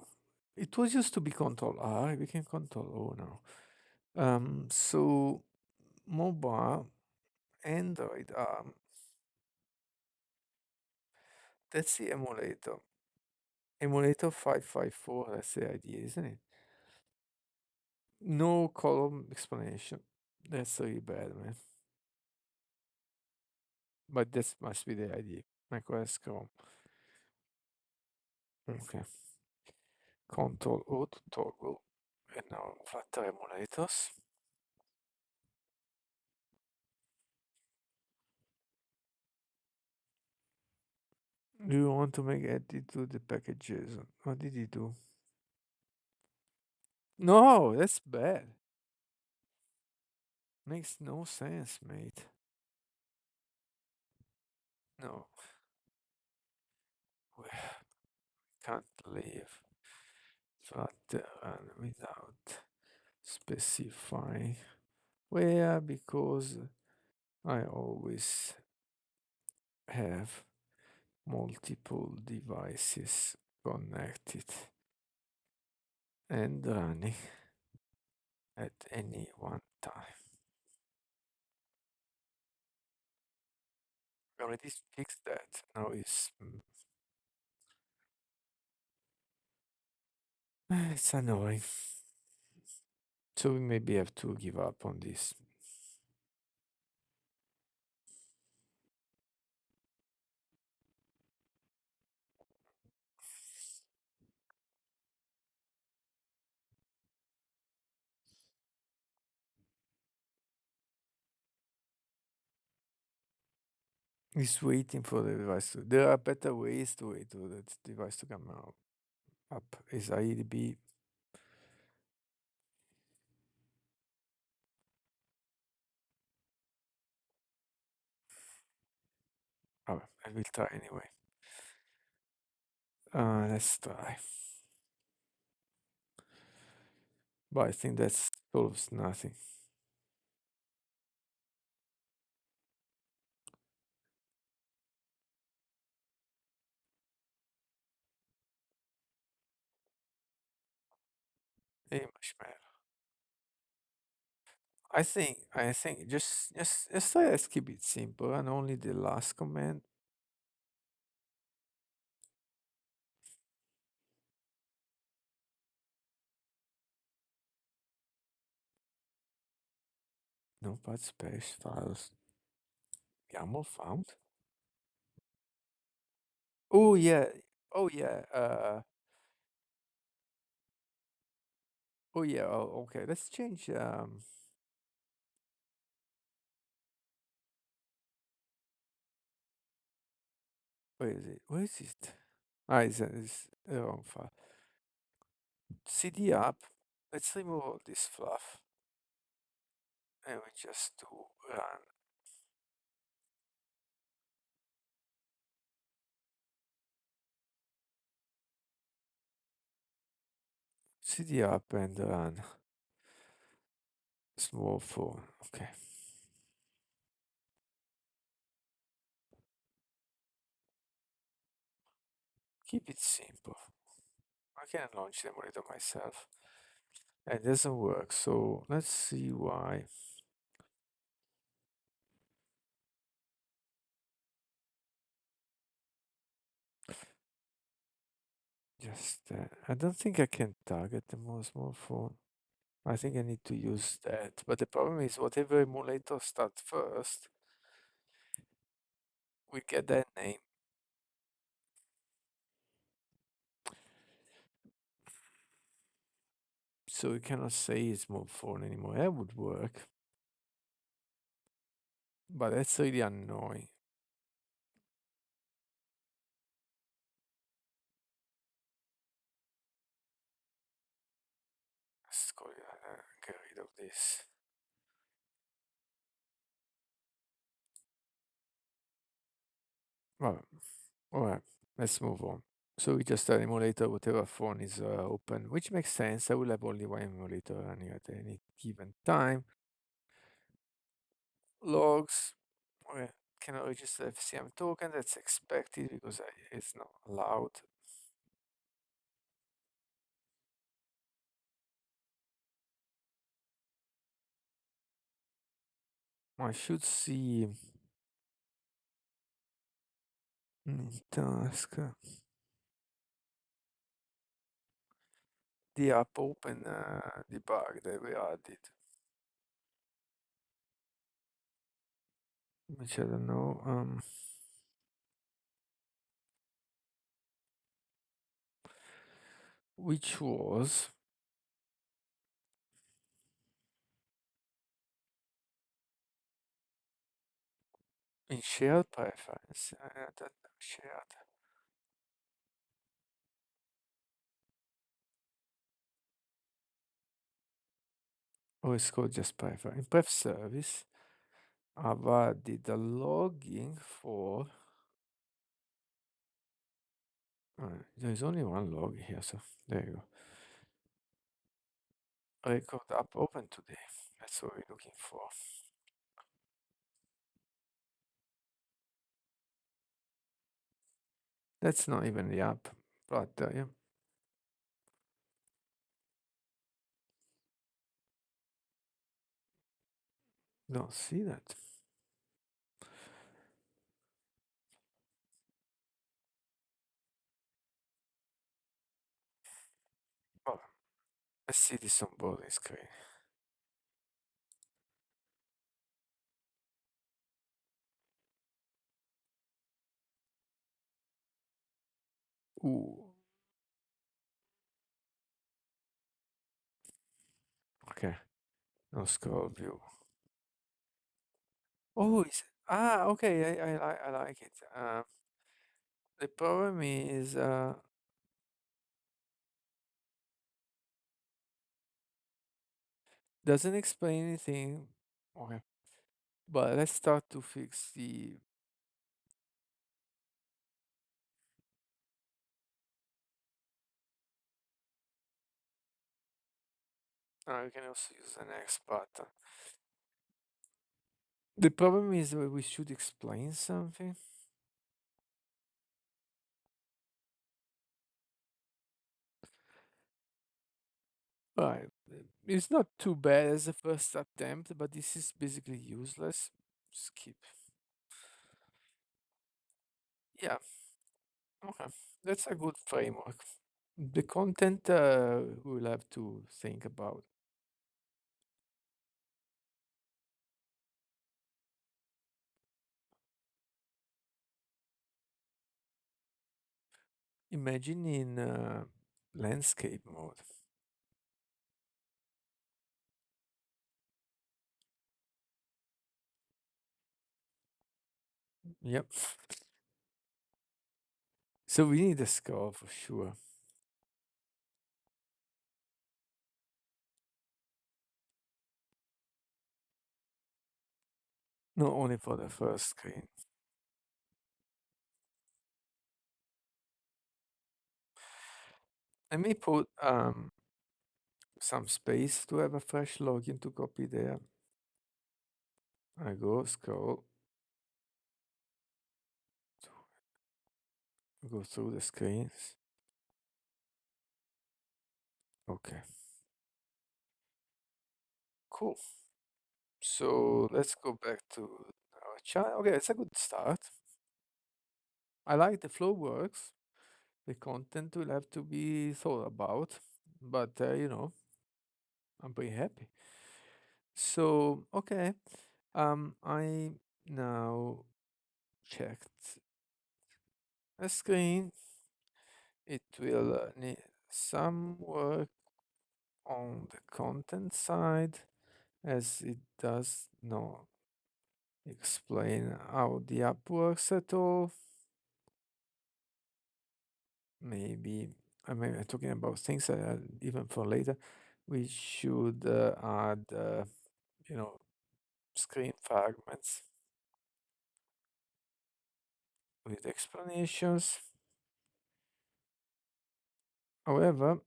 A: It was used to be Control R. It became Control O now. So mobile, Android, that's the emulator. Emulator 554, that's the idea, isn't it? No column explanation. That's really bad, man. But that must be the idea. macOS Chrome. Okay. Control O to toggle. And now Flutter emulators. Do you want to make edit to the packages? What did he do? No, that's bad. Makes no sense, mate. No, we can't leave Flutter without specifying where because I always have multiple devices connected and running at any one time. We already fixed that. Now it's annoying. So we maybe have to give up on this. He's waiting for the device to. There are better ways to wait for that device to come out. Up is IDB. Oh, I will try anyway. Let's try. But I think that solves nothing. Hey, Marshmallow. I think just try let's keep it simple and only the last command. Notepad space files. YAML found. Oh yeah. Oh yeah. Oh yeah. Oh, okay. Let's change. Where is it? Where is it? Ah, it's the wrong file. CD up. Let's remove all this fluff and we just do run. CD up and run. Small phone. Okay. Keep it simple. I can launch the emulator myself. It doesn't work, so let's see why. Just I don't think I can target the more small phone. I think I need to use that. But the problem is whatever emulator start first, we get that name. So we cannot say it's small phone anymore. That would work. But that's really annoying. Let's go get rid of this. Well, alright, let's move on. So we just emulator whatever phone is open, which makes sense. I will have only one emulator running at any given time. Logs, okay, cannot register FCM token. That's expected because it's not allowed. I should see task the app open debug that we added, which I don't know. Which was in shared preference. That shared. Oh, it's called just preference. In pref service, I've added the logging for. There's only one log here, so there you go. Record app open today. That's what we're looking for. That's not even the app, but yeah. Don't see that. Well, let's see this onboarding screen. Ooh, okay. No scroll view. Oh, okay. I like it. The problem is doesn't explain anything. Okay, but let's start to fix the. You can also use the next button. The problem is that we should explain something. Right. It's not too bad as a first attempt, but this is basically useless. Skip. Yeah. Okay. That's a good framework. The content we'll have to think about. Imagine in landscape mode. Yep. So we need a score for sure. Not only for the first screen. Let me put some space to have a fresh login to copy there. I go scroll, go through the screens. Okay, cool. So let's go back to our chat. Okay, it's a good start. I like the flow works. The content will have to be thought about, but I'm pretty happy. So, okay, I now checked a screen. It will need some work on the content side as it does not explain how the app works at all. Maybe I'm talking about things that are even for later. We should add, you know, screen fragments with explanations. However,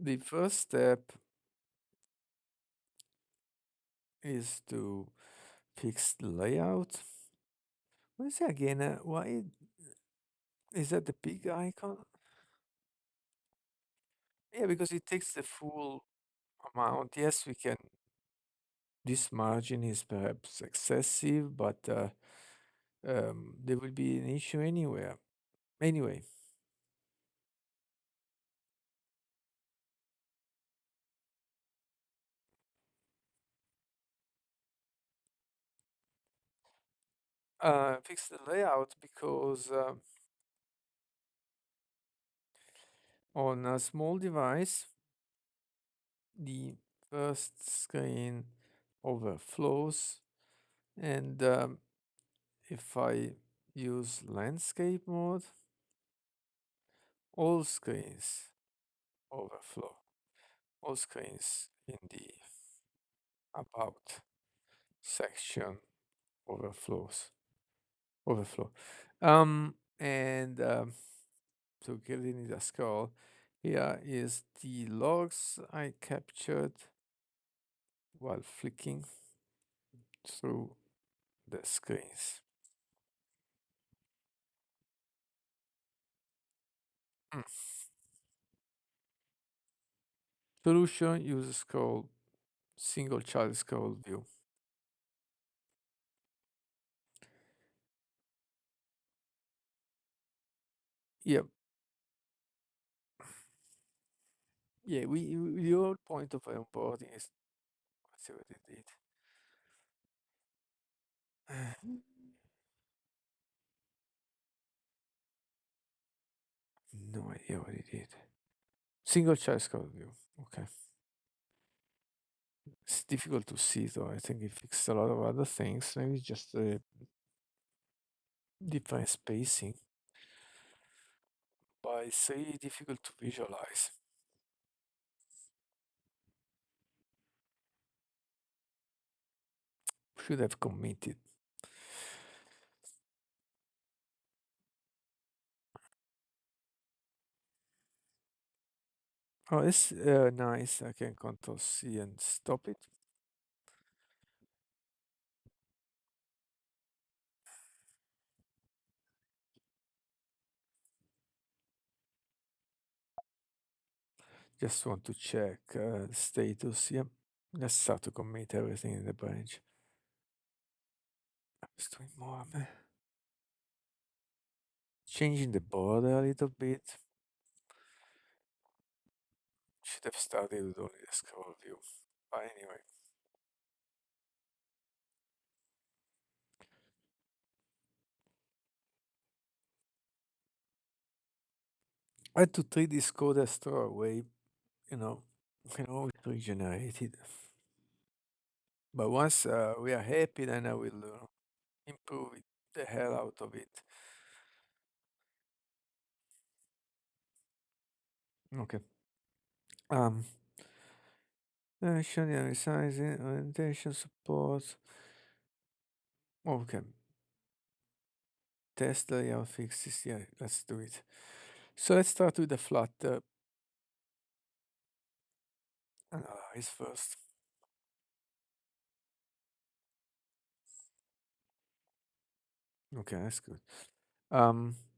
A: the first step is to fix the layout. What is it again? Why is that the big icon? Yeah, because it takes the full amount. Yes, we can. This margin is perhaps excessive, but there will be an issue anywhere. Anyway, fix the layout because on a small device, the first screen overflows, and if I use landscape mode, all screens overflow. All screens in the about section overflow. And to get in the scroll, here is the logs I captured while flicking through the screens. Mm. Solution uses called single child scroll view. Yep. Yeah, the whole point of onboarding is let's see what it did. No idea what it did. Single child scroll view. Okay. It's difficult to see though. I think it fixed a lot of other things. Maybe just different spacing, but it's really difficult to visualize. Should have committed. Oh, it's nice. I can Control C and stop it. Just want to check status. Yep. Let's start to commit everything in the branch. It's doing more, man. Changing the border a little bit. Should have started with only the scroll view. But anyway. I had to treat this code as throwaway, you know, we can always regenerate it. But once we are happy, then I will improve it, the hell out of it. Okay. Um, Action, resizing, orientation support. Okay. Test layout fixes. Yeah, let's do it. So let's start with the Flutter Analyze first. Okay, that's good.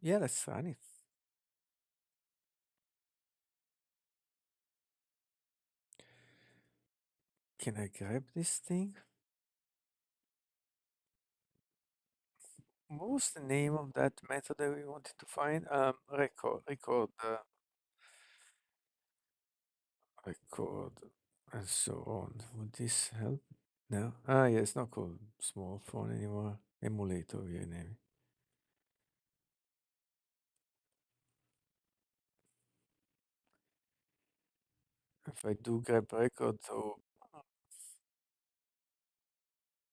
A: Yeah, that's funny. Can I grab this thing? What was the name of that method that we wanted to find? Record, and so on. Would this help? No? Ah, yeah, it's not called small phone anymore. Emulator, yeah, name. If I do grab record, so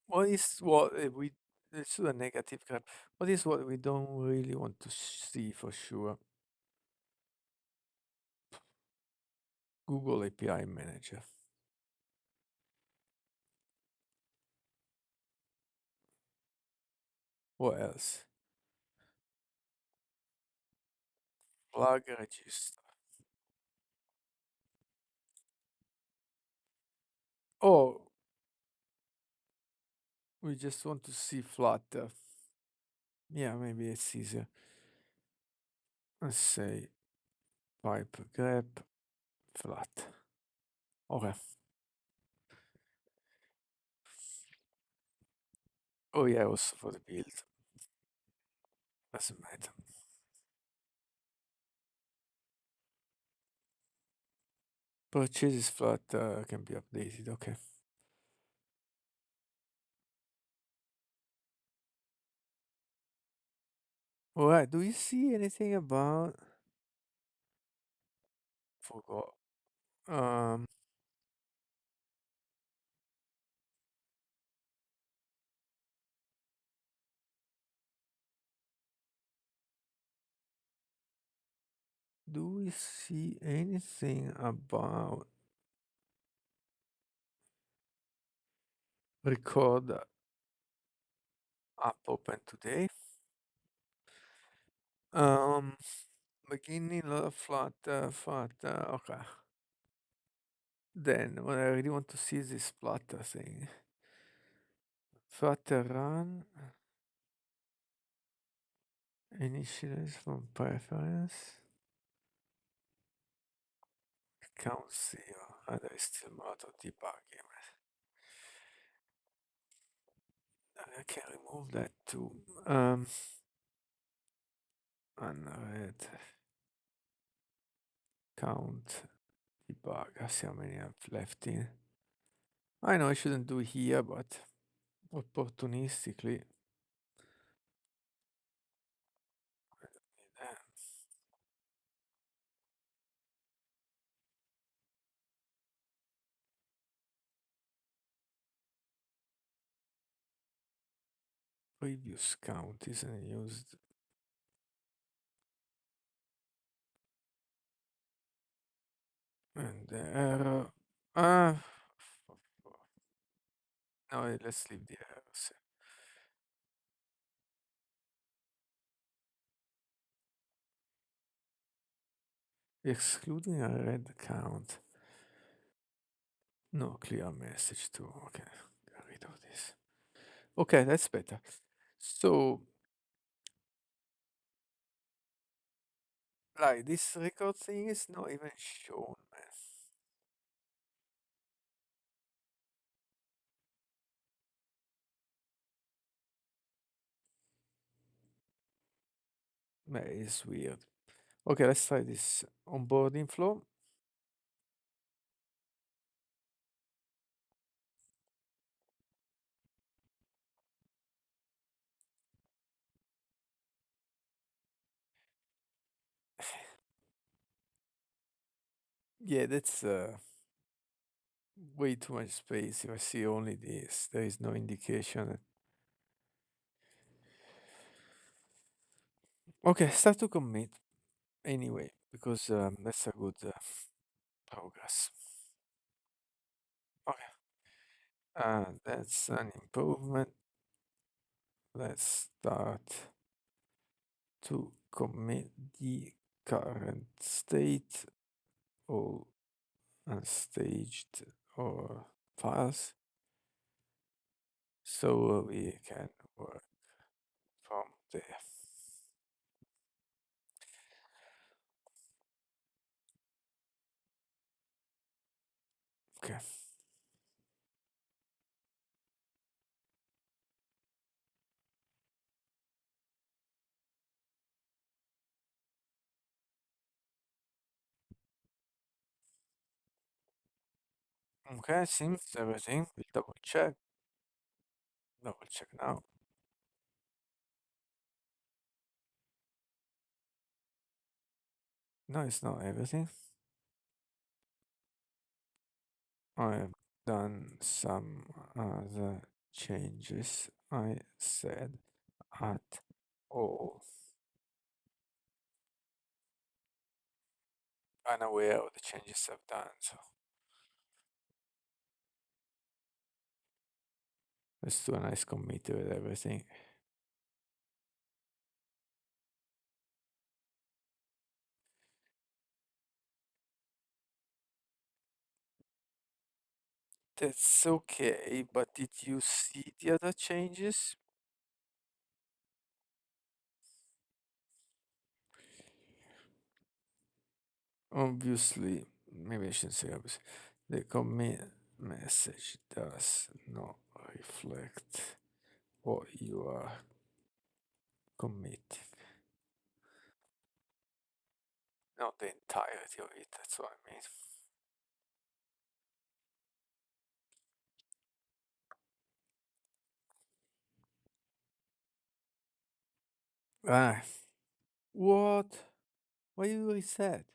A: what is what we let's do a negative grab. What is what we don't really want to see for sure? Google API Manager. What else? Flag register. Oh, we just want to see Flutter. Yeah, maybe it's easier. Let's say pipe grep flat. Okay. Oh yeah, also for the build. Doesn't matter. Purchases flat can be updated. Okay. All right. Do you see anything about? Forgot. Um. Do we see anything about record app open today? Um. Beginning flat. Flat. Okay. Then what I really want to see is this Flutter thing. Flutter run. Initialize from preference. Count zero. There is still more to debugging. I can remove that too. Unread count debug. I see how many I've left in. I know I shouldn't do here, but opportunistically, uh, previous count isn't used. And the error. Ah, no, let's leave the errors. Excluding a red count. No clear message too. Okay, get rid of this. Okay, that's better. So, like, this record thing is not even shown, man. Man, it's weird. Okay, let's try this onboarding flow. Yeah, that's way too much space. If I see only this, there is no indication. Okay, start to commit anyway, because that's a good progress. Okay, that's an improvement. Let's start to commit the current state. Oh, unstaged or files, so we can work from there. Okay. Okay, seems everything. We'll double check. Double check now. No, it's not everything. I've done some other changes. I said at all unaware of the changes I've done. So let's do a nice commit with everything. That's okay, but did you see the other changes? Obviously, maybe I shouldn't say obviously. The commit message does not reflect what you are committing. Not the entirety of it, that's what I mean. Ah, what? What you reset?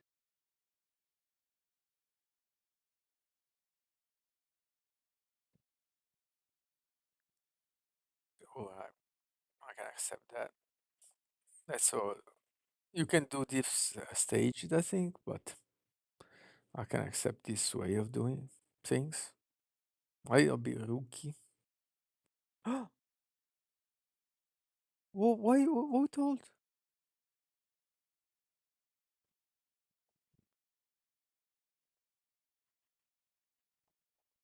A: Oh, I can accept that. That's all. You can do this staged, I think, but I can accept this way of doing things. I'll be rookie. Why? Who told?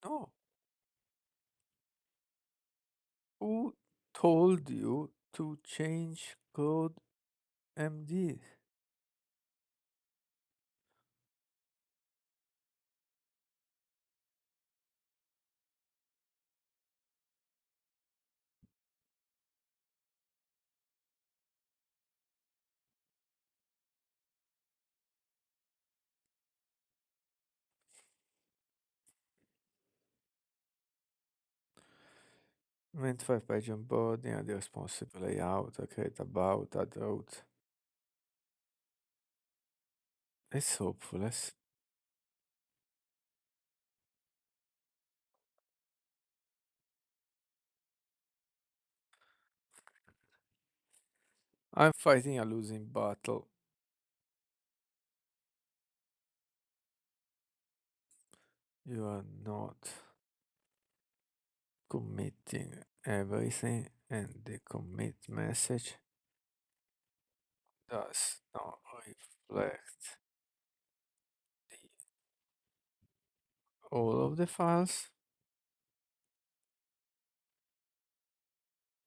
A: No. Who told you to change code MD? Meant 5 page onboarding and the responsive layout, create about, add route. It's hopeful. I'm fighting a losing battle. You are not committing everything, and the commit message does not reflect all of the files.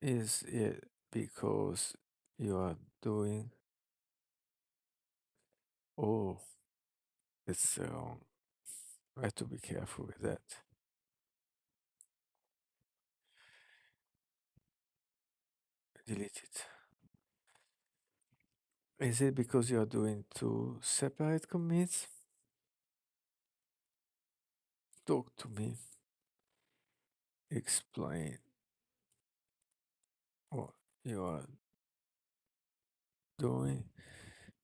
A: Is it because you are doing? Oh, it's wrong. I have to be careful with that. Delete it. Is it because you are doing two separate commits? Talk to me. Explain what you are doing.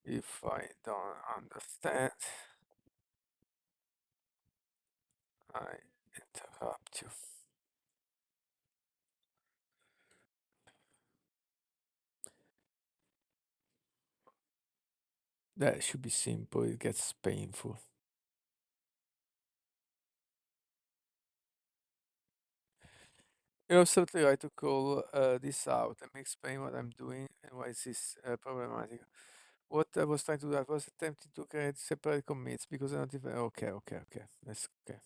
A: If I don't understand, I interrupt you. That should be simple. It gets painful. You're absolutely right to call this out. Let me explain what I'm doing and why this is problematic. what I was trying to do, I was attempting to create separate commits because I don't even. Okay, okay, okay. That's okay.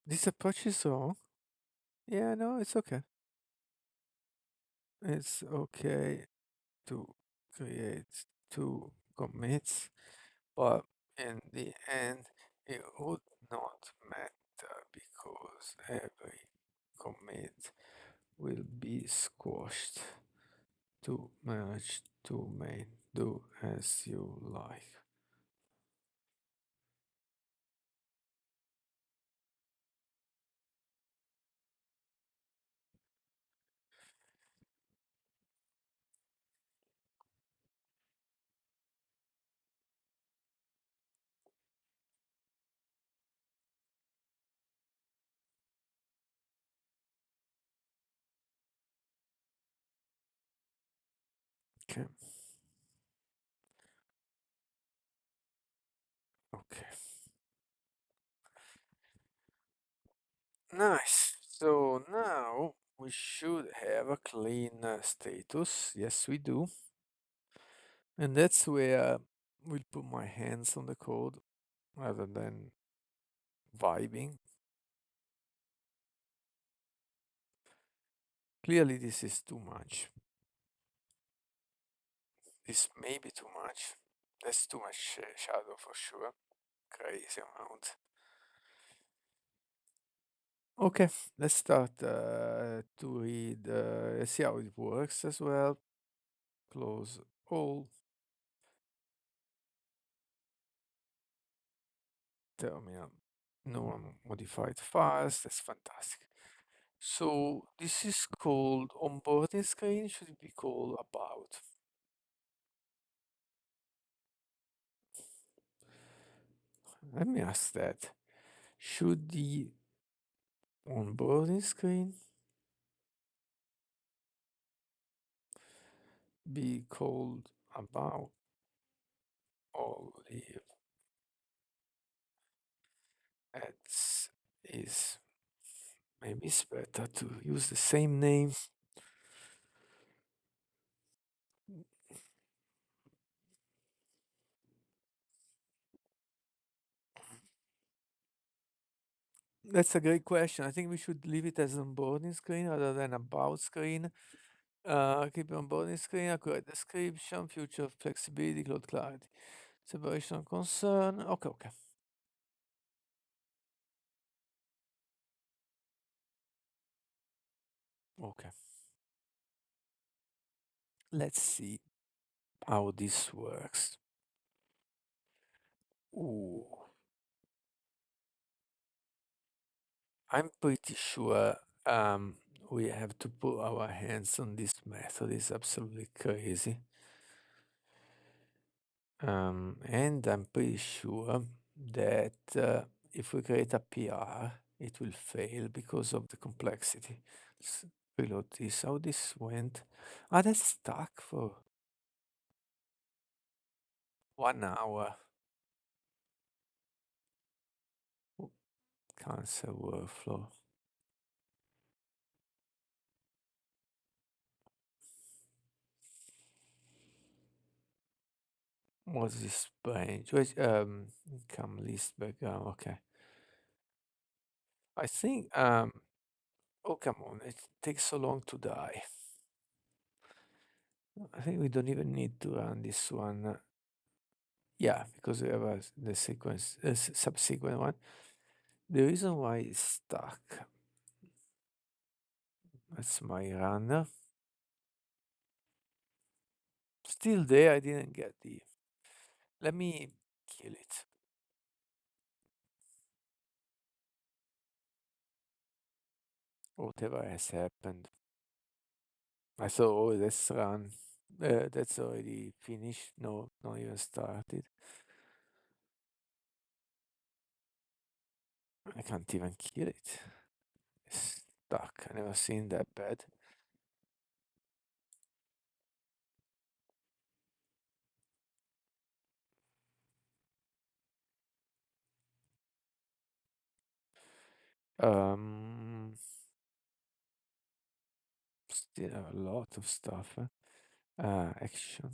A: This approach is wrong. Yeah, no, it's okay. It's okay to create two commits, but in the end, it would not matter because every commit will be squashed to merge to main. Do as you like. Okay, okay. Nice. So now we should have a clean status. Yes, we do. And that's where we'll put my hands on the code rather than vibing. Clearly, this is too much. This may be too much. That's too much shadow for sure. Crazy amount. Okay, let's start to read. Let's see how it works as well. Close all terminal. No unmodified files. That's fantastic. So this is called onboarding screen. Should it be called about? Let me ask that. Should the onboarding screen be called about or leave as is? Maybe it's better to use the same name. That's a great question. I think we should leave it as onboarding screen rather than about screen. Keep onboarding screen, accurate description, future flexibility, cloud clarity, separation concern. Okay, okay, okay. Let's see how this works. Ooh, I'm pretty sure we have to put our hands on this method. It's absolutely crazy. And I'm pretty sure that if we create a PR, it will fail because of the complexity. Let's reload this. How this went? Ah, that's stuck for 1 hour. Oh, cancel workflow. What's this branch? Wait, income list background. Okay. I think oh come on, it takes so long to die. I think we don't even need to run this one. Yeah, because we have the sequence, subsequent one. The reason why it's stuck, that's my runner. Still there, I didn't get the. Let me kill it. Whatever has happened. I thought, oh, that's run. That's already finished. No, not even started. I can't even kill it. It's stuck. I never seen that bad. Um, Still a lot of stuff. Action.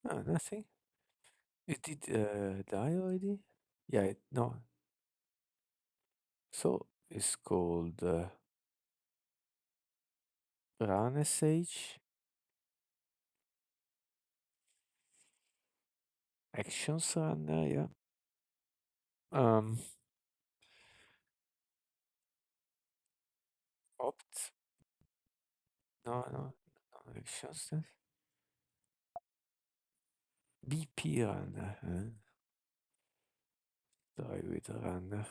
A: Oh, nothing. It did die already? Yeah, no. So it's called Run SH Actions Runner, yeah. Um, Opt? No, no, no actions. BP Runner. Try with Runner.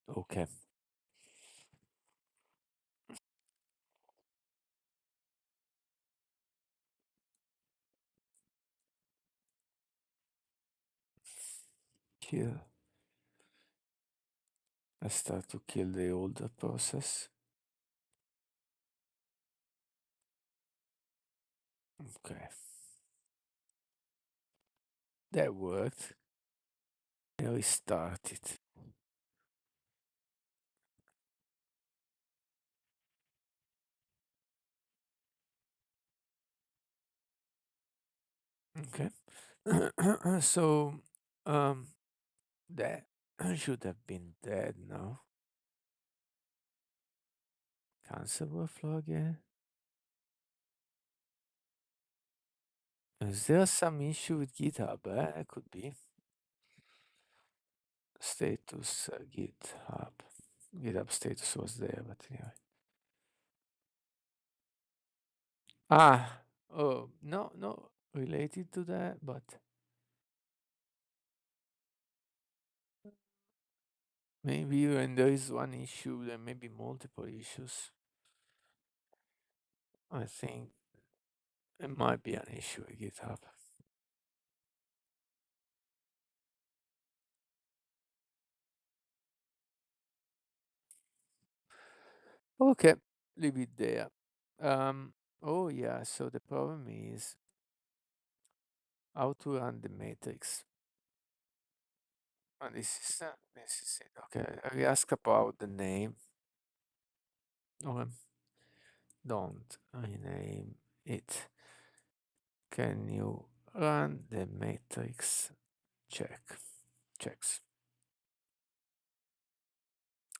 A: Okay. Kill. I start to kill the older process. Okay. That worked. I restart it. Okay. So, um, that should have been dead now. Cancel workflow again. Is there some issue with GitHub? It could be. Status GitHub. GitHub status was there, but anyway. Ah, oh, no, no, related to that, but maybe when there is one issue, there may be multiple issues. I think it might be an issue with GitHub. Okay, leave it there. Um, oh yeah, so the problem is how to run the matrix. And this is it. Okay, I ask about the name. Okay, don't rename it. Can you run the matrix check? Checks.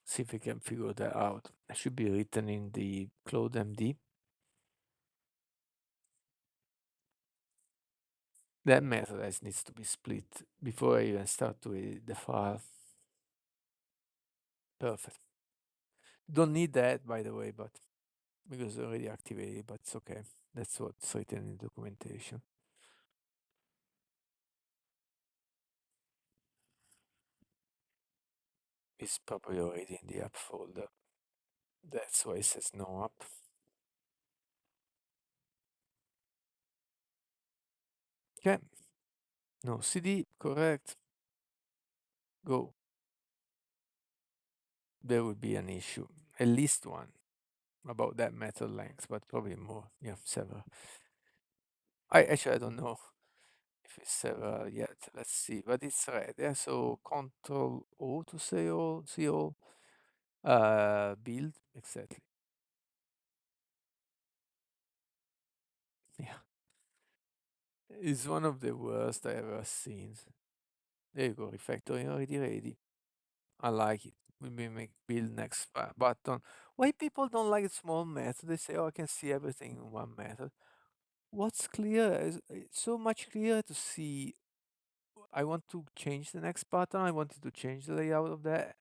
A: See if we can figure that out. It should be written in the Cloud MD. That method needs to be split before I even start to edit the file. Perfect. Don't need that, by the way, but because it's already activated, but it's okay. That's what's written in the documentation. It's probably already in the app folder. That's why it says no app. Okay. No CD, correct. Go. There would be an issue. At least one about that method length, but probably more. Yeah, several. I don't know if it's several yet. Let's see. But it's red. Yeah, so Control O to say all, see all. Build, exactly. Yeah. It's one of the worst I ever seen. There you go, refactoring already ready. I like it. We may make build next button. Why people don't like small method? They say, oh, I can see everything in one method. What's clear is it's so much clearer to see. I want to change the next button. I wanted to change the layout of that.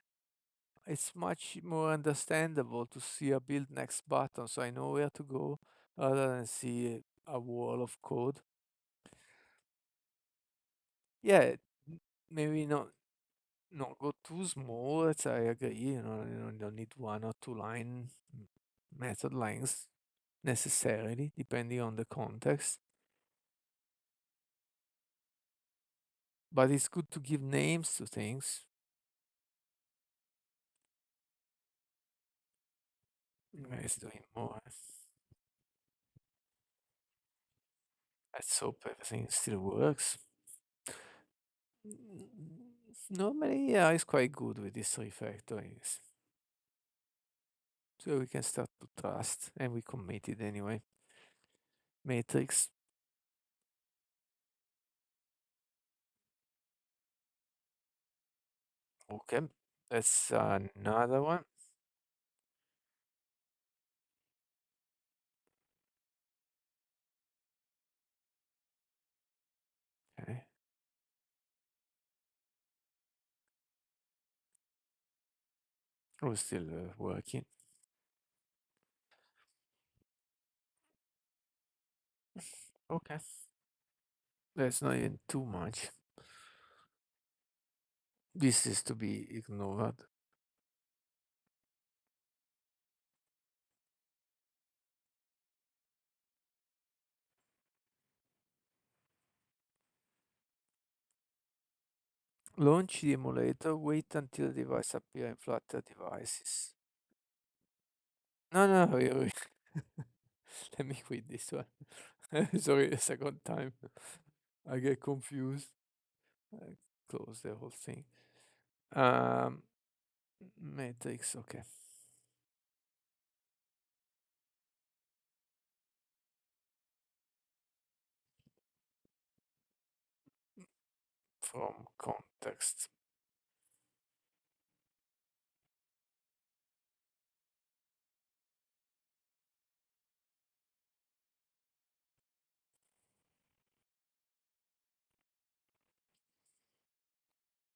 A: It's much more understandable to see a build next button, so I know where to go, rather than see a wall of code. Yeah, maybe not go too small. I agree. You don't need one or two line method lengths necessarily, depending on the context. But it's good to give names to things. It's doing more. Let's hope everything still works. Normally, yeah, it's quite good with these refactorings. So we can start to trust, and we committed anyway. Matrix. Okay, that's another one. Okay, we're still working. Okay, that's not even too much. This is to be ignored. Launch the emulator. Wait until the device appear in Flutter devices. No, no, wait, wait. Let me quit this one. Sorry, a second time. I get confused. I close the whole thing. Um, Matrix, okay. From context.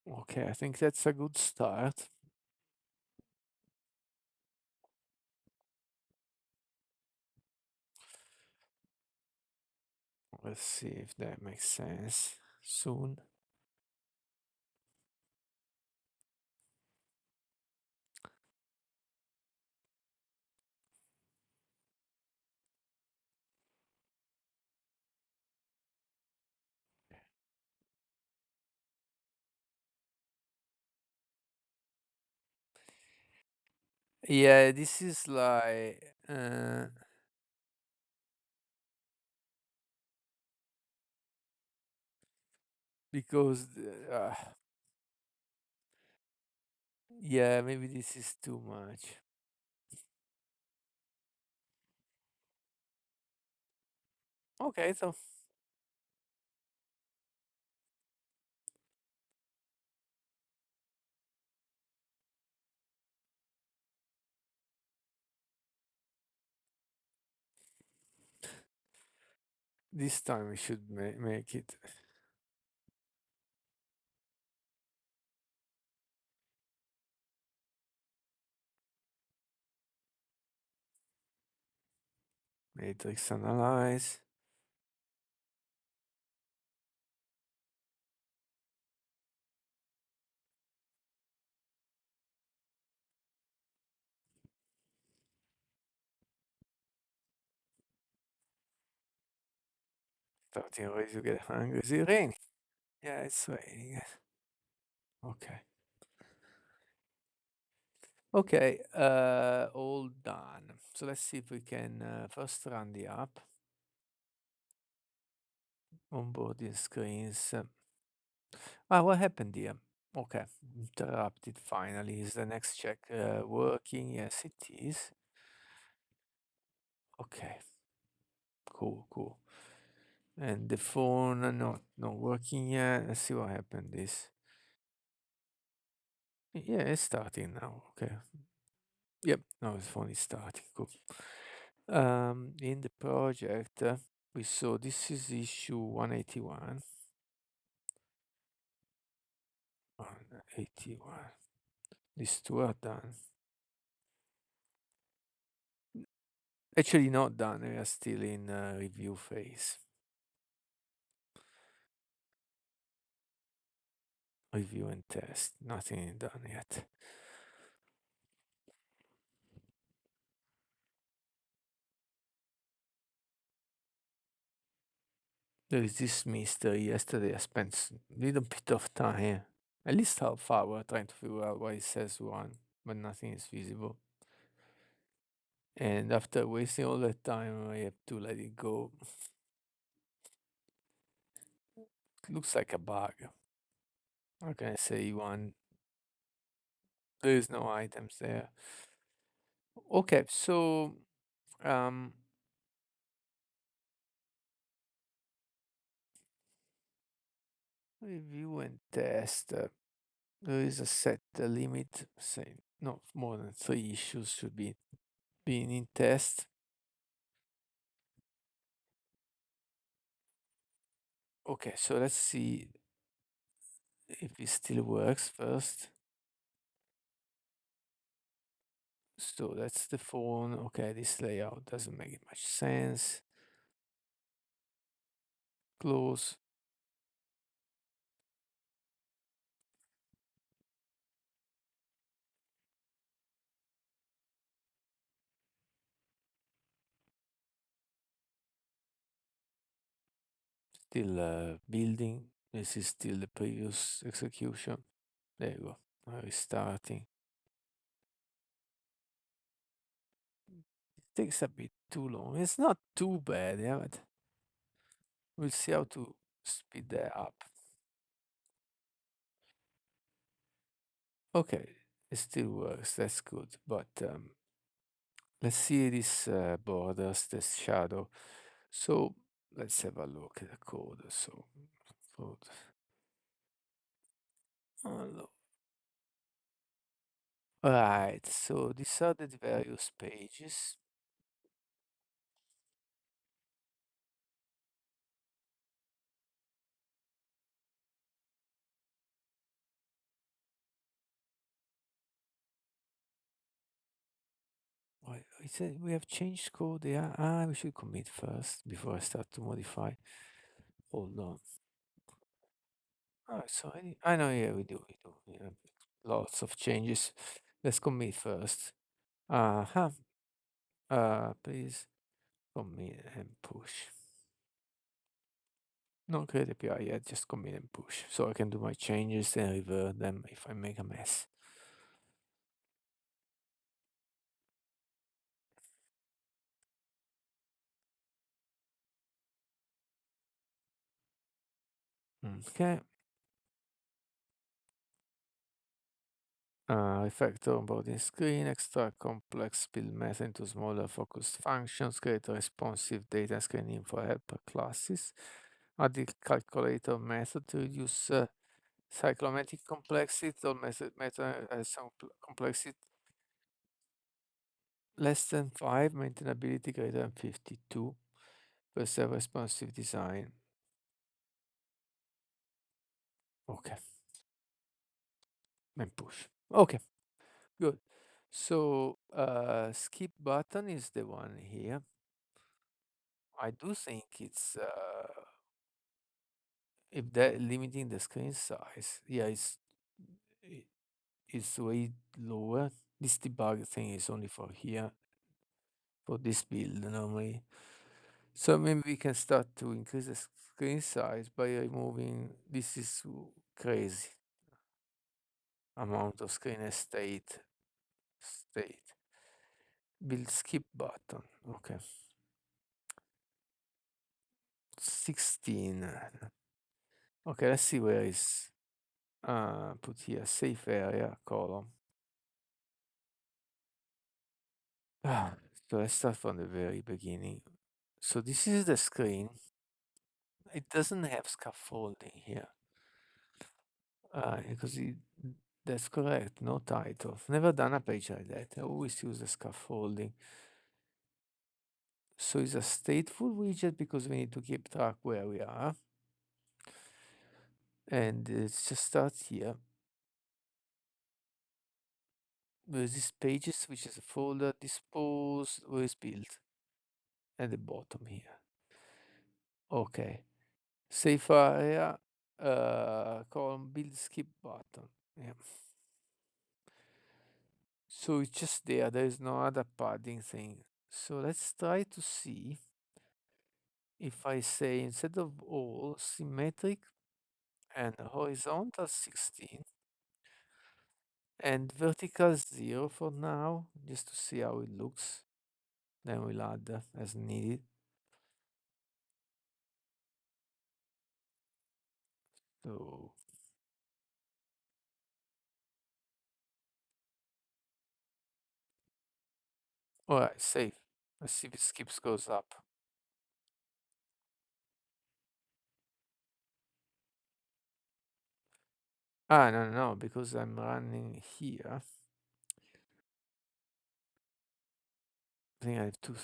A: Okay, I think that's a good start. Let's see if that makes sense soon. Yeah, this is like because yeah, maybe this is too much. Okay, so this time we should make it. Matrix analyze. Starting already to get hungry. Is it raining? Yeah, it's raining. Okay. Okay, all done. So let's see if we can first run the app. Onboarding screens. What happened here? Okay, interrupted finally. Is the next check working? Yes, it is. Okay, cool, cool. And the phone not working yet. Let's see what happened this. Yeah, it's starting now. Okay. Yep, now the phone is starting. Cool. In the project, we saw this is issue 181. 181. These two are done. Actually, not done. We are still in review phase. Review and test. Nothing done yet. There is this mystery. Yesterday, I spent a little bit of time, at least half hour, trying to figure out why it says one, but nothing is visible. And after wasting all that time, I have to let it go. It looks like a bug. How can I say one? There is no items there. Okay, so um, Review and test. There is a set limit saying no more than 3 issues should be being in test. Okay, so let's see if it still works first. So that's the phone. Okay, this layout doesn't make much sense. Close. Still building. This is still the previous execution. There you go. Now restarting. It takes a bit too long. It's not too bad, yeah, but we'll see how to speed that up. Okay, it still works. That's good. But let's see this borders, this shadow. So let's have a look at the code. So, code. Hello. Right, so these are the various pages. Why it said we have changed code. Yeah, we should commit first before I start to modify. Hold on. So I know, yeah, we do. We have lots of changes. Let's commit first. Uh-huh. Please commit and push. Not create API yet, just commit and push. So I can do my changes and revert them if I make a mess. Okay. Refactor onboarding screen, extract complex build method into smaller focused functions, create a responsive data screening for helper classes, add the calculator method to reduce cyclomatic complexity or method has some complexity less than 5, maintainability greater than 52, preserve responsive design. Okay, and push. Okay, good. So skip button is the one here. I do think it's if that limiting the screen size, yeah, i- it's way lower. This debug thing is only for here for this build normally. So maybe we can start to increase the screen size by removing this is crazy amount of screen state. Build skip button. Okay. 16. Okay, let's see where is put here safe area column. So let's start from the very beginning. So this is the screen. It doesn't have scaffolding here. Because that's correct, no title. Never done a page like that. I always use the scaffolding. So it's a stateful widget because we need to keep track where we are. And it's just start here. There's this pages, which is a folder, dispose, where is built at the bottom here. Okay. Safe area, column build skip button. Yeah. So it's just there. There is no other padding thing. So let's try to see if I say instead of all symmetric and horizontal 16 and vertical 0 for now, just to see how it looks. Then we'll add as needed. So, all right, save. Let's see if it skips goes up. Ah, no, no, because I'm running here. I think I have to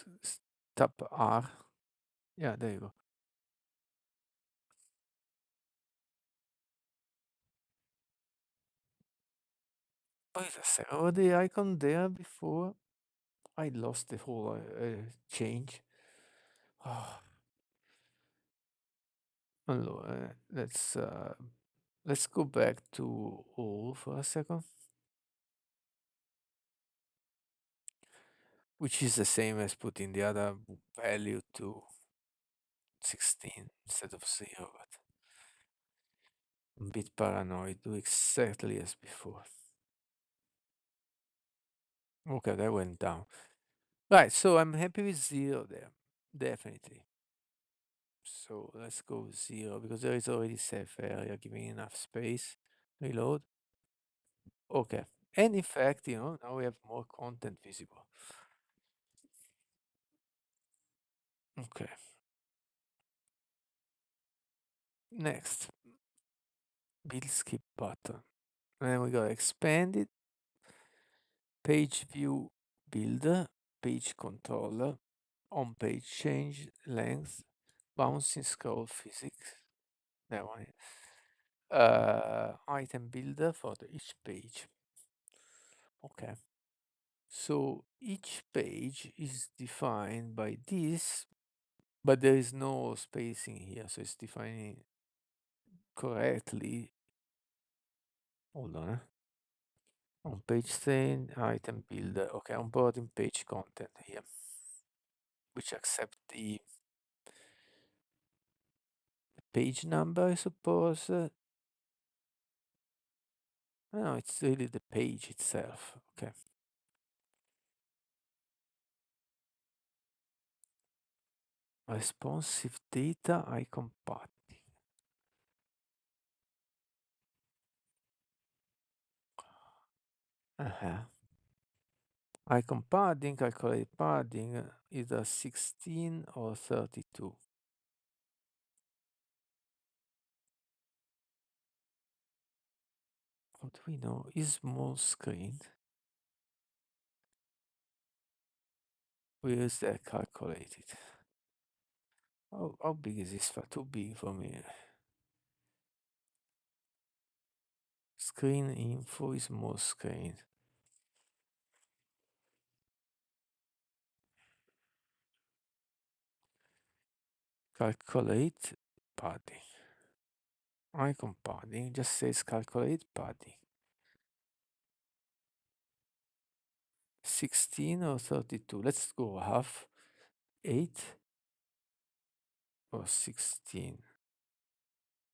A: tap R. Yeah, there you go. Wait a second. Was the icon there before? I lost the whole change. Oh, allora, let's go back to all for a second, which is the same as putting the other value to 16 instead of 0, but I'm a bit paranoid. Do exactly as before. Okay, that went down. Right, so I'm happy with 0 there, definitely. So let's go with 0 because there is already safe area giving enough space. Reload. Okay. And in fact, now we have more content visible. Okay. Next, build skip button. And then we got expanded, page view builder, page controller, on page change length, bouncing scroll physics. That one. Item builder for each page. Okay. So each page is defined by this, but there is no spacing here, so it's defining correctly. Hold on. On page stain, item builder. Okay, onboarding page content here, which accept the page number, I suppose. No, it's really the page itself. Okay. Responsive data icon padding. Uh-huh. Icon padding, calculate padding, either 16 or 32. What do we know? Is small screen. Where is that calculated? How big is this file? Too big for me. Screen info is more screen. Calculate padding. Icon padding just says calculate padding. 16 or 32. Let's go half. 8 or 16.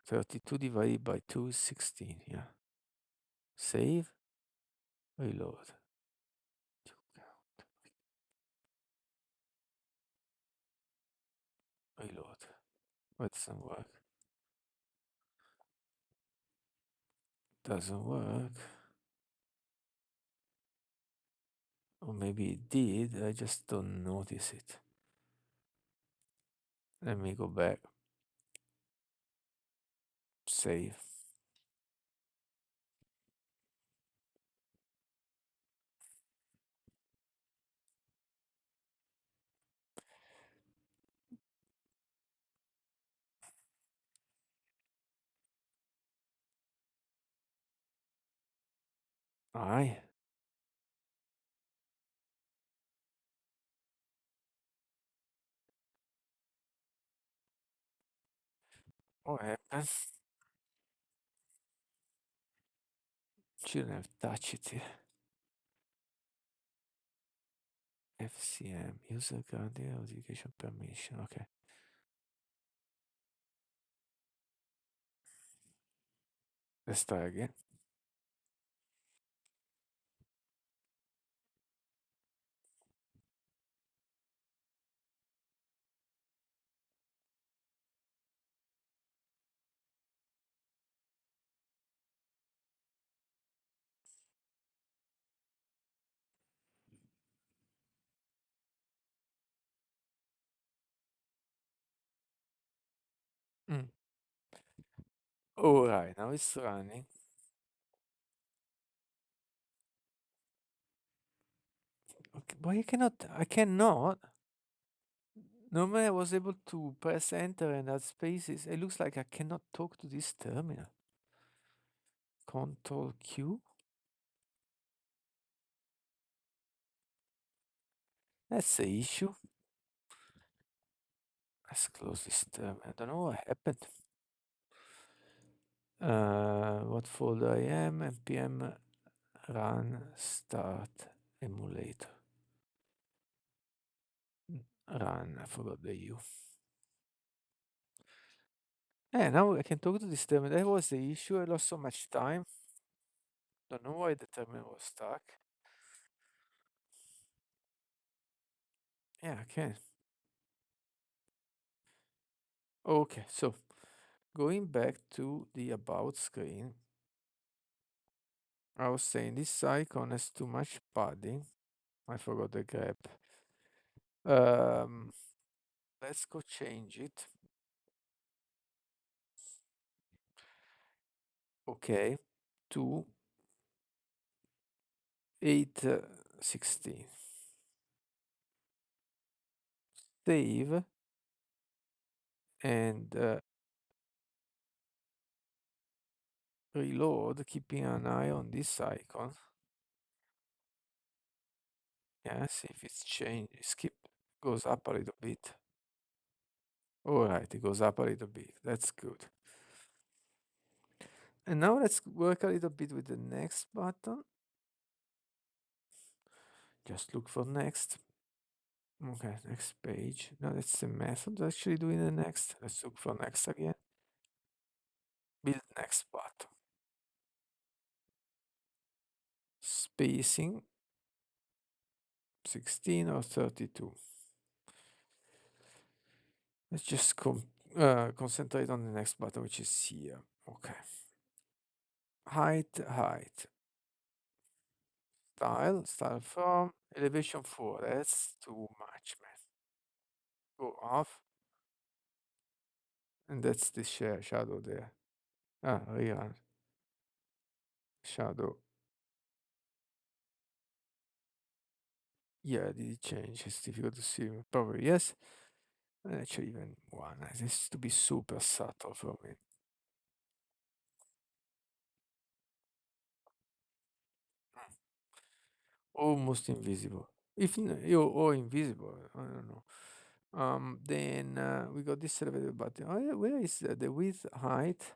A: 32 divided by 2 is 16. Yeah. Save. Reload. Reload. That doesn't work. Doesn't work. Or maybe it did. I just don't notice it. Let me go back. Save. Aye. What happened? Shouldn't have touched it here. FCM, user granted authentication permission. Okay. Let's try again. Mm. All right, now it's running. Okay, but I cannot. Normally I was able to press enter and add spaces. It looks like I cannot talk to this terminal. Control Q. That's the issue. Let's close this terminal. I don't know what happened. What folder I am? npm run start emulator. Run, I forgot the U. Now I can talk to this terminal. That was the issue. I lost so much time. Don't know why the terminal was stuck. Yeah, I can. Okay, so going back to the about screen, I was saying this icon has too much padding. I forgot the grep. Um, let's go change it. Okay, to 816. Save and reload, keeping an eye on this icon. Yeah, see if it's changed. Skip goes up a little bit. All right, it goes up a little bit. That's good. And now let's work a little bit with the next button. Just look for next. Okay, next page. Now that's the method actually doing the next. Let's look for next again. Build next button. Spacing 16 or 32. Let's just concentrate on the next button, which is here. Okay. Height. Style from elevation 4. That's too much, man. Go off. And that's the shadow there. Real shadow. Yeah, did it change? It's difficult to see. Probably yes. And actually, even one. This has to be super subtle for me. Almost invisible. If you or invisible, I don't know. Then we got this elevated button. Oh yeah, where is the width height?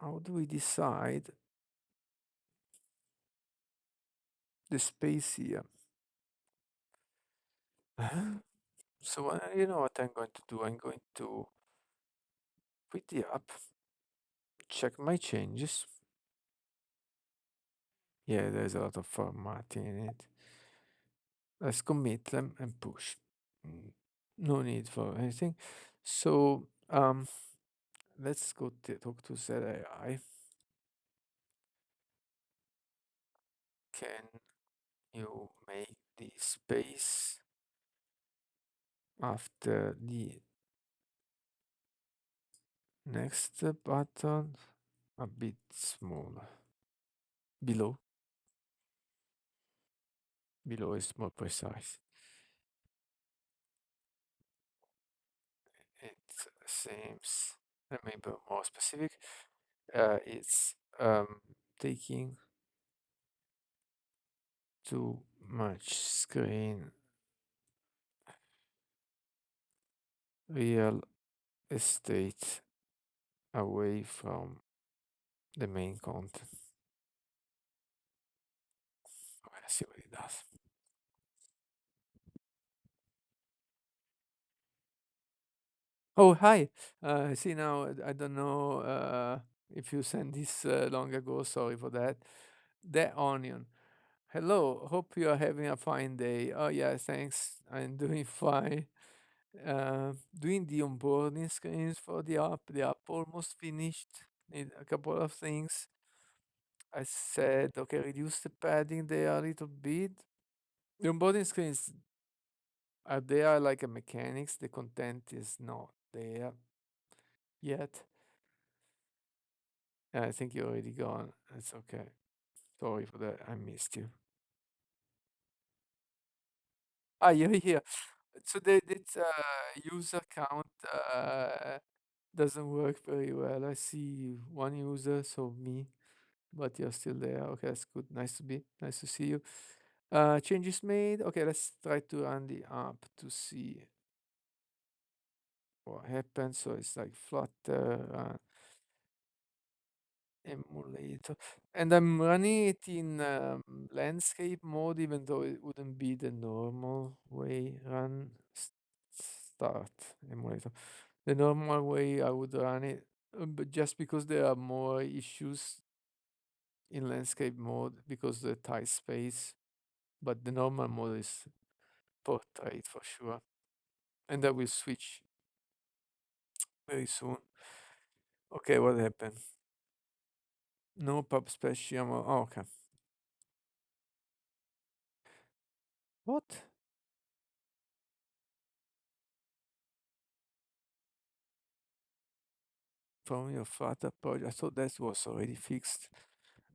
A: How do we decide the space here? So you know what I'm going to do? I'm going to quit the app, check my changes. Yeah, there's a lot of formatting in it. Let's commit them and push. No need for anything. So let's go talk to ZAI. Can you make the space after the next button a bit smaller? Below. Below is more precise. It seems, let me be more specific. It's taking too much screen real estate away from the main content. Let's see what it does. Oh, hi. See now, I don't know if you sent this long ago. Sorry for that. The onion. Hello. Hope you are having a fine day. Oh yeah, thanks. I'm doing fine. Doing the onboarding screens for the app. The app almost finished. Need a couple of things. I said, okay, reduce the padding there a little bit. The onboarding screens are there like a mechanics. The content is not there yet. I think you're already gone. It's okay. Sorry for that. I missed you. Ah, you're here. So that user count doesn't work very well. I see one user, so me, but you're still there. Okay, that's good. Nice to see you. Changes made. Okay, let's try to run the app to see what happens. So it's like Flutter emulator, and I'm running it in landscape mode, even though it wouldn't be the normal way. Start emulator. The normal way I would run it, but just because there are more issues in landscape mode because the tight space, but the normal mode is portrait for sure, and I will switch very soon. Okay, what happened? No pub special. Oh, okay. What? From your Flutter project? I thought that was already fixed.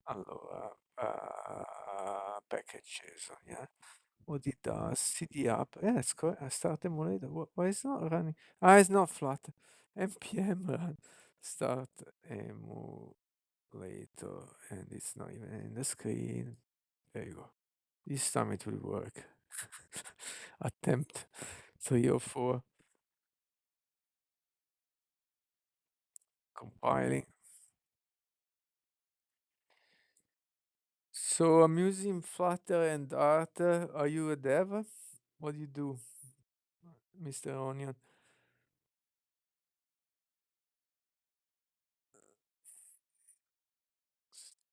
A: Allora, packages, yeah. What it does, cd app. Yeah, it's correct. I start emulator. Why it's not running? Ah, it's not Flutter. npm run start emulator, and it's not even in the screen. There you go. This time it will work. Attempt 3 or 4. Compiling. So I'm using Flutter and Dart. Are you a dev? What do you do, Mr. Onion?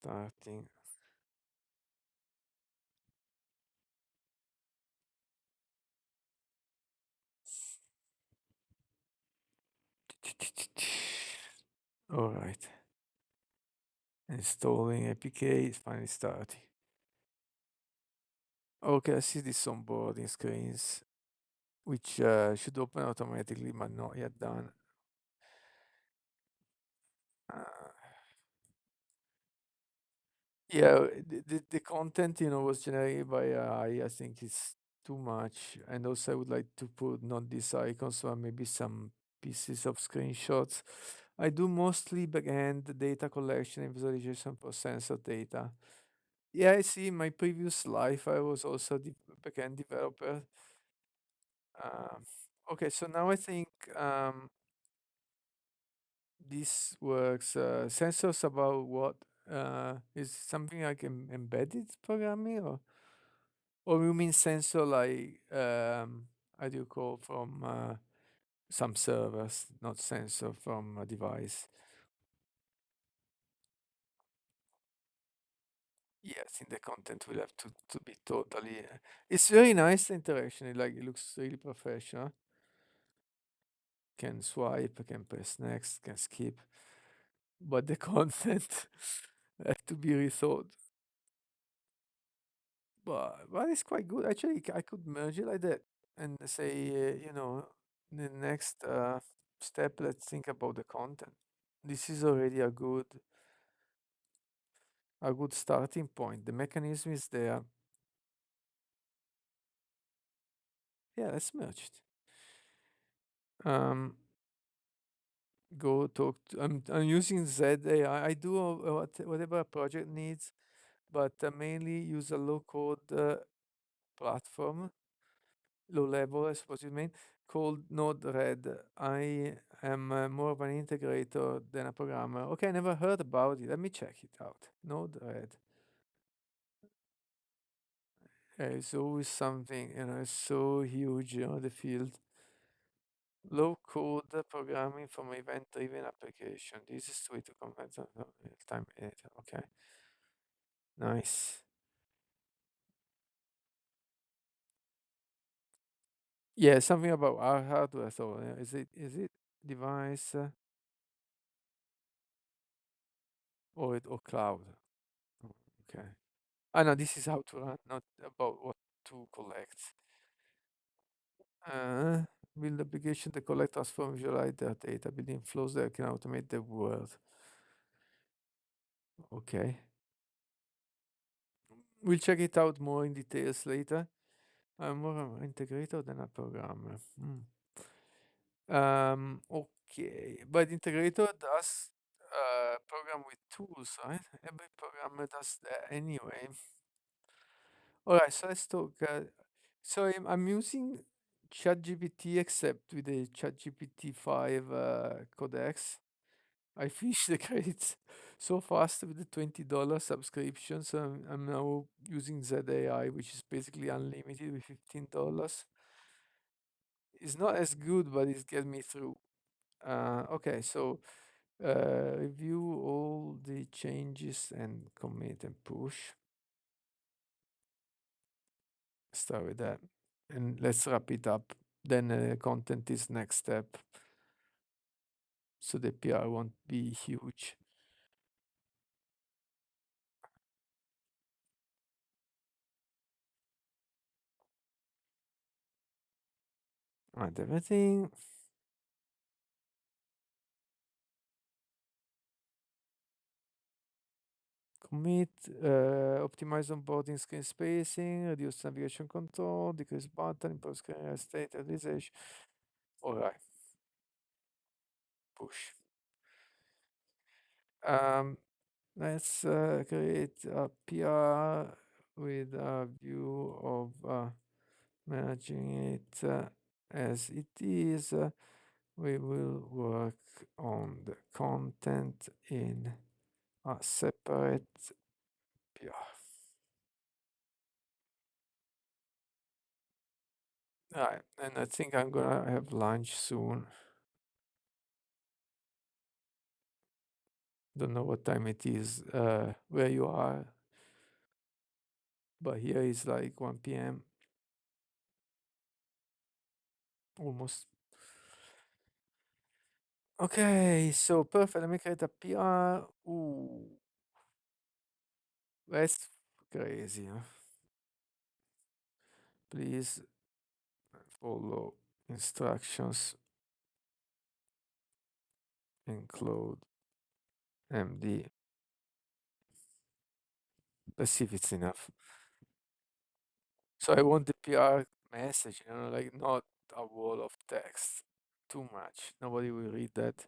A: Starting. All right. Installing APK is finally starting. Okay, I see this onboarding screens, which should open automatically, but not yet done. Uh, yeah, the content, was generated by AI. I think it's too much. And also I would like to put not these icons, but maybe some pieces of screenshots. I do mostly backend data collection and visualization for sensor data. Yeah, I see in my previous life, I was also the backend developer. Um, okay, so now I think this works. Sensors about what? Is something like embedded programming, or you mean sensor like how do you call from some servers, not sensor from a device? Yes, in the content will have to be totally. It's very nice the interaction. It looks really professional. Can swipe, can press next, can skip, but the content have to be rethought. But it's quite good. Actually, I could merge it like that and say, the next step, let's think about the content. This is already a good starting point. The mechanism is there. Yeah, let's merge it. Um, go talk to, I'm using ZAI. I do whatever a project needs, but mainly use a low code platform, low level, I suppose you mean, called Node-RED. I am more of an integrator than a programmer. Okay, I never heard about it. Let me check it out. Node-RED. It's always something, it's so huge, the field. Low code programming from event-driven application. This is way to comment on time editor. Okay, nice. Yeah, something about our hardware. So is it device or cloud? Oh, okay. Ah, no, this is how to run, not about what to collect. Uh, Build application that collect, transform, visualize their data, building flows that can automate the world. Okay. We'll check it out more in details later. I'm more of an integrator than a programmer. Okay, but integrator does program with tools, right? Every programmer does that anyway. All right, so let's talk. So I'm using ChatGPT, except with the ChatGPT 5 codex. I finished the credits so fast with the $20 subscription, so I'm now using ZAI, which is basically unlimited with $15. It's not as good, but it's get me through. Okay, so review all the changes and commit and push. Start with that, and let's wrap it up. Then content is next step, so the PR won't be huge. And everything. Commit, optimize onboarding screen spacing, reduce navigation control, decrease button, improve screen state realization. All right, push. Um, let's create a PR with a view of managing it as it is. We will work on the content in a separate PR. All right, and I think I'm gonna have lunch soon. Don't know what time it is where you are, but here is like 1 p.m. almost. Okay, so perfect. Let me create a PR. Ooh, that's crazy, huh? Please follow instructions, include MD. Let's see if it's enough. So I want the PR message, like not a wall of text. Too much. Nobody will read that.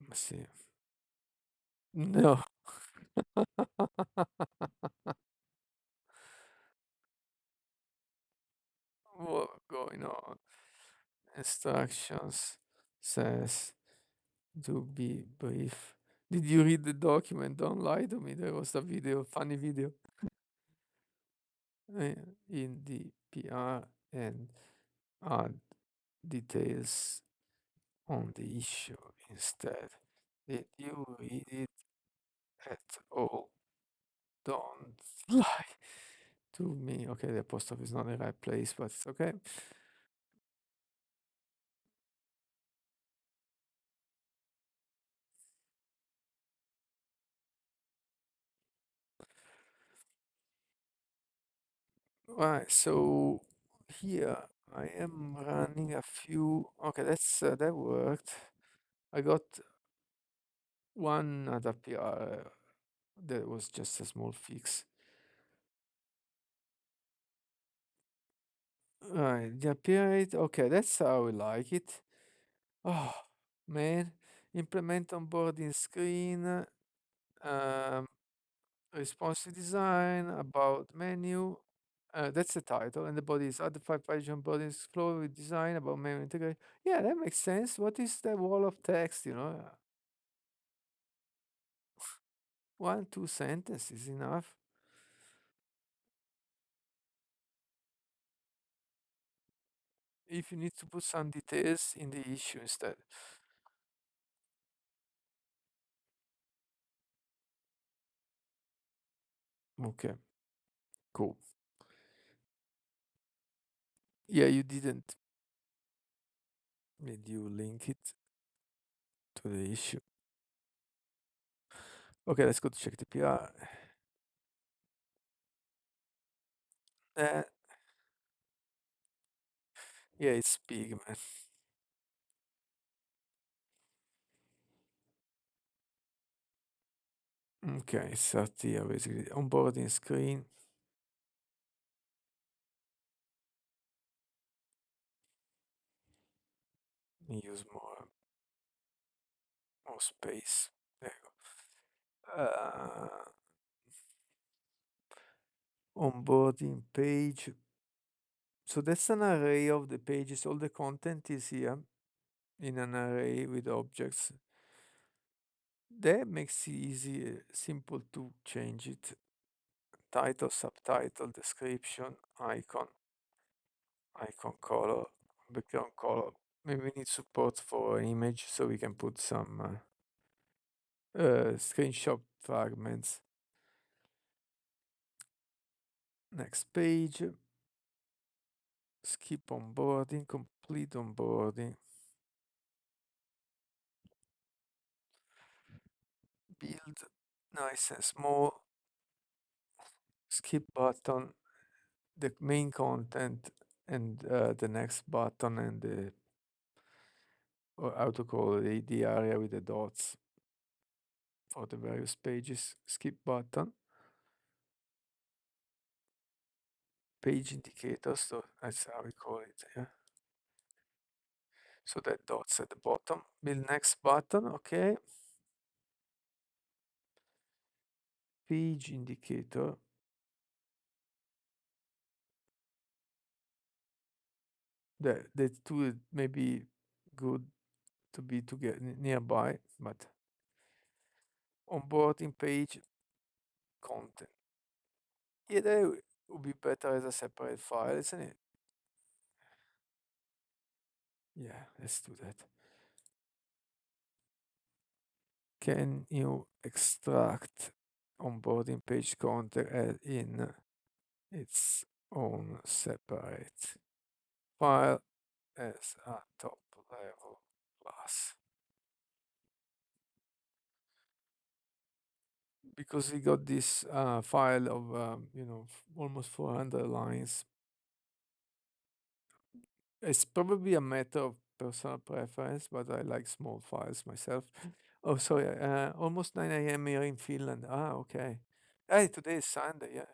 A: Let's see. No. What going on? Instructions says to be brief. Did you read the document? Don't lie to me. There was a video, funny video uh, in the PR and add details on the issue instead. Did you read it at all? Don't lie to me. Okay, the apostrophe is not the right place, but it's okay. Right, so here I am running a few. Okay, that worked. I got one other PR that was just a small fix. Right, the appear rate. Okay, that's how I like it. Oh man, implement onboarding screen. Um, responsive design about menu. That's the title, and the body is add the five-page onboarding flow with design about menu integration. Yeah, that makes sense. What is the wall of text? One, two sentences enough. If you need to put some details in the issue instead. Okay, cool. Yeah, you didn't. Did you link it to the issue? Okay, let's go to check the PR. Uh, yeah, it's big, man. Okay, 30 here basically. Onboarding screen. Use more space. There you go. Onboarding page. So that's an array of the pages. All the content is here in an array with objects. That makes it easy, simple to change it. Title, subtitle, description, icon color, background color. Maybe we need support for an image so we can put some screenshot fragments. Next page. Skip onboarding, complete onboarding. Build, nice and small. Skip button, the main content, and the next button, and the or how to call it, the area with the dots for the various pages. Skip button, page indicators, so that's how we call it. Yeah. So that dots at the bottom. Build next button, okay. Page indicator. The two may be good to be together nearby, but onboarding page content. Yeah, that would be better as a separate file, isn't it? Yeah, let's do that. Can you extract onboarding page content in its own separate file as a top level class? Because we got this file of almost 400 lines. It's probably a matter of personal preference, but I like small files myself. Oh, sorry, almost 9 a.m. here in Finland. Ah, okay. Hey, today is Sunday. Yeah,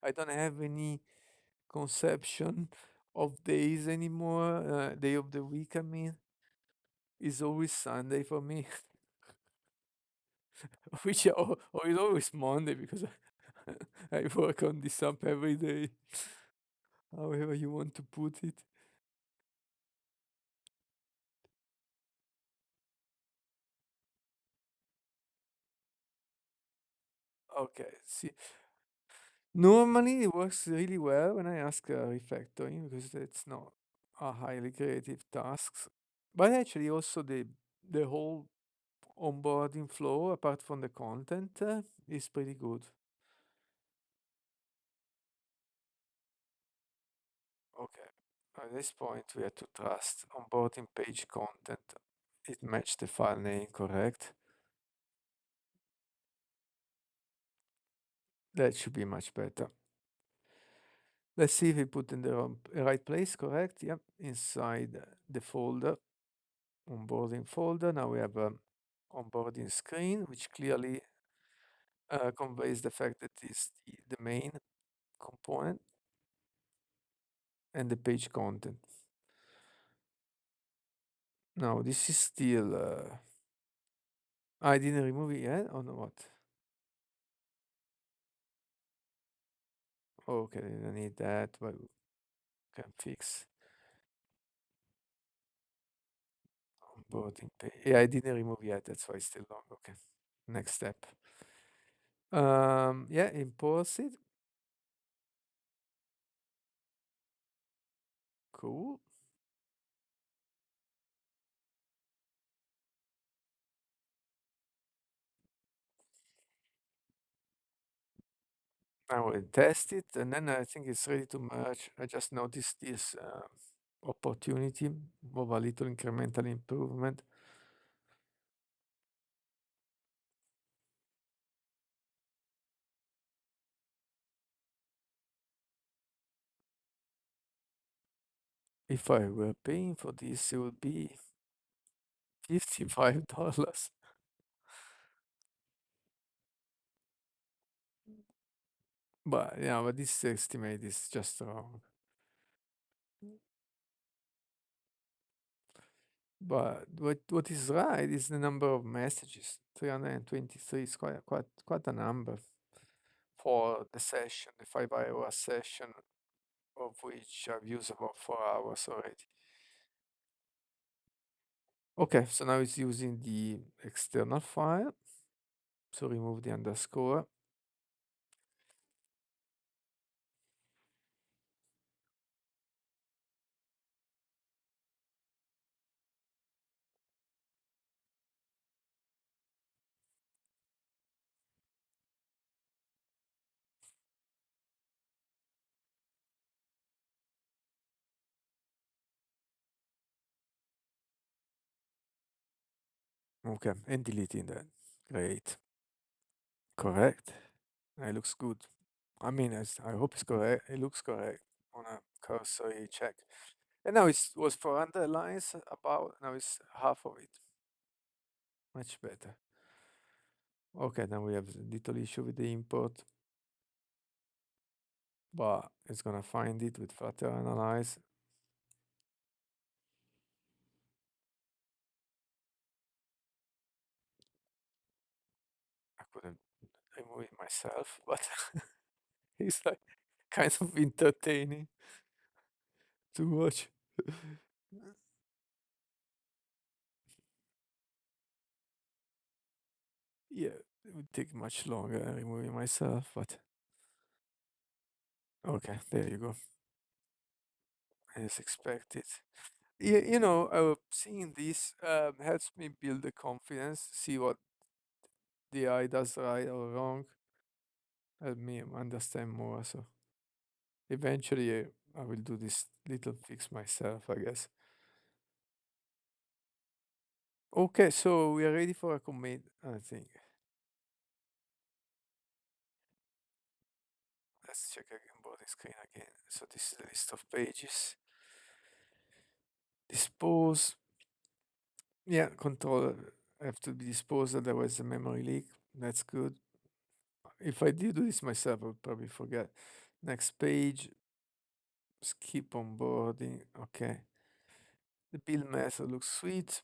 A: I don't have any conception of days anymore. Day of the week, I mean, is always Sunday for me, which or is always Monday because I work on this app every day. However you want to put it. Okay, see. Normally, it works really well when I ask refactoring because it's not a highly creative task. But actually, also the whole onboarding flow, apart from the content, is pretty good. Okay. At this point, we have to trust onboarding page content. It matched the file name, correct? That should be much better. Let's see if we put in the right place, correct? Yep, inside the folder, onboarding folder. Now we have a onboarding screen, which clearly conveys the fact that it's the main component and the page content. Now this is still, I didn't remove it yet or no, what? Okay, I don't need that, but we can fix onboarding page. Yeah, I didn't remove yet, that's why it's still long. Okay, next step. Yeah, import it. Cool. I will test it, and then I think it's ready to merge. I just noticed this opportunity of a little incremental improvement. If I were paying for this, it would be $55. But yeah, but this estimate is just wrong. But what is right is the number of messages. 323 is quite a number for the session, the 5 hour session, of which I've used about 4 hours already. Okay, so now it's using the external file. So remove the underscore. Okay, and deleting that. Great. Correct. It looks good. I mean, I hope it's correct. It looks correct on a cursory check. And now it was 400 lines about, now it's half of it. Much better. Okay, now we have a little issue with the import, but it's gonna find it with flutter analyze. I couldn't remove it myself, but it's like kind of entertaining to watch. Yeah, it would take much longer removing myself, but okay, there you go. As expected. Yeah, seeing this helps me build the confidence, see what the AI does right or wrong, help me understand more. So eventually I will do this little fix myself, I guess. Okay, so we are ready for a commit, I think. Let's check again body screen again. So this is the list of pages. Dispose. Yeah, control have to be disposed. There was a memory leak. That's good. If I did do this myself, I would probably forget. Next page. Skip onboarding. Okay. The build method looks sweet.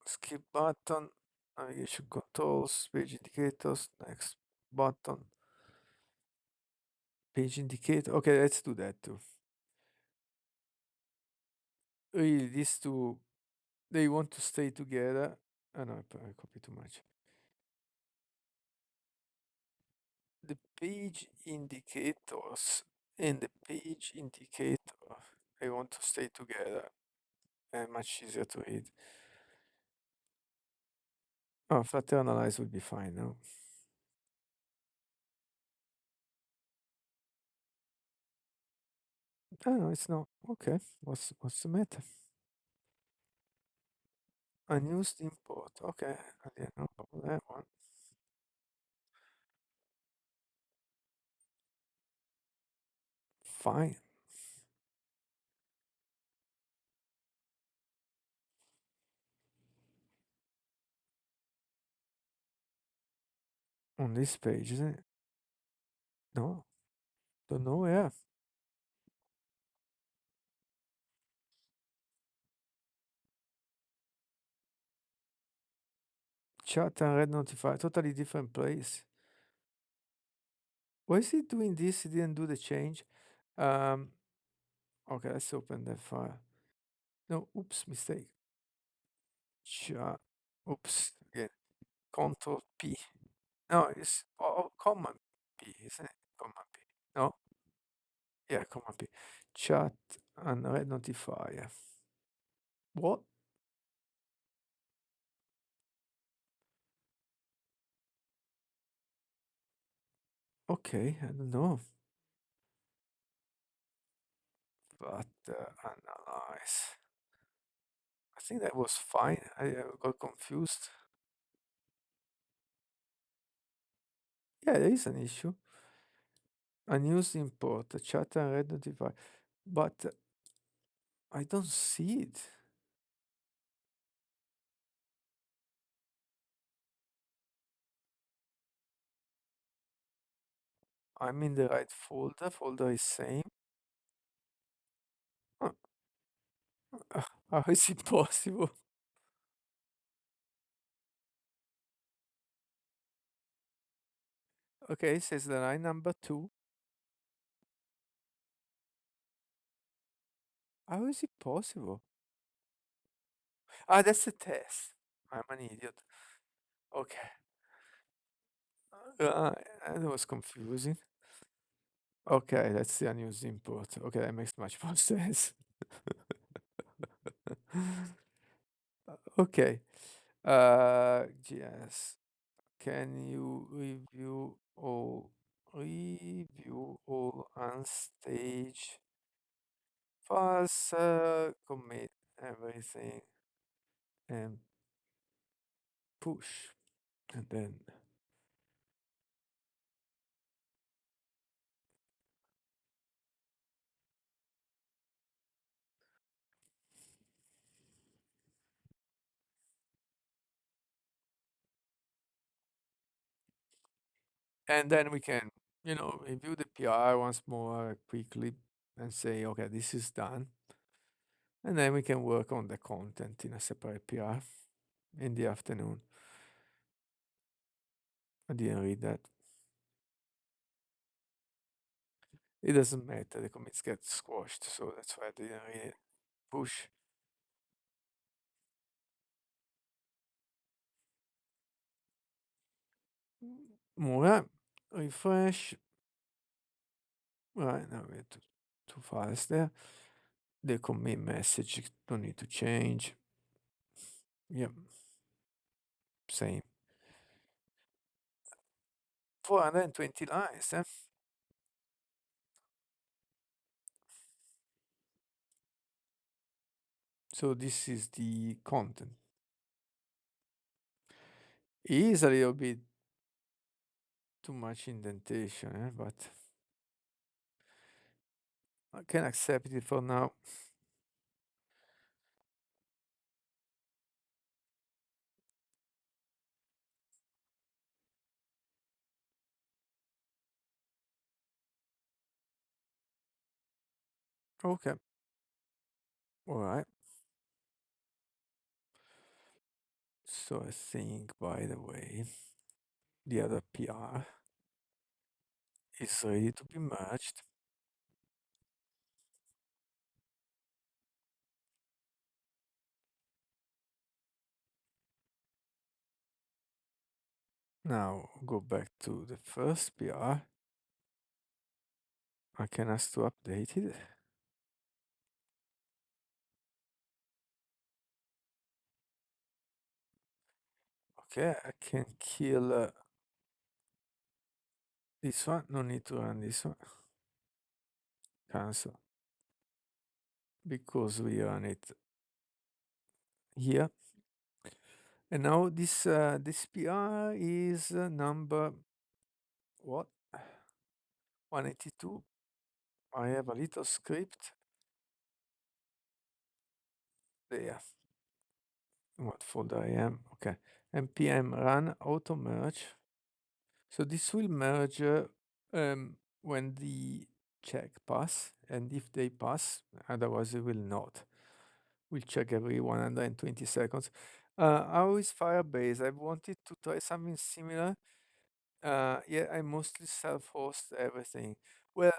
A: Skip button. Navigation controls. Page indicators. Next button. Page indicator. Okay, let's do that too. Really, these two, they want to stay together. Oh no, I copied too much. The page indicators and the page indicator, they want to stay together. And much easier to read. Oh, fraternalize will be fine now. Oh, no, it's not. Okay, what's the matter? Unused import. Okay, I didn't know about that one. Fine. On this page, isn't it? No, don't know where. Chat and red notify. Totally different place. Why is it doing this? It didn't do the change. Um, okay, let's open the file. No, oops, mistake. Chat. Oops, again. Control P. No, it's Command P, isn't it? Command P. No, yeah, Command P. Chat and red notifier. What? Okay, I don't know. But analyze. I think that was fine. I got confused. Yeah, there is an issue. Unused import, chat and red notifier. But I don't see it. I'm in the right folder. Folder is same. Uh, How is it possible? Okay, it says the line number two. How is it possible? Ah, that's a test. I'm an idiot. Okay. That was confusing. Okay, that's the unused import. Okay, that makes much more sense. Okay. Yes. Can you review all on-stage files, commit everything, and push, and then we can, review the PR once more quickly and say, okay, this is done. And then we can work on the content in a separate PR in the afternoon. I didn't read that. It doesn't matter. The commits get squashed, so that's why I didn't read it. Push. More. Refresh. Right, now we have two files there. The commit message don't need to change. Yep, same. 420 lines. So this is the content. It is a little bit too much indentation, but I can accept it for now. Okay, all right. So I think, by the way, the other PR is ready to be merged. Now go back to the first PR. I can ask to update it. Okay, I can kill this one. No need to run this one. Cancel. Because we run it here. And now this PR is number what? 182. I have a little script there. What folder I am? Okay. npm run auto merge. So this will merge when the check pass, and if they pass, otherwise it will not. We'll check every 120 seconds. How is Firebase? I wanted to try something similar. Yeah, I mostly self-host everything. Well,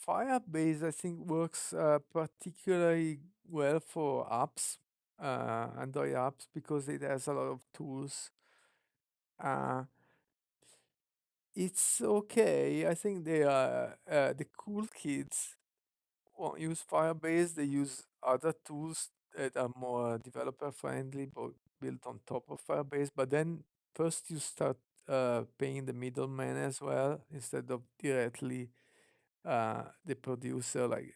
A: Firebase I think works particularly well for apps, Android apps, because it has a lot of tools. Uh, it's okay. I think they are the cool kids won't use Firebase. They use other tools that are more developer friendly, but built on top of Firebase. But then first you start paying the middleman as well instead of directly the producer, like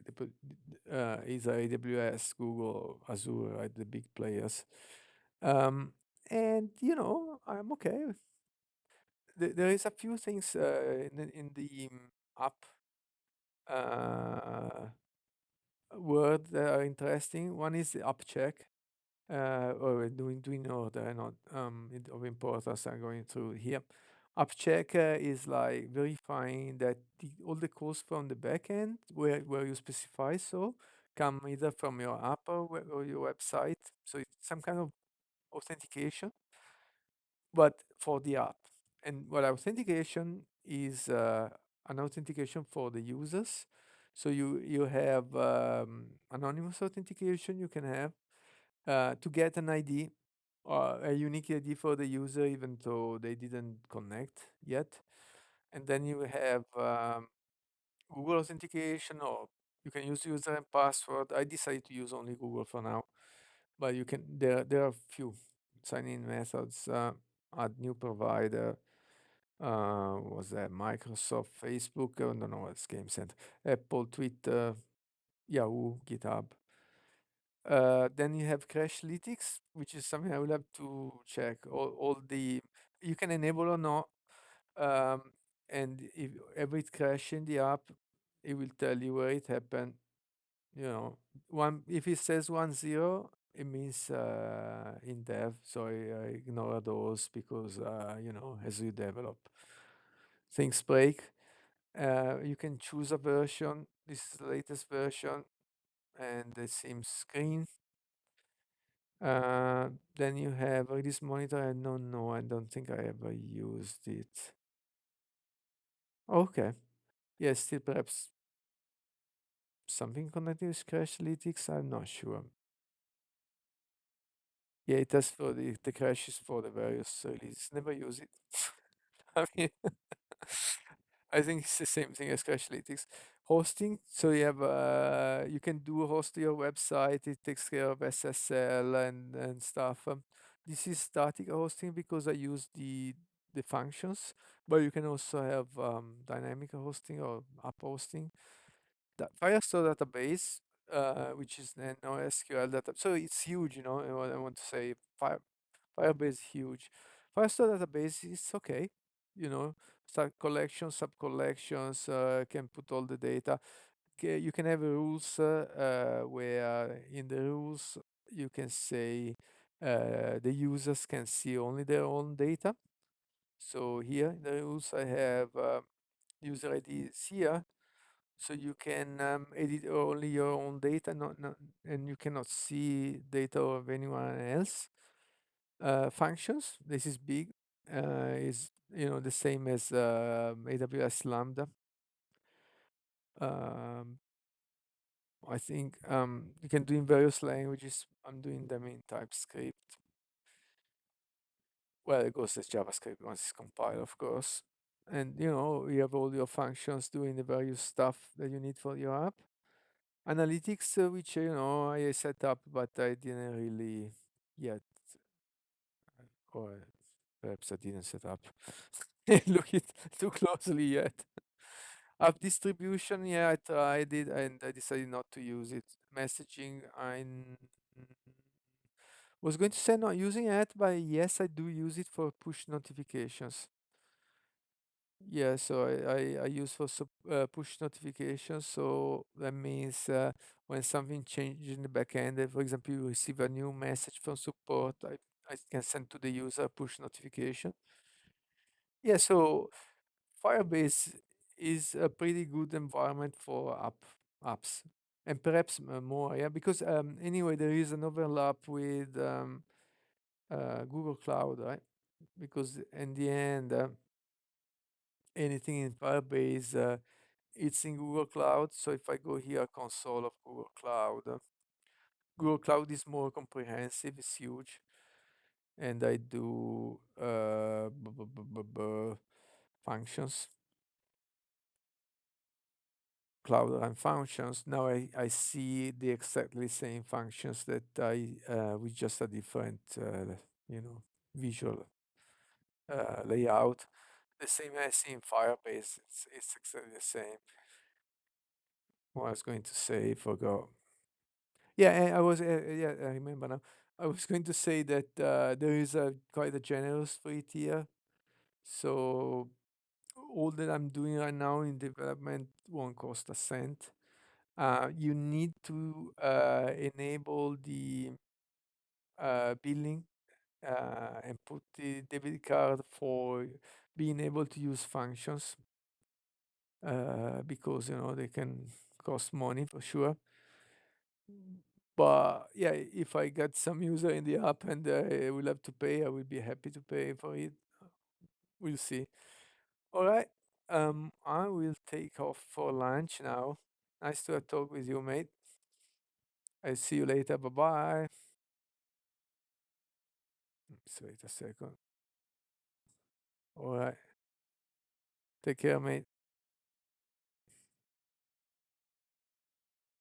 A: either AWS, Google, Azure, right, the big players. Um, and I'm okay. There is a few things in the app uh, word that are interesting. One is the app check. Or doing order, not of importance. I'm going through here. App checker is like verifying that all the calls from the backend where you specify so come either from your app or your website. So it's some kind of authentication, but for the app. And what authentication is an authentication for the users. So you have anonymous authentication you can have to get an ID or a unique ID for the user, even though they didn't connect yet. And then you have Google authentication, or you can use user and password. I decided to use only Google for now, but you can there are few sign-in methods. Add new provider. Was that Microsoft, Facebook? I don't know what's Game Center, Apple, Twitter, Yahoo, GitHub. Then you have Crashlytics, which is something I will have to check. All the you can enable or not, um, and if every crash in the app, it will tell you where it happened. You know, one if it says 1-0, it means in dev. So I ignore those because as you develop, things break. You can choose a version. This is the latest version, and the same screen. Then you have release monitor. I don't know. I don't think I ever used it. Okay. Yes, still perhaps something connected with Crashlytics. I'm not sure. Yeah, it does for the crashes for the various releases. Never use it. I mean, I think it's the same thing as Crashlytics. Hosting, so you can do host your website. It takes care of SSL and stuff. This is static hosting because I use the functions, but you can also have dynamic hosting or app hosting. The Firestore database, which is an NoSQL data, so it's huge. What I want to say. Firebase is huge. Firestore database is okay. Start collections, sub collections, can put all the data. You can have rules where in the rules you can say the users can see only their own data. So here in the rules I have user ID is here, so you can edit only your own data, not and you cannot see data of anyone else. Functions, this is big, is the same as AWS Lambda. Um, I think you can do in various languages. I'm doing them in TypeScript. Well, it goes as JavaScript once it's compiled, of course. And you have all your functions doing the various stuff that you need for your app. Analytics, which I set up, but I didn't really yet, or perhaps I didn't set up. Look it too closely yet. App distribution, yeah, I tried it and I decided not to use it. Messaging, was going to say not using it, but yes, I do use it for push notifications. Yeah, so I use for push notifications. So that means when something changes in the backend, for example, you receive a new message from support, I can send to the user a push notification. Yeah, so Firebase is a pretty good environment for apps, and perhaps more. Yeah, because anyway, there is an overlap with Google Cloud, right? Because in the end, anything in Firebase, it's in Google Cloud. So if I go here, console of Google Cloud, Google Cloud is more comprehensive. It's huge, and I do functions. Cloud Run functions. Now I see the exactly same functions that I with just a different visual layout. The same as in Firebase. It's exactly the same. What I was going to say, forgot. Yeah, I was yeah, I remember now. I was going to say that there is a quite a generous free tier. So all that I'm doing right now in development won't cost a cent. You need to enable the billing and put the debit card for being able to use functions because they can cost money for sure. But yeah, if I get some user in the app and I will have to pay, I will be happy to pay for it. We'll see. All right. I will take off for lunch now. Nice to talk with you, mate. I'll see you later. Bye bye. Just wait a second. All right. Take care, mate.